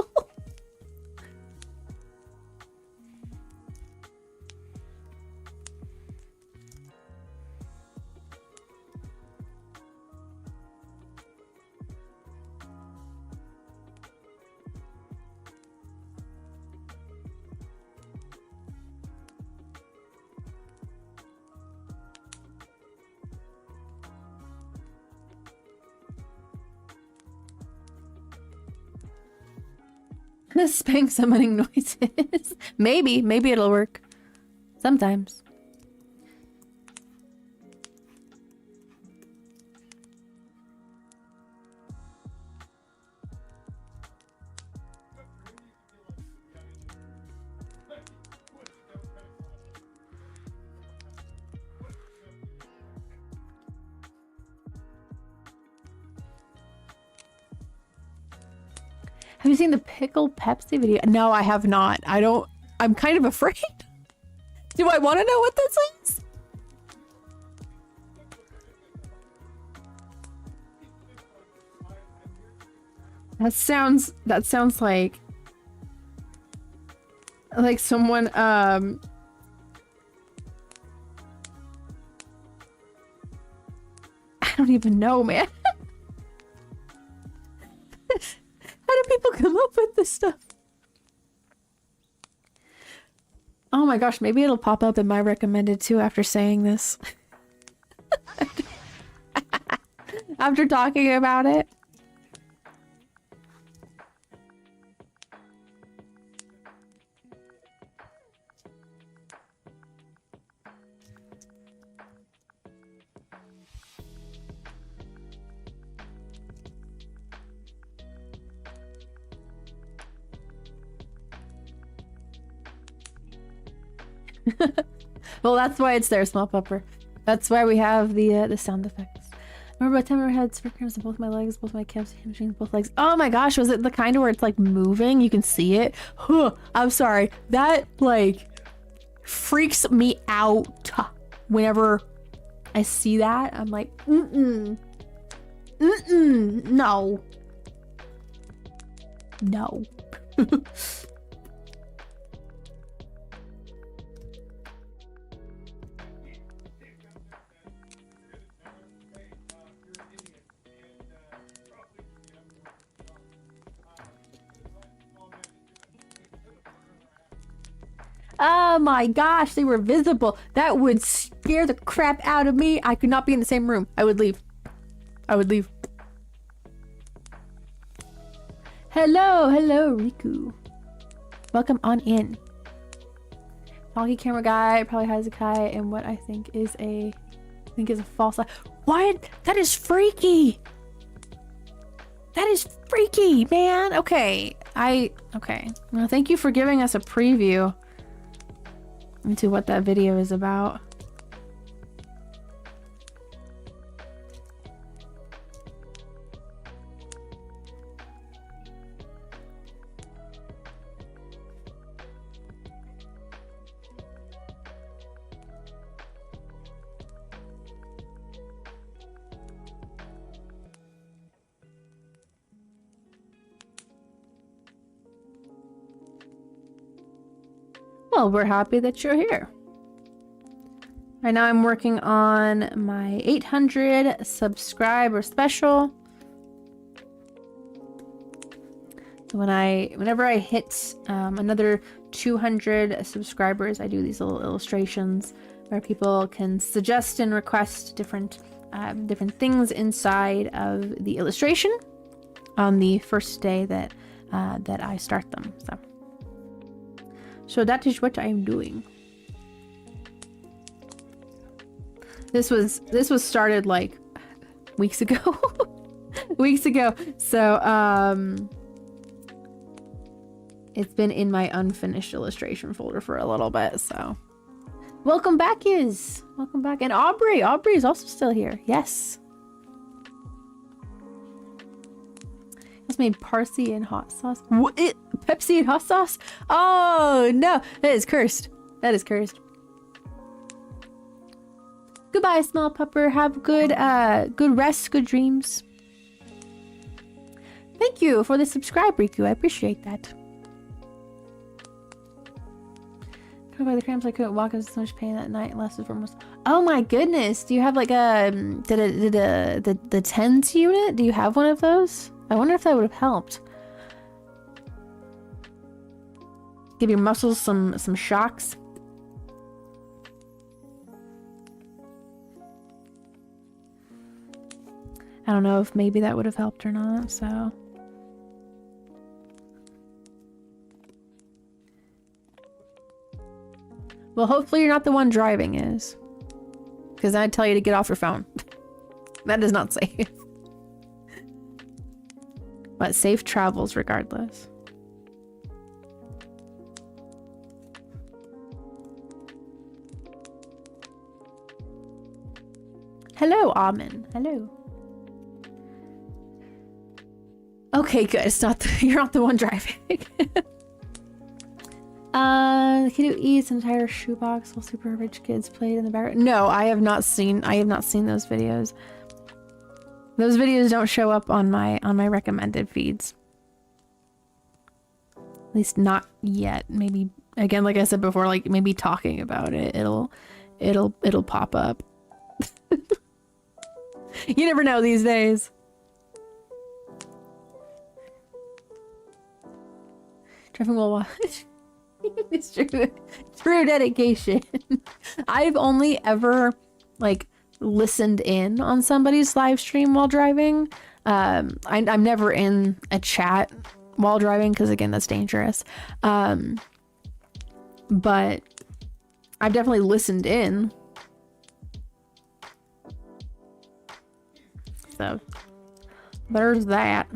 Spank summoning noises. Maybe it'll work. Sometimes. Have you seen the pickle Pepsi video? No, I have not. I'm kind of afraid. Do I want to know what this is? That sounds like someone I don't even know, man. How do people come up with this stuff? Oh my gosh, maybe it'll pop up in my recommended too after saying this. After talking about it. Well, that's why it's there, small pupper. That's why we have the sound effects. Remember by the time I had cramps in both my legs, both my calves, hamstrings, both legs. Oh my gosh, was it the kind of where it's like moving? You can see it. Huh, I'm sorry. That like freaks me out whenever I see that. I'm like, no. No. Oh my gosh, they were visible. That would scare the crap out of me. I could not be in the same room. I would leave. I would leave. Hello, Riku. Welcome on in. Foggy camera guy probably has a Kai and what I think is a false light. What? That is freaky. That is freaky, man. Okay. Okay. Well, thank you for giving us a preview into what that video is about. Well, we're happy that you're here. Right now I'm working on my 800 subscriber special. Whenever I hit another 200 subscribers, I do these little illustrations where people can suggest and request different things inside of the illustration on the first day that I start them. So that is what I'm doing. This was started like weeks ago. So it's been in my unfinished illustration folder for a little bit. So welcome back, welcome back. And Aubrey is also still here. Yes. It's made parsley and hot sauce. Pepsi and hot sauce? Oh no, that is cursed. That is cursed. Goodbye, small pupper. Have good good rest, good dreams. Thank you for the subscribe, Riku. I appreciate that. By the cramps, I couldn't walk. I was in so much pain that night. It lasted for almost. Oh my goodness! Do you have like a the TENS unit? Do you have one of those? I wonder if that would have helped. Give your muscles some shocks. I don't know if maybe that would have helped or not. So. Well, hopefully you're not the one driving is. Because I'd tell you to get off your phone. That is not safe. But safe travels regardless. Hello, Amen. Hello. Okay, good. It's not you're not the one driving. The kid who eats an entire shoebox while super rich kids played in the background. No, I have not seen those videos. Those videos don't show up on my recommended feeds. At least not yet. Maybe again, like I said before, like maybe talking about it, it'll pop up. You never know these days. Driving while watch. It's true dedication. I've only ever like listened in on somebody's live stream while driving. I'm never in a chat while driving because again that's dangerous. But I've definitely listened in. So there's that.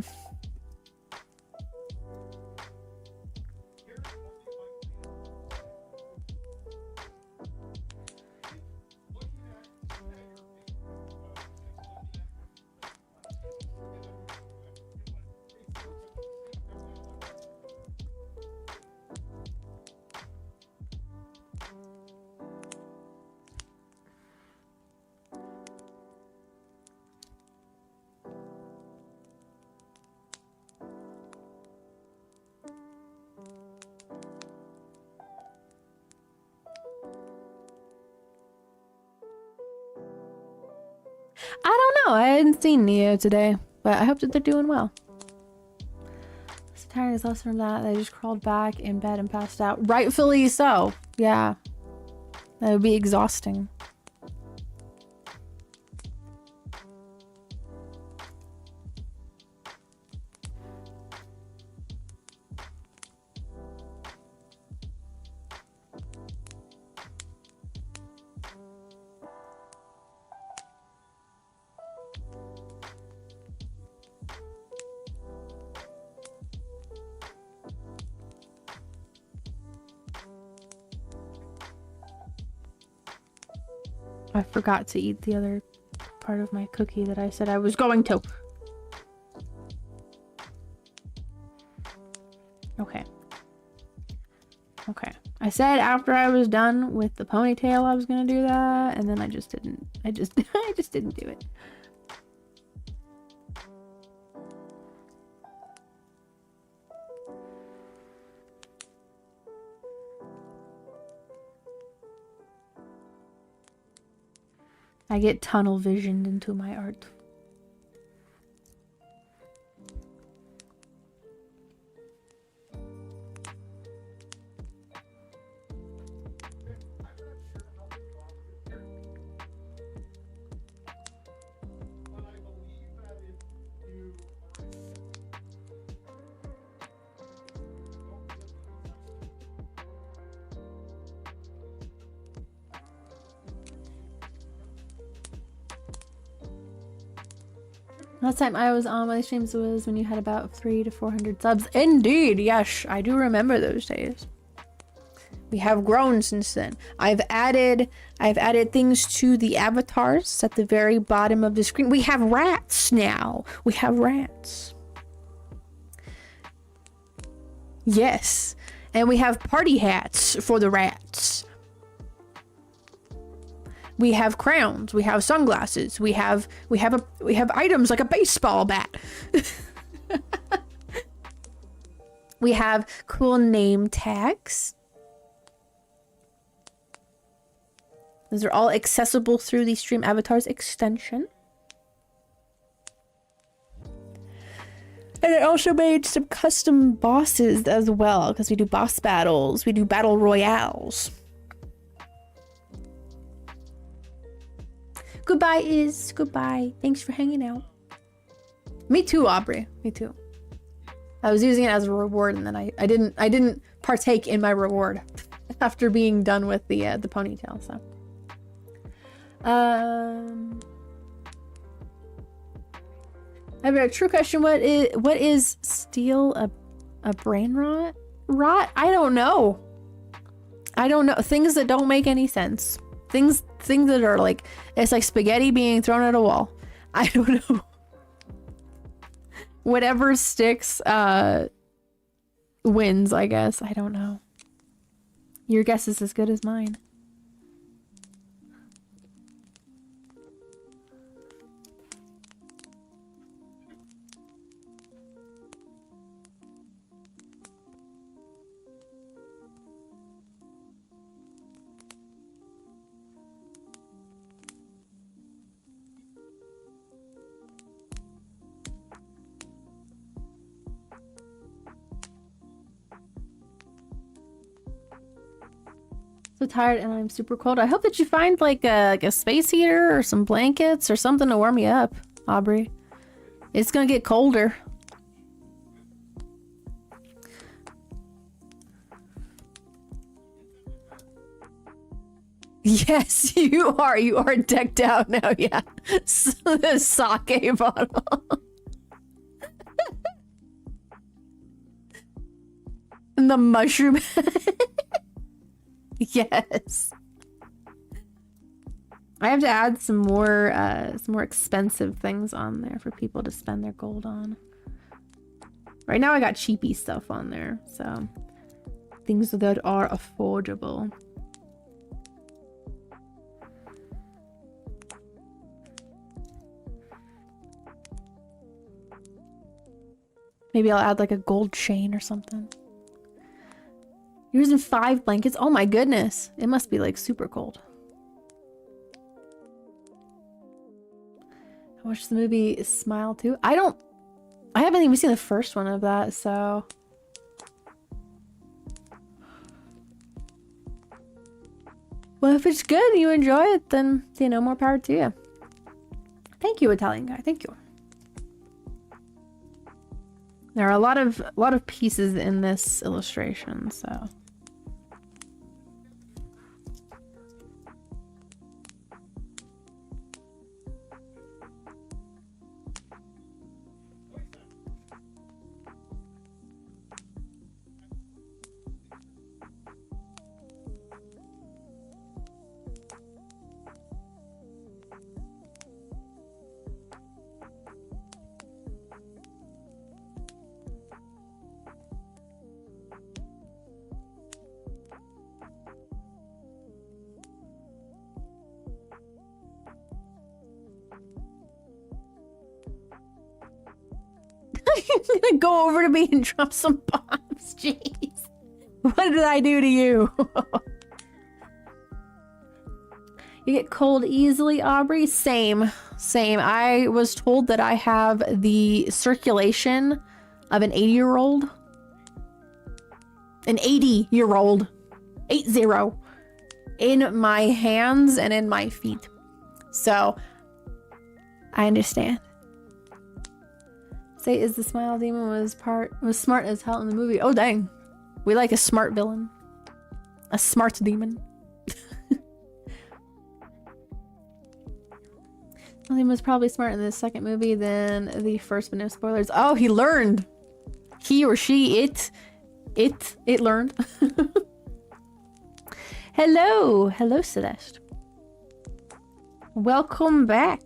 I don't know. I hadn't seen Neo today, but I hope that they're doing well. So tired is less from that. I just crawled back in bed and passed out. Rightfully so. Yeah. That would be exhausting. I forgot to eat the other part of my cookie that I said I was going to. Okay. Okay. I said after I was done with the ponytail I was gonna do that, and then I just didn't. I just didn't do it. I get tunnel visioned into my art. Last time I was on my streams was when you had about 300 to 400 subs. Indeed, yes, I do remember those days. We have grown since then. I've added things to the avatars at the very bottom of the screen. We have rats now. We have rats. Yes. And we have party hats for the rats. We have crowns. We have sunglasses. We have items like a baseball bat. We have cool name tags. Those are all accessible through the Stream Avatars extension. And I also made some custom bosses as well, because we do boss battles, we do battle royales. Goodbye, Iz. Goodbye. Thanks for hanging out. Me too, Aubrey. Me too. I was using it as a reward, and then I didn't partake in my reward after being done with the ponytail. So, I have a true question. What is steal a brain rot? I don't know. I don't know. Things that don't make any sense. Things that are like, it's like spaghetti being thrown at a wall. I don't know. Whatever sticks wins, I guess. I don't know. Your guess is as good as mine. So tired and I'm super cold. I hope that you find like a space heater or some blankets or something to warm you up, Aubrey. It's gonna get colder. Yes, you are. You are decked out now. Yeah, the sake bottle. And the mushroom. Yes. I have to add some more expensive things on there for people to spend their gold on. Right now I got cheapy stuff on there, so things that are affordable. Maybe I'll add like a gold chain or something. You're using 5 blankets? Oh my goodness. It must be like super cold. I watched the movie Smile too. I haven't even seen the first one of that, so. Well, if it's good and you enjoy it, then, you know, more power to you. Thank you, Italian guy. Thank you. There are a lot of pieces in this illustration, so. I'm gonna go over to me and drop some bombs. Jeez. What did I do to you? You get cold easily, Aubrey? Same. I was told that I have the circulation of an 80-year-old. An 80-year-old. 80. In my hands and in my feet. So, I understand. Say, is the smile demon was smart as hell in the movie. Oh, dang. We like a smart villain. A smart demon. The demon was probably smart in the second movie than the first, but no spoilers. Oh, he learned. He or she, it learned. Hello, Celeste. Welcome back.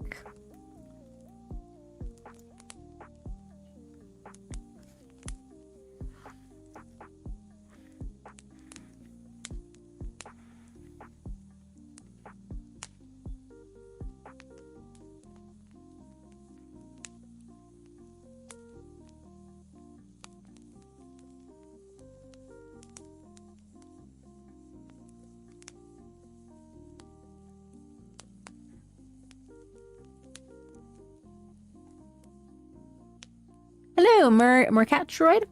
Hello, Mercatroid.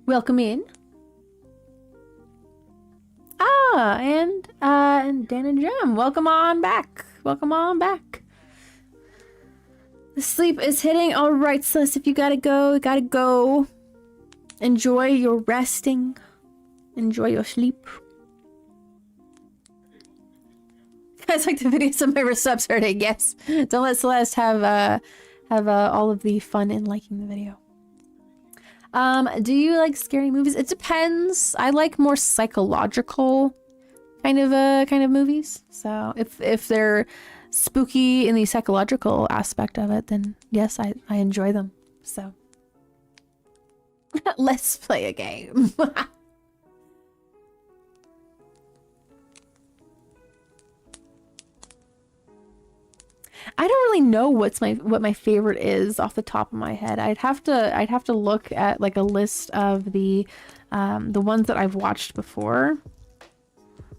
Welcome in. And Dan and Jim, welcome on back. Welcome on back. The sleep is hitting. All right, Celeste, if you gotta go, you gotta go. Enjoy your resting. Enjoy your sleep. You guys like the video? Some of our subs heard it. Yes. Don't let Celeste have all of the fun in liking the video. Do you like scary movies? It depends. I like more psychological kind of movies. So if they're spooky in the psychological aspect of it, then yes, I enjoy them. So let's play a game. I don't really know what my favorite is off the top of my head. I'd have to look at like a list of the ones that I've watched before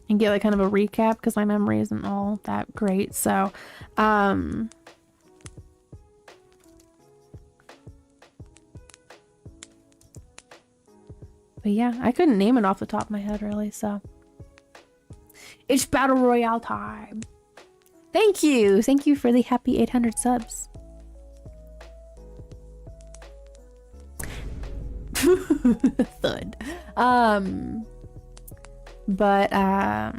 and get like kind of a recap because my memory isn't all that great. So but yeah, I couldn't name it off the top of my head really, so it's battle royale time. Thank you for the happy 800 subs. Thud. But at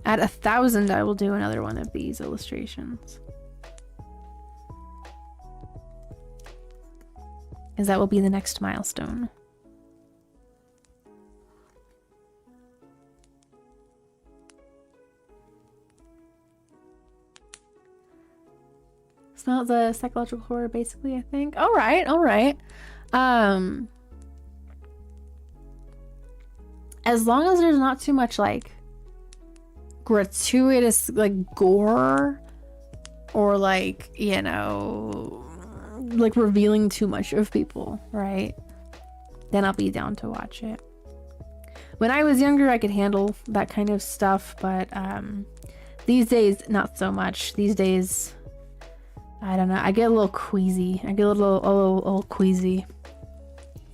1,000 I will do another one of these illustrations, because that will be the next milestone. It's not the psychological horror, basically, I think. All right. As long as there's not too much like gratuitous like gore or like, you know, like revealing too much of people, right? Then I'll be down to watch it. When I was younger, I could handle that kind of stuff, but these days, not so much. These days, I don't know. I get a little queasy. I get a little queasy.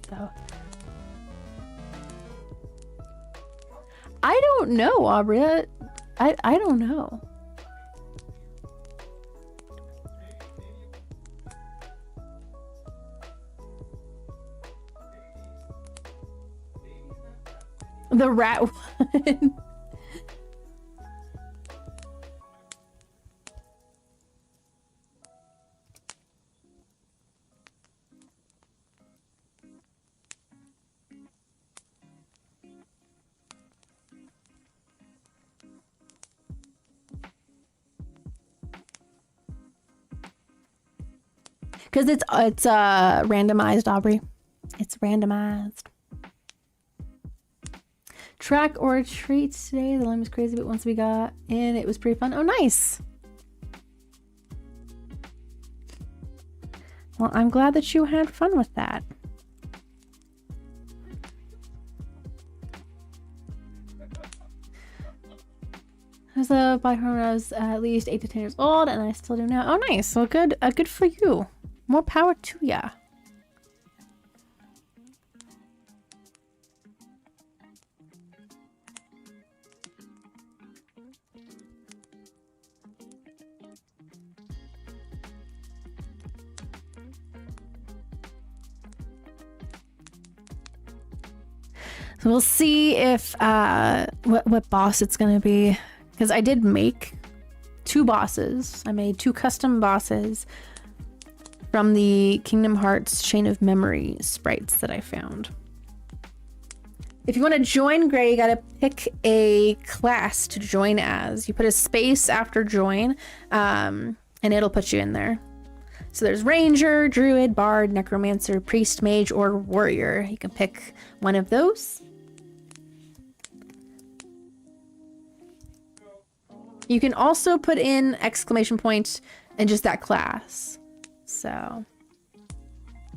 So I don't know, Aubrey. I don't know. The rat one. Because it's randomized, Aubrey. It's randomized. Track or treat today. The line was crazy, but once we got in, it was pretty fun. Oh, nice. Well, I'm glad that you had fun with that. I was a by when I was at least 8 to 10 years old, and I still do now. Oh, nice. Well, good. Good for you. More power to ya. So we'll see if what boss it's gonna be, because I did make 2 bosses. I made 2 custom bosses from the Kingdom Hearts Chain of Memory sprites that I found. If you want to join Gray, you gotta pick a class to join as. You put a space after join, and it'll put you in there. So there's Ranger, Druid, Bard, Necromancer, Priest, Mage, or Warrior. You can pick one of those. You can also put in exclamation point in just that class. So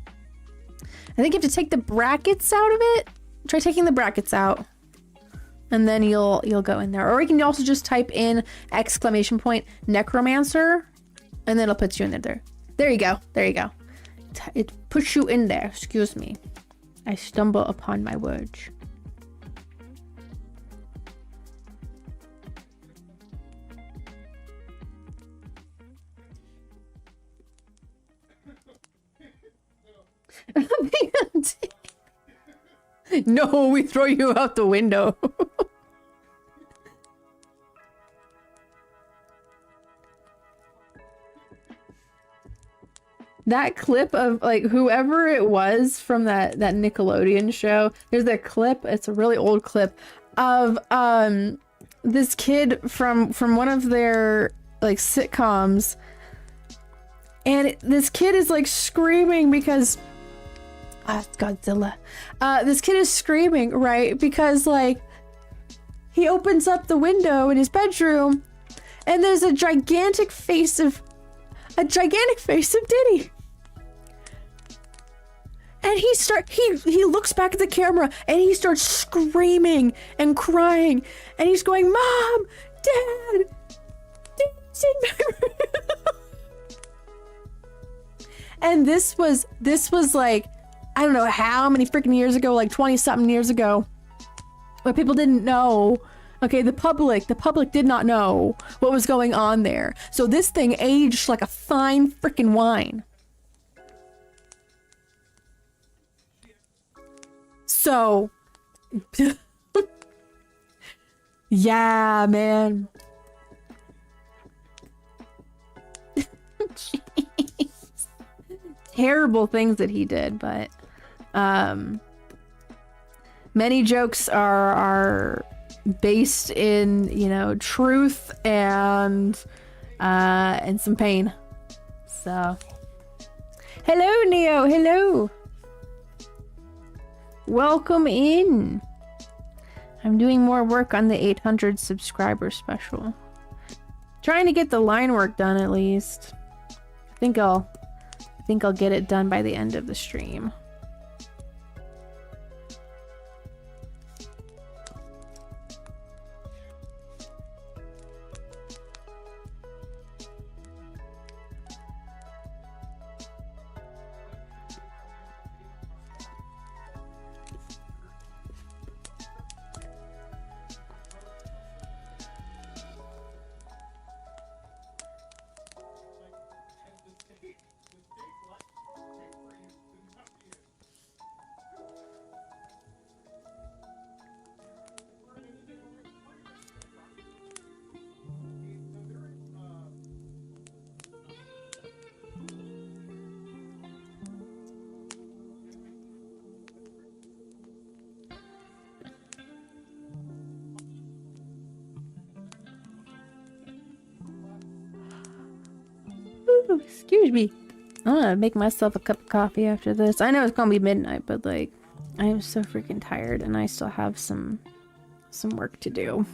I think you have to take the brackets out of it. Try taking the brackets out, and then you'll go in there. Or you can also just type in exclamation point Necromancer, and then it'll put you in there. There you go. There you go. It puts you in there. Excuse me. I stumble upon my words. No, we throw you out the window. That clip of like whoever it was from that Nickelodeon show, there's that clip, it's a really old clip of this kid from one of their like sitcoms, and this kid is like screaming because it's Godzilla. This kid is screaming, right? Because like he opens up the window in his bedroom and there's a gigantic face of Diddy. And he looks back at the camera and he starts screaming and crying and he's going, "Mom, Dad, Dad's in my room." And this was like, I don't know how many freaking years ago, like 20 something years ago, but people didn't know. Okay, the public did not know what was going on there. So this thing aged like a fine freaking wine. So, yeah, man. Jeez. Terrible things that he did, but many jokes are based in, you know, truth and some pain. So, hello, Neo. Hello. Welcome in. I'm doing more work on the 800 subscriber special. Trying to get the line work done at least. I think I'll get it done by the end of the stream. Excuse me. I'm gonna make myself a cup of coffee after this. I know it's gonna be midnight, but like, I am so freaking tired and I still have some work to do.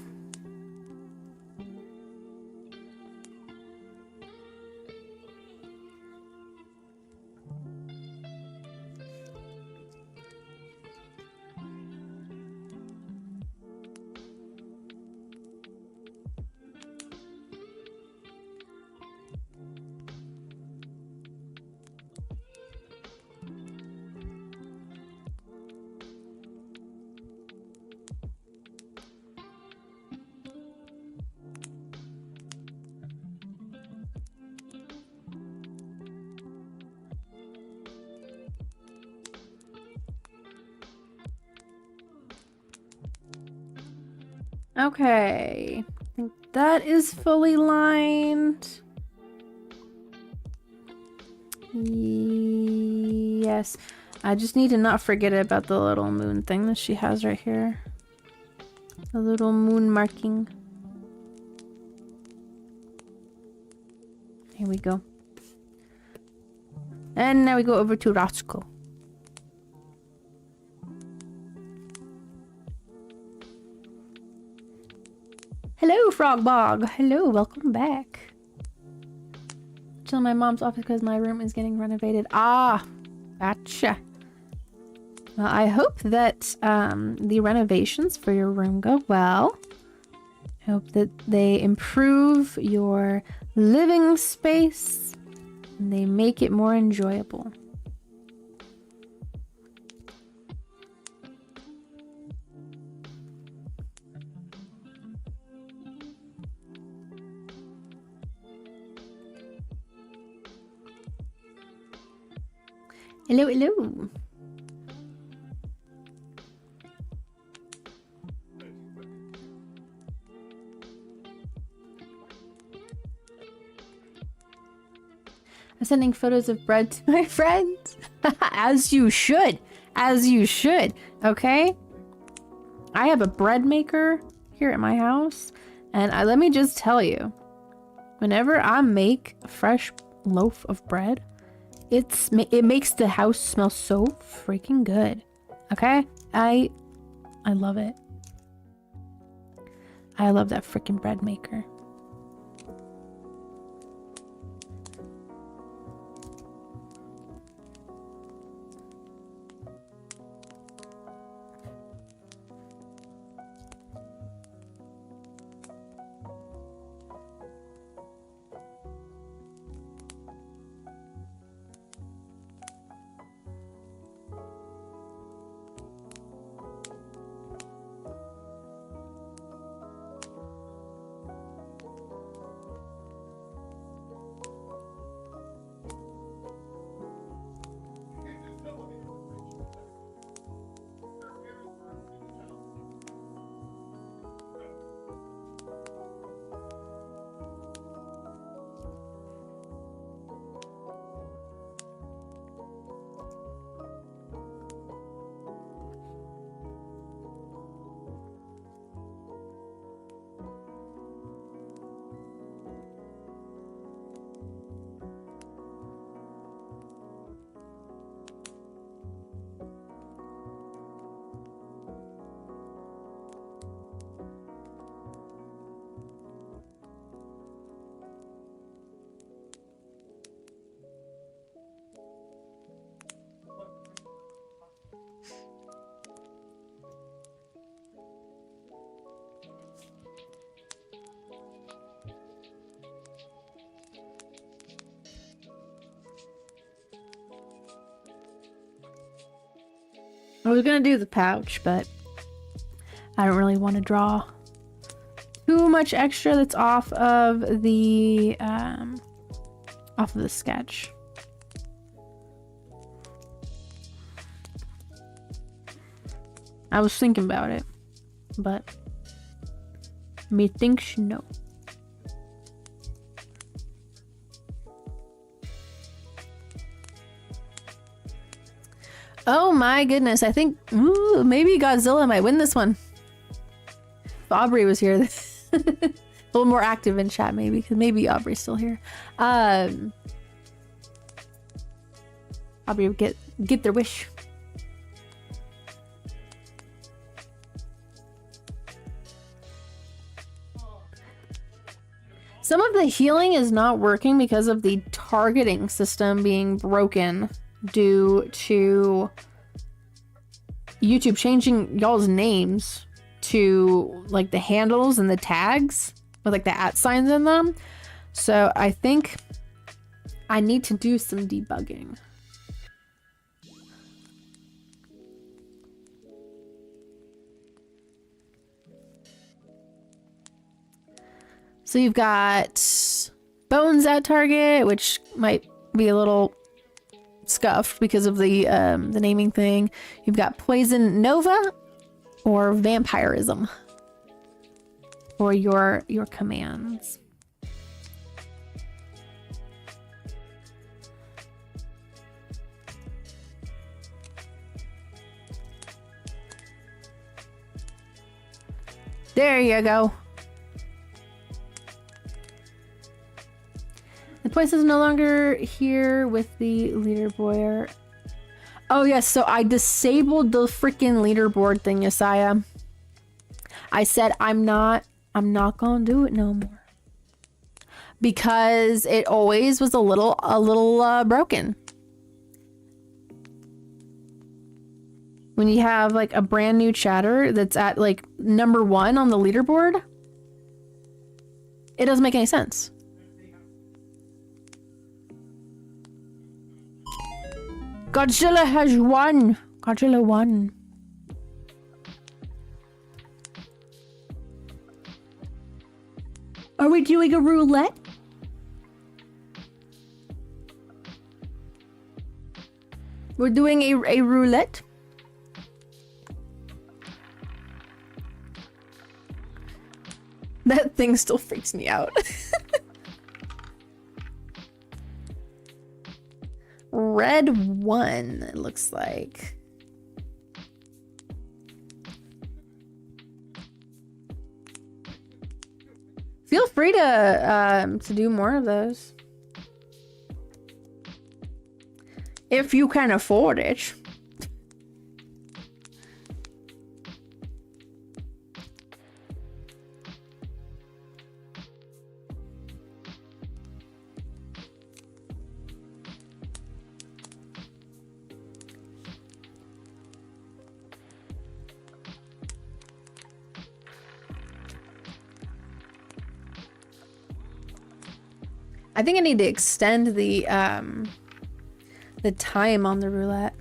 Okay, I think that is fully lined. Yes, I just need to not forget about the little moon thing that she has right here. The little moon marking. Here we go. And now we go over to Roscoe. Hello, Frogbog. Hello, welcome back. Chill in my mom's office because my room is getting renovated. Ah, gotcha. Well, I hope that the renovations for your room go well. I hope that they improve your living space And they make it more enjoyable. Hello, hello. I'm sending photos of bread to my friends. As you should. As you should. Okay? I have a bread maker here at my house. And let me just tell you. Whenever I make a fresh loaf of bread, it makes the house smell so freaking good. Okay? I love it. I love that freaking bread maker. I was gonna do the pouch, but I don't really want to draw too much extra that's off of the sketch. I was thinking about it, but methinks no. Oh my goodness, I think maybe Godzilla might win this one. If Aubrey was here, a little more active in chat maybe, because maybe Aubrey's still here. Aubrey would get their wish. Some of the healing is not working because of the targeting system being broken due to YouTube changing y'all's names to like the handles and the tags with like the @ signs in them. So I think I need to do some debugging. So you've got bones at target, which might be a little scuffed because of the naming thing. You've got poison nova or vampirism for your commands. There you go. The points is no longer here with the leaderboard. Oh yes, so I disabled the freaking leaderboard thing, Yesiah. I said I'm not gonna do it no more. Because it always was a little broken. When you have like a brand new chatter that's at like #1 on the leaderboard, it doesn't make any sense. Godzilla has won. Godzilla won. Are we doing a roulette? We're doing a roulette. That thing still freaks me out. Red 1, it looks like. Feel free to do more of those. If you can afford it. I think I need to extend the time on the roulette.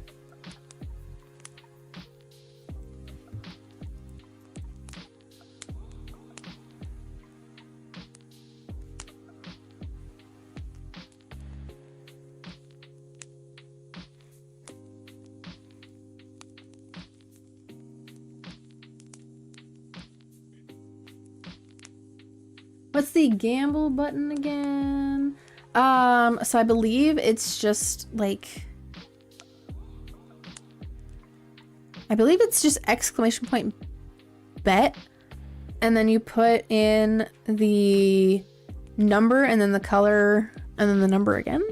What's the gamble button again? So I believe it's just like, I believe it's just exclamation point bet, and then you put in the number and then the color and then the number again.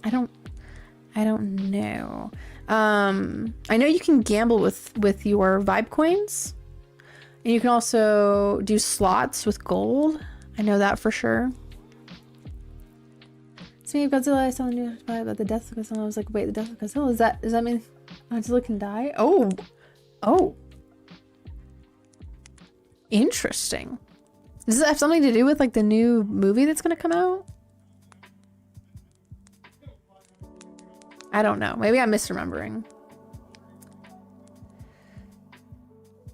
I don't know. I know you can gamble with your vibe coins, and you can also do slots with gold. I know that for sure. Speaking of Godzilla, I saw the news about the death of Godzilla. I was like, wait, the death of Godzilla? Does that mean Godzilla can die? Oh. Interesting. Does it have something to do with like the new movie that's gonna come out? I don't know. Maybe I'm misremembering.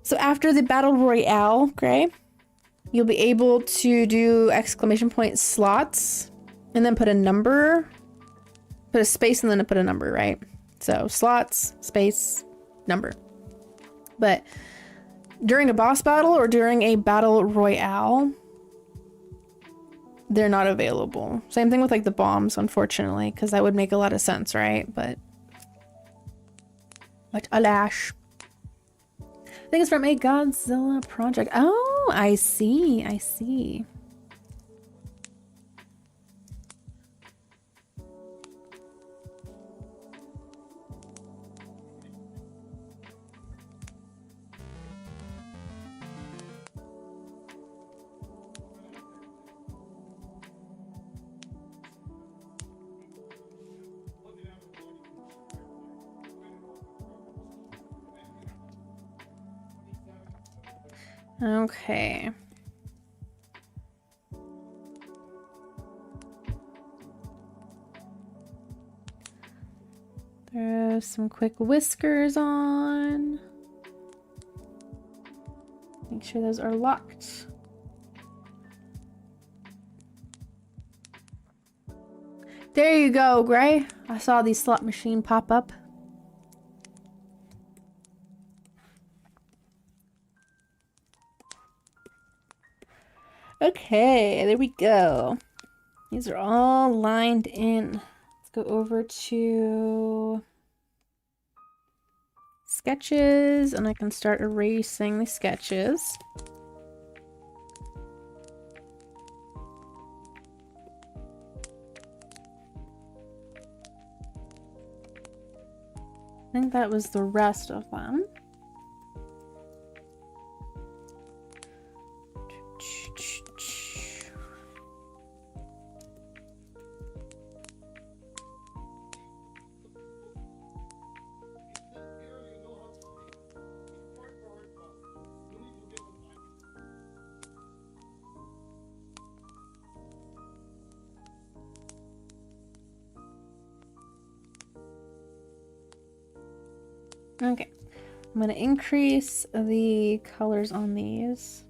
So after the Battle Royale, Gray, you'll be able to do exclamation point slots and then put a number, put a space and then put a number, right? So slots, space, number. But during a boss battle or during a Battle Royale, they're not available. Same thing with like the bombs, unfortunately, because that would make a lot of sense, right? But alas. I think it's from a Godzilla project. Oh, I see. Okay. Throw some quick whiskers on. Make sure those are locked. There you go, Gray. I saw the slot machine pop up. Okay, there we go. These are all lined in. Let's go over to sketches, and I can start erasing the sketches. I think that was the rest of them. Okay. I'm going to increase the colors on these.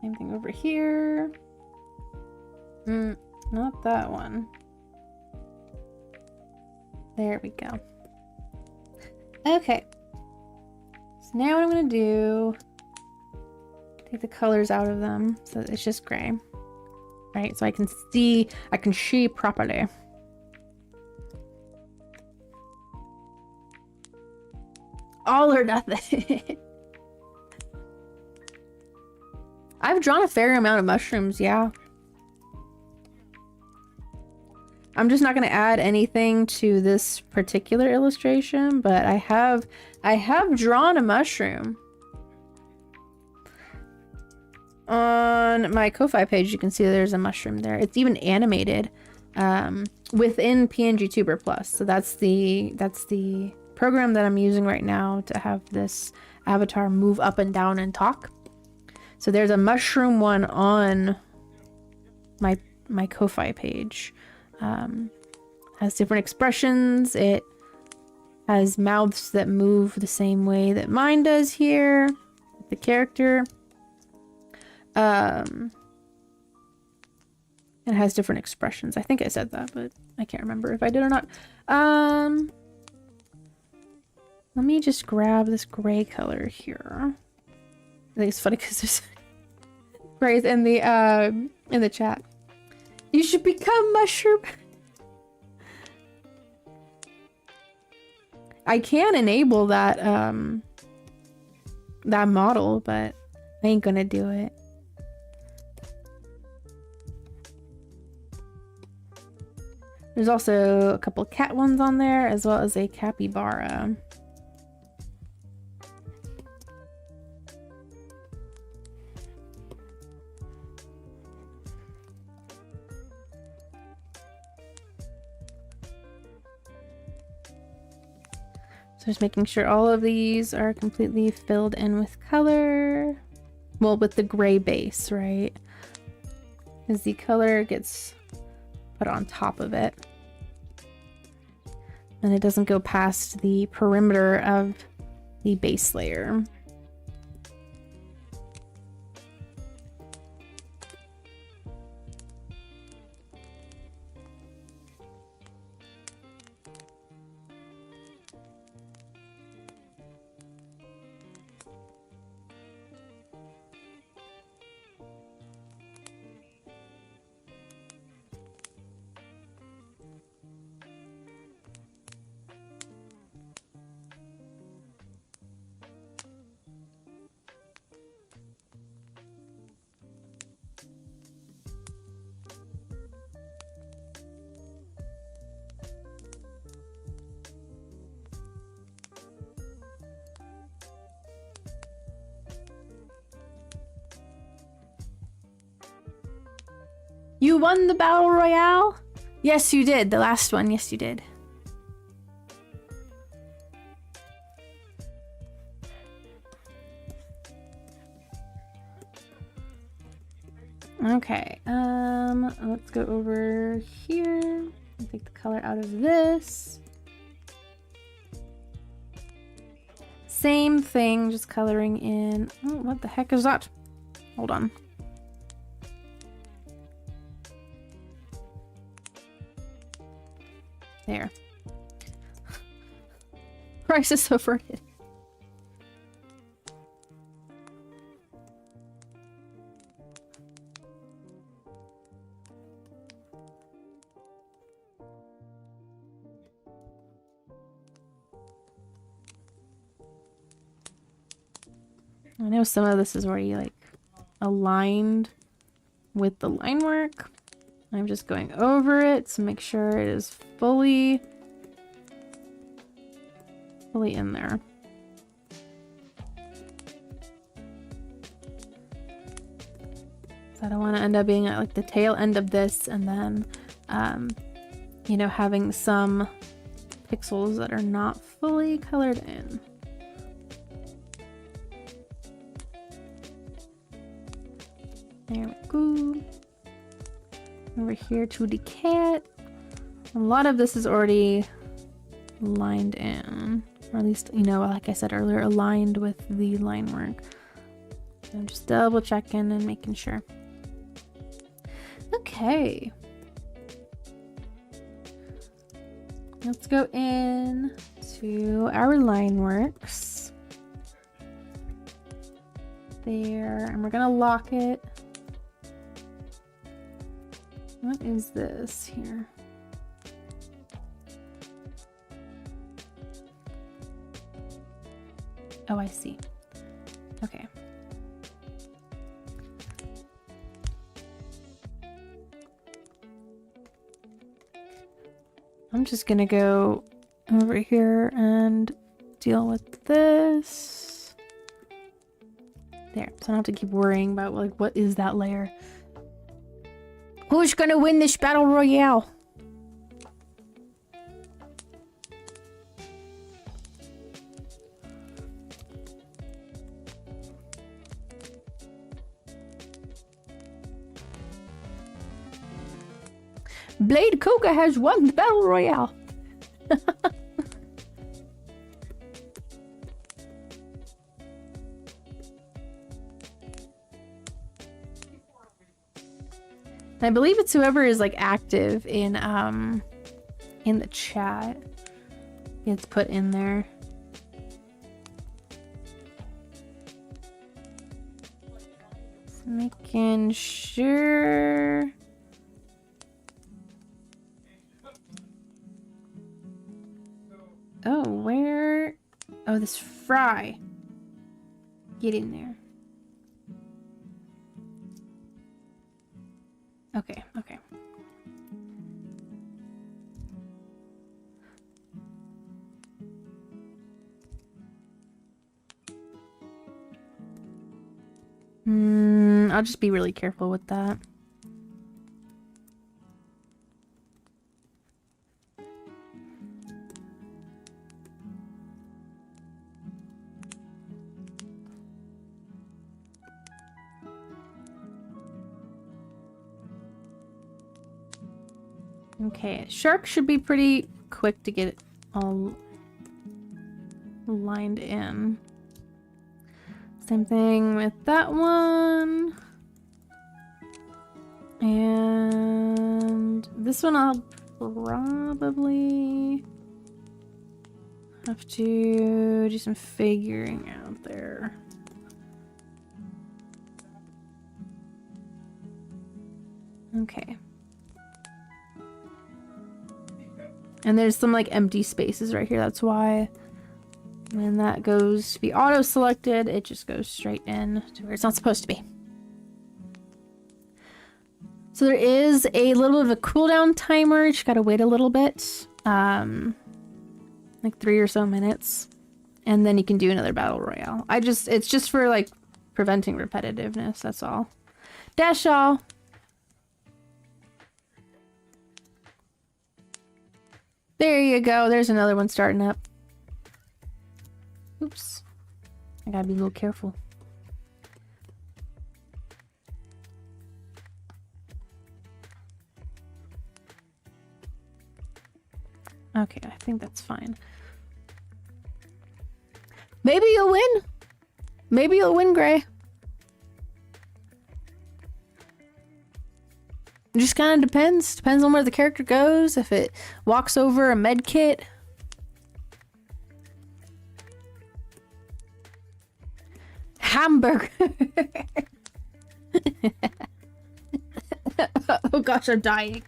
Same thing over here. Not that one. There we go. Okay. So now what I'm going to do, take the colors out of them so that it's just gray. Right? So I can see properly. All or nothing. I've drawn a fair amount of mushrooms, yeah. I'm just not going to add anything to this particular illustration, but I have drawn a mushroom. On my Ko-Fi page, you can see there's a mushroom there. It's even animated within PNG Tuber Plus. So that's the program that I'm using right now to have this avatar move up and down and talk. So there's a mushroom one on my Ko-Fi page. Has different expressions. It has mouths that move the same way that mine does here, the character. It has different expressions. I think I said that, but I can't remember if I did or not. Let me just grab this gray color here. I think it's funny because there's grays in the chat. You should become mushroom. I can enable that that model, but I ain't gonna do it. There's also a couple cat ones on there, as well as a capybara. So just making sure all of these are completely filled in with color. Well, with the gray base, right? Because the color gets put on top of it. And it doesn't go past the perimeter of the base layer. You won the battle royale? Yes, you did. The last one. Yes, you did. Okay. Let's go over here. Take the color out of this. Same thing, just coloring in. Oh, what the heck is that? Hold on. There. Crisis averted. I know some of this is already like aligned with the line work. I'm just going over it to make sure it is fully in there. So I don't want to end up being at like the tail end of this and then, you know, having some pixels that are not fully colored in. There we go. Over here to the cat. A lot of this is already lined in, or at least, you know, like I said earlier, aligned with the line work. So I'm just double checking and making sure. Okay. Let's go in to our line works. There, and we're gonna lock it. What is this here? Oh, I see. Okay. I'm just gonna go over here and deal with this. There, so I don't have to keep worrying about like what is that layer. Who's gonna win this battle royale? Blade Coca has won the battle royale. I believe it's whoever is like active in the chat gets put in there. Just making sure. Oh, where? Oh, this fry. Get in there. Okay, okay. I'll just be really careful with that. Okay, shark should be pretty quick to get it all lined in. Same thing with that one. And this one I'll probably have to do some figuring out there. Okay. And there's some like empty spaces right here. That's why when that goes to be auto selected, it just goes straight in to where it's not supposed to be. So there is a little bit of a cooldown timer. You just gotta wait a little bit, like 3 or so minutes, and then you can do another battle royale. It's just for like preventing repetitiveness. That's all. Dash all. There you go. There's another one starting up. Oops. I gotta be a little careful. Okay, I think that's fine. Maybe you'll win. Maybe you'll win, Gray. It just kind of depends. Depends on where the character goes. If it walks over a med kit. Hamburger. Oh gosh, I'm dying.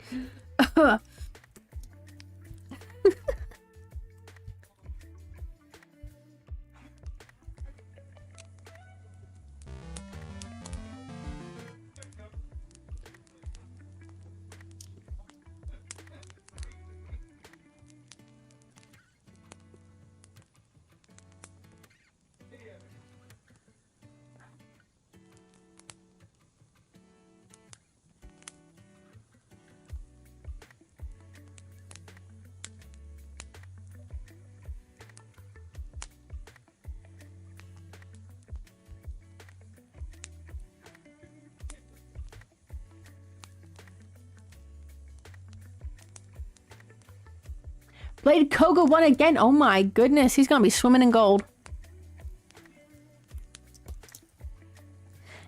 Blade Koga won again. Oh my goodness, he's gonna be swimming in gold.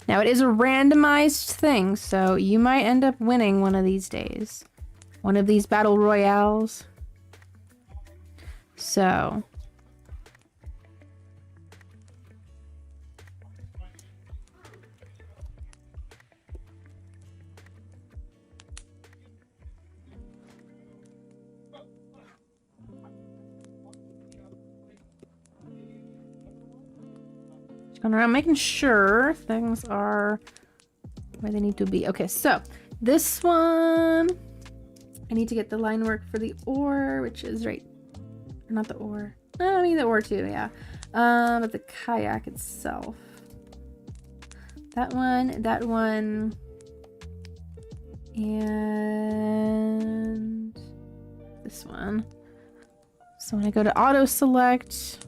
Now it is a randomized thing, so you might end up winning one of these days. One of these battle royales. So. Going around making sure things are where they need to be. Okay, so this one, I need to get the line work for the ore, which is right, not the ore. I mean the ore too, yeah. But the kayak itself. That one, and this one. So when I go to auto select,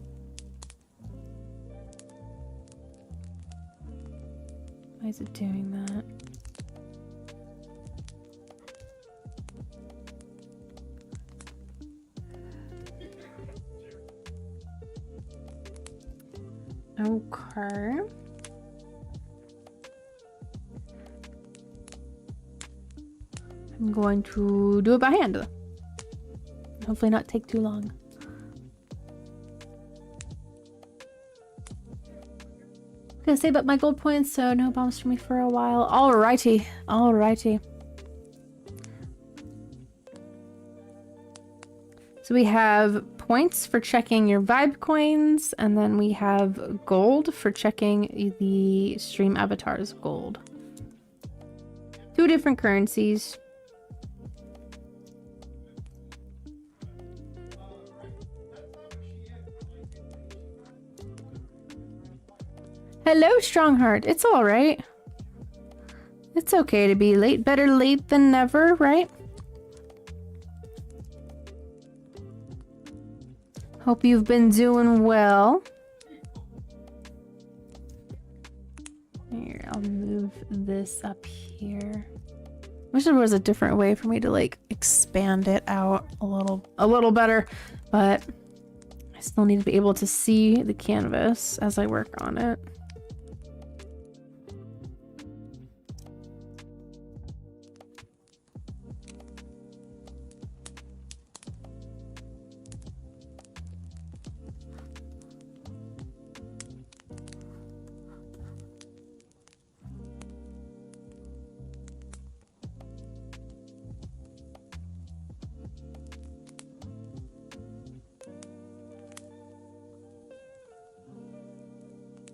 why is it doing that? Okay. I'm going to do it by hand. Hopefully not take too long. Gonna save up my gold points so no bombs for me for a while. Alrighty, alrighty. So we have points for checking your vibe coins, and then we have gold for checking the stream avatar's gold. Two different currencies. Hello, Strongheart. It's all right. It's okay to be late. Better late than never, right? Hope you've been doing well. Here, I'll move this up here. Wish there was a different way for me to like expand it out a little better, but I still need to be able to see the canvas as I work on it.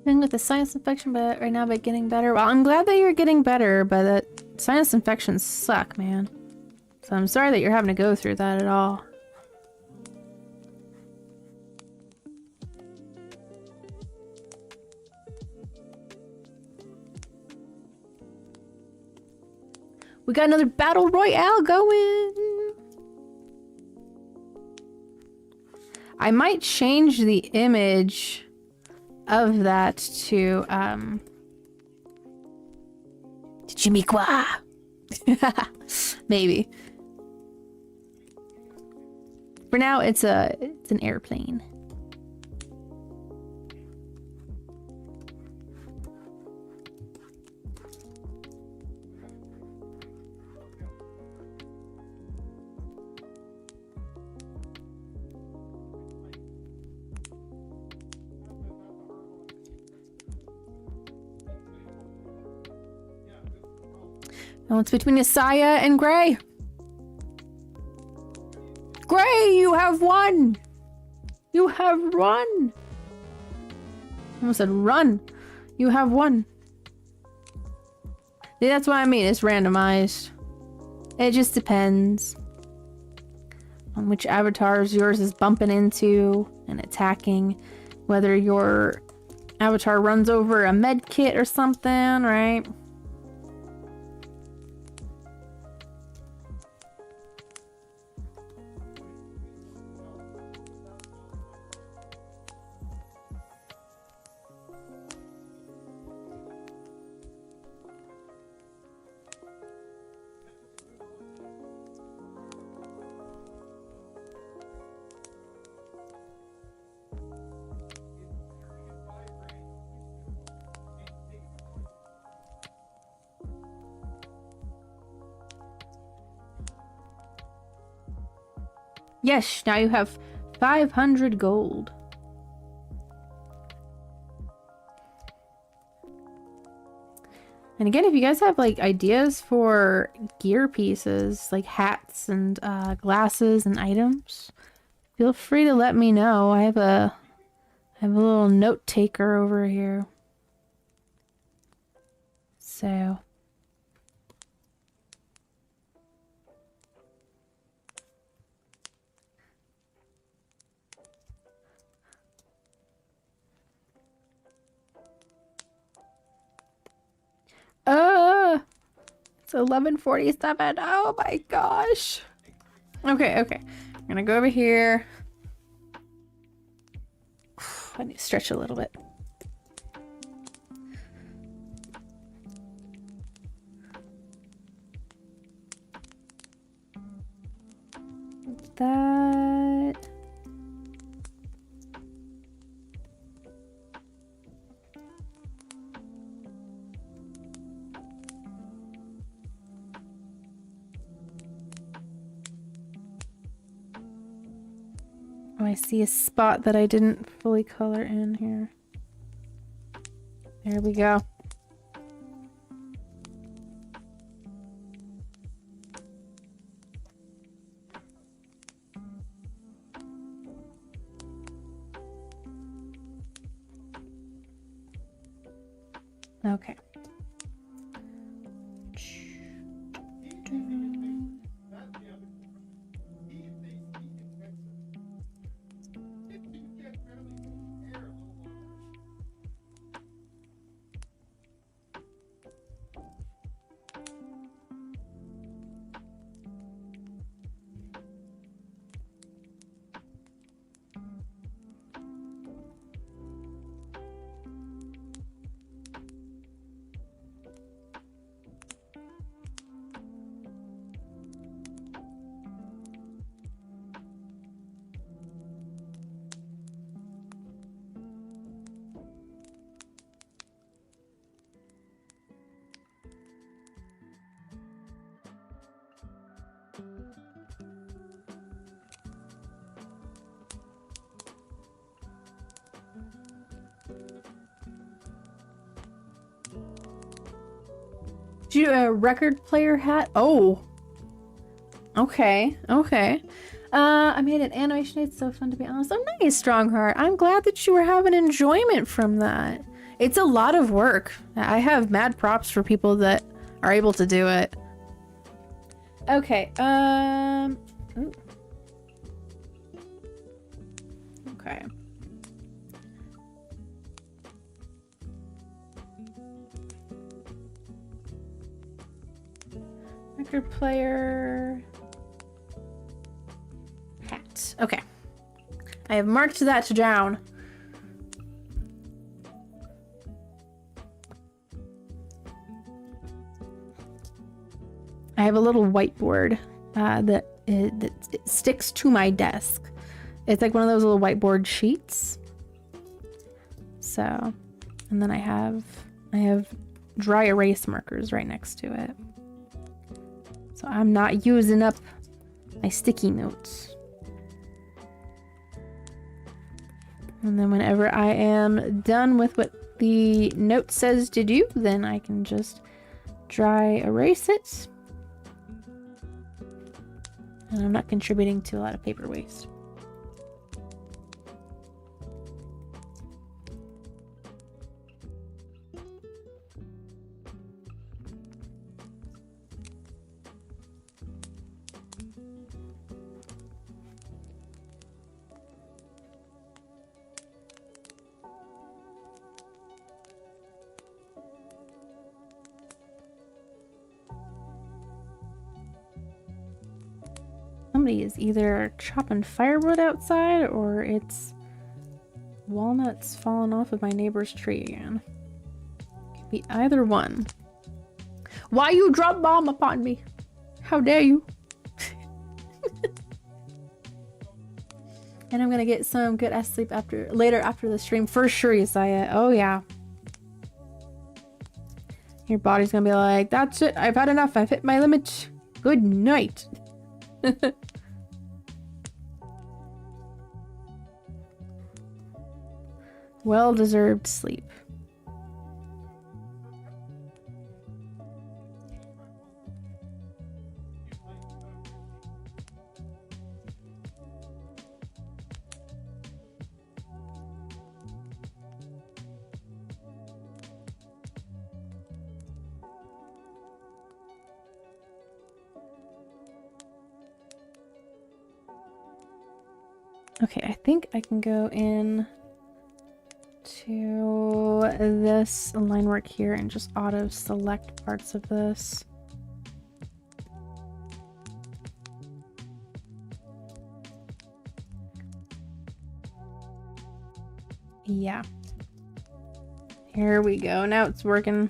With the sinus infection, but right now by getting better. Well, I'm glad that you're getting better, but that sinus infections suck, man. So I'm sorry that you're having to go through that at all. We got another battle royale going. I might change the image of that to Chimiqua. Maybe. For now it's an airplane. Oh, it's between Isaiah and Gray. Gray, you have won! You have run! I almost said run. You have won. Yeah, that's what I mean. It's randomized. It just depends on which avatars yours is bumping into and attacking. Whether your avatar runs over a med kit or something, right? Yes, now you have 500 gold. And again, if you guys have like ideas for gear pieces, like hats and glasses and items, feel free to let me know. I have a little note taker over here. So it's 11:47. Oh my gosh. Okay, okay. I'm gonna go over here. I need to stretch a little bit. That. Oh, I see a spot that I didn't fully color in here. There we go. Okay. Do you a record player hat? Oh. Okay, okay. I made an animation. It's so fun to be honest. Oh, nice, Strongheart. I'm glad that you were having enjoyment from that. It's a lot of work. I have mad props for people that are able to do it. Okay, ooh. Okay. Record player hat. Okay. I have marked that down. I have a little whiteboard that sticks to my desk. It's like one of those little whiteboard sheets. So, and then I have dry erase markers right next to it. So I'm not using up my sticky notes. And then whenever I am done with what the note says to do, then I can just dry erase it. And I'm not contributing to a lot of paper waste. Somebody is either chopping firewood outside or it's walnuts falling off of my neighbor's tree again. Could be either one. Why you drop bomb upon me? How dare you? And I'm gonna get some good ass sleep later after the stream for sure, Yesiah. Oh yeah. Your body's gonna be like, that's it, I've had enough, I've hit my limit. Good night. Well-deserved sleep. Okay, I think I can go in to this line work here and just auto select parts of this. Yeah. Here we go. Now it's working.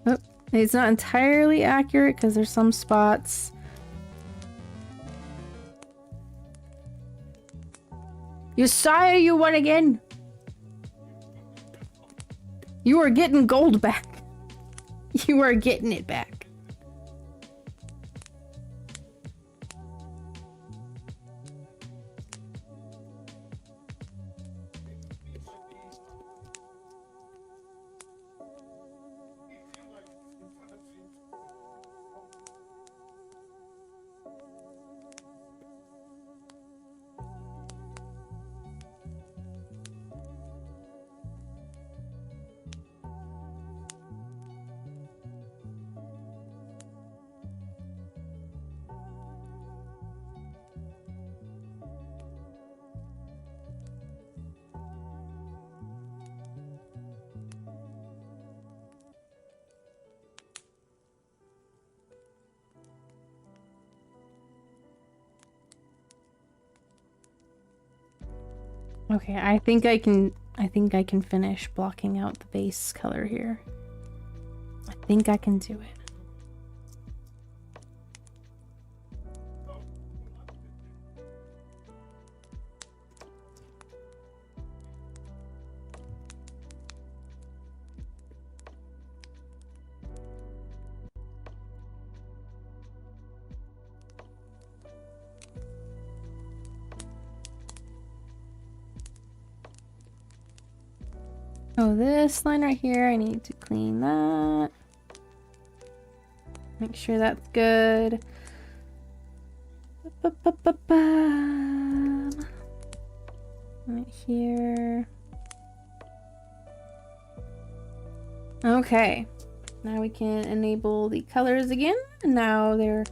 Oh, it's not entirely accurate because there's some spots. Josiah, you won again. You are getting gold back. You are getting it back. Okay, I think I can finish blocking out the base color here. I think I can do it. Oh, this line right here, I need to clean that. Make sure that's good. Right here. Okay. Now we can enable the colors again. And now they're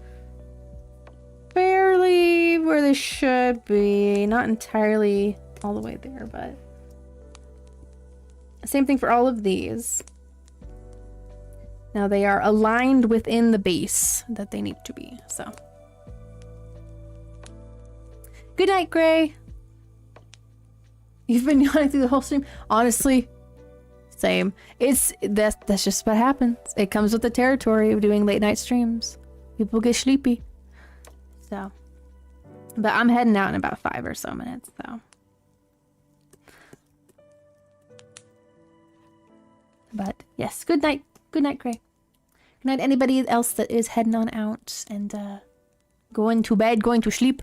barely where they should be. Not entirely all the way there, but same thing for all of these. Now they are aligned within the base that they need to be, so. Good night, Gray. You've been yawning through the whole stream. Honestly, same. That's just what happens. It comes with the territory of doing late night streams. People get sleepy. So, but I'm heading out in about 5 or so minutes, so. But yes, good night. Good night, Gray. Good night, anybody else that is heading on out and going to bed, going to sleep.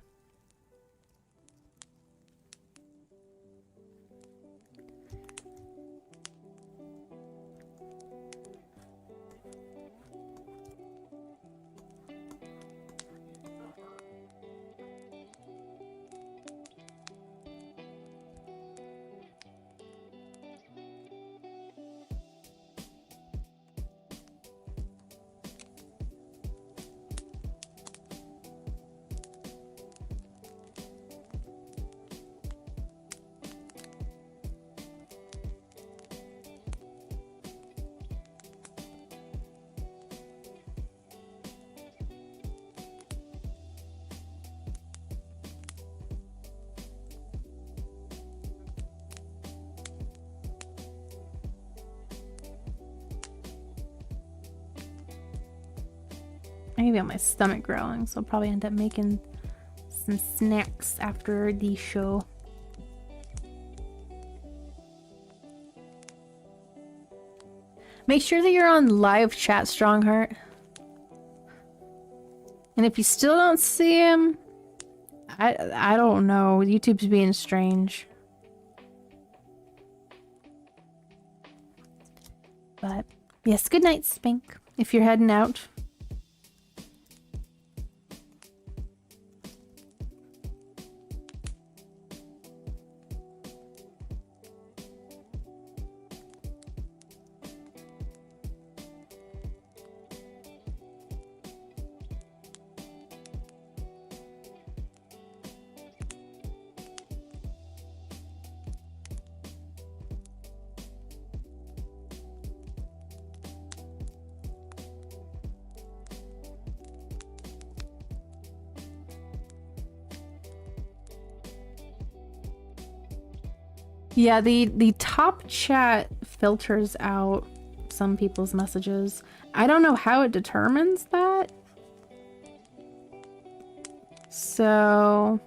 I can feel my stomach growling, so I'll probably end up making some snacks after the show. Make sure that you're on live chat, Strongheart. And if you still don't see him, I don't know. YouTube's being strange. But yes, good night, Spink, if you're heading out. Yeah, the top chat filters out some people's messages. I don't know how it determines that. So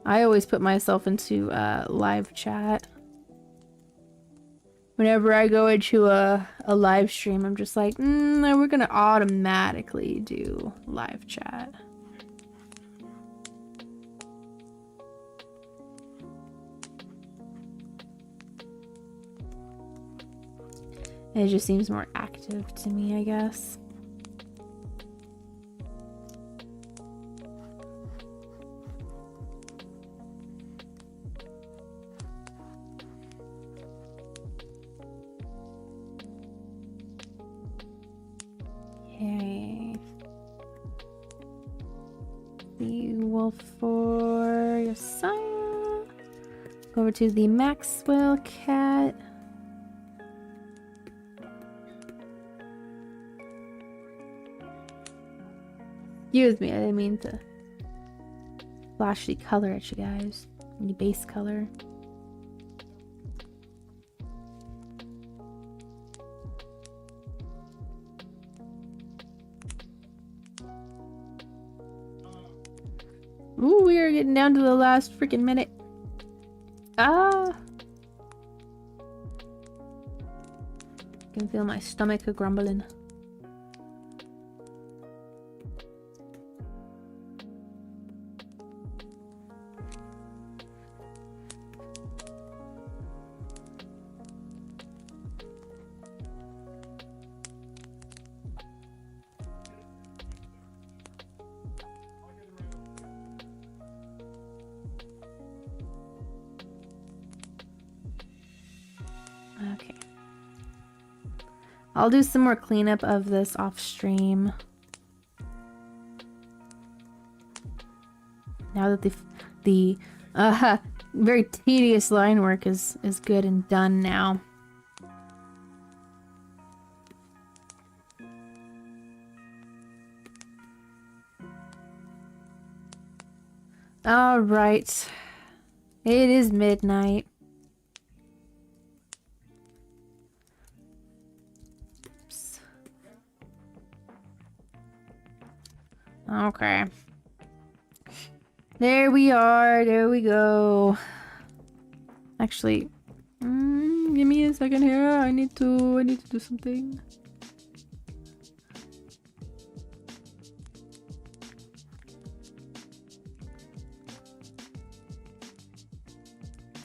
I always put myself into live chat. Whenever I go into a live stream, I'm just like, we're gonna automatically do live chat. It just seems more active to me, I guess. Okay. The wolf for Josiah. Go over to the Maxwell cat. Excuse me, I didn't mean to flash the color at you guys. The base color. Ooh, we are getting down to the last freaking minute. Ah! I can feel my stomach grumbling. Okay. I'll do some more cleanup of this off stream. Now that the very tedious line work is good and done now. All right. It is midnight. Okay. There we are. There we go. Actually, give me a second here. I need to do something.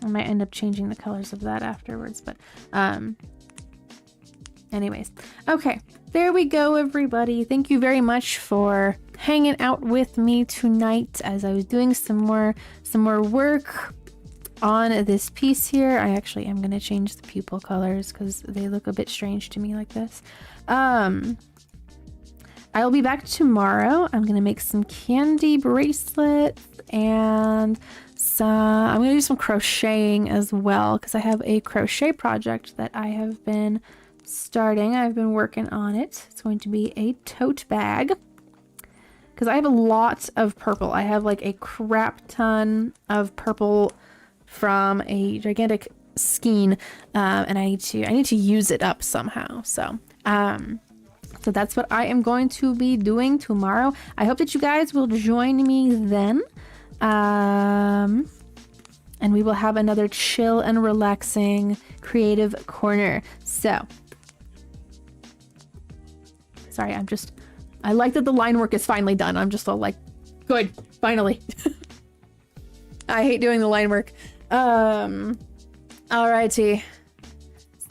I might end up changing the colors of that afterwards, but anyways. Okay. There we go, everybody. Thank you very much for hanging out with me tonight as I was doing some more work on this piece here. I actually am going to change the pupil colors because they look a bit strange to me like this. I'll be back tomorrow. I'm going to make some candy bracelets and I'm going to do some crocheting as well because I have a crochet project that I have been starting. I've been working on it. It's going to be a tote bag because I have a lot of purple. I have like a crap ton of purple from a gigantic skein, and I need to use it up somehow. So that's what I am going to be doing tomorrow. I hope that you guys will join me then, and we will have another chill and relaxing creative corner. So sorry, I like that the line work is finally done. I'm just all like Good. Finally. I hate doing the line work. Alrighty.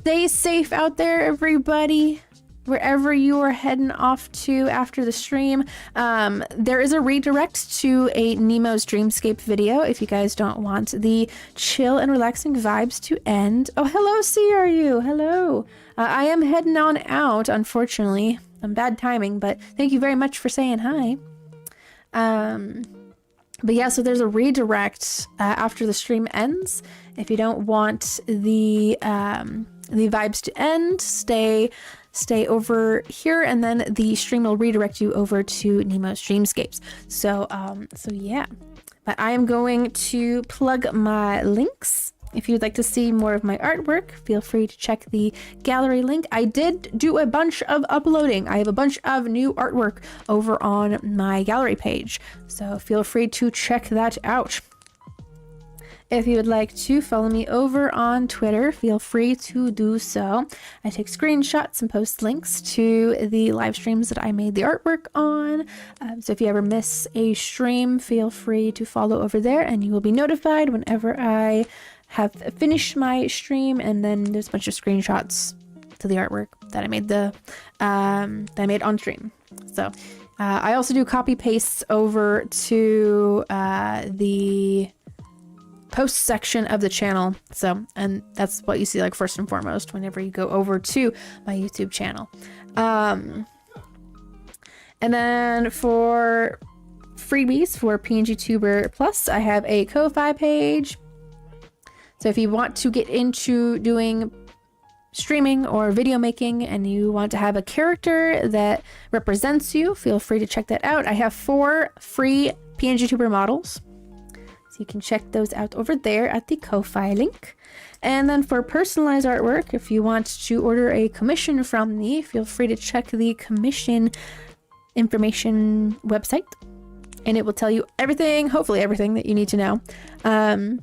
Stay safe out there, everybody. Wherever you are heading off to after the stream. There is a redirect to a Nemo's Dreamscape video if you guys don't want the chill and relaxing vibes to end. Oh, hello, CRU. Hello. I am heading on out, unfortunately. Bad timing, but thank you very much for saying hi. But yeah, so there's a redirect after the stream ends. If you don't want the vibes to end, stay over here, and then the stream will redirect you over to Nemo's Dreamscapes. So yeah. But I am going to plug my links. If you'd like to see more of my artwork, feel free to check the gallery link. I did do a bunch of uploading. I have a bunch of new artwork over on my gallery page, so feel free to check that out. If you would like to follow me over on Twitter, feel free to do so. I take screenshots and post links to the live streams that I made the artwork on. So if you ever miss a stream, feel free to follow over there and you will be notified whenever I have finished my stream. And then there's a bunch of screenshots to the artwork that I made that I made on stream. So I also do copy pastes over to the post section of the channel. So, and that's what you see like first and foremost whenever you go over to my YouTube channel. And then for freebies for PNG Tuber Plus, I have a Ko-Fi page. So if you want to get into doing streaming or video making and you want to have a character that represents you, feel free to check that out. I have 4 free PNG Tuber models. So you can check those out over there at the Ko-Fi link. And then for personalized artwork, if you want to order a commission from me, feel free to check the commission information website. And it will tell you everything, hopefully everything that you need to know. And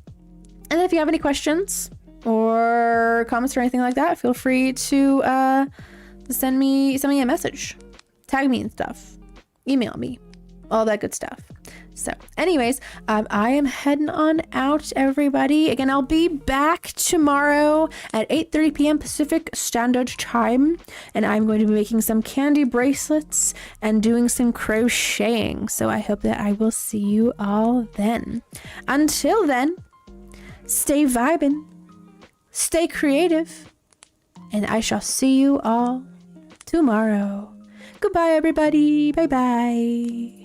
if you have any questions or comments or anything like that, feel free to send me a message. Tag me and stuff. Email me. All that good stuff. So anyways, I am heading on out, everybody. Again, I'll be back tomorrow at 8:30 p.m. Pacific Standard Time, and I'm going to be making some candy bracelets and doing some crocheting. So I hope that I will see you all then. Until then, stay vibing, stay creative, and I shall see you all tomorrow. Goodbye, everybody. Bye-bye.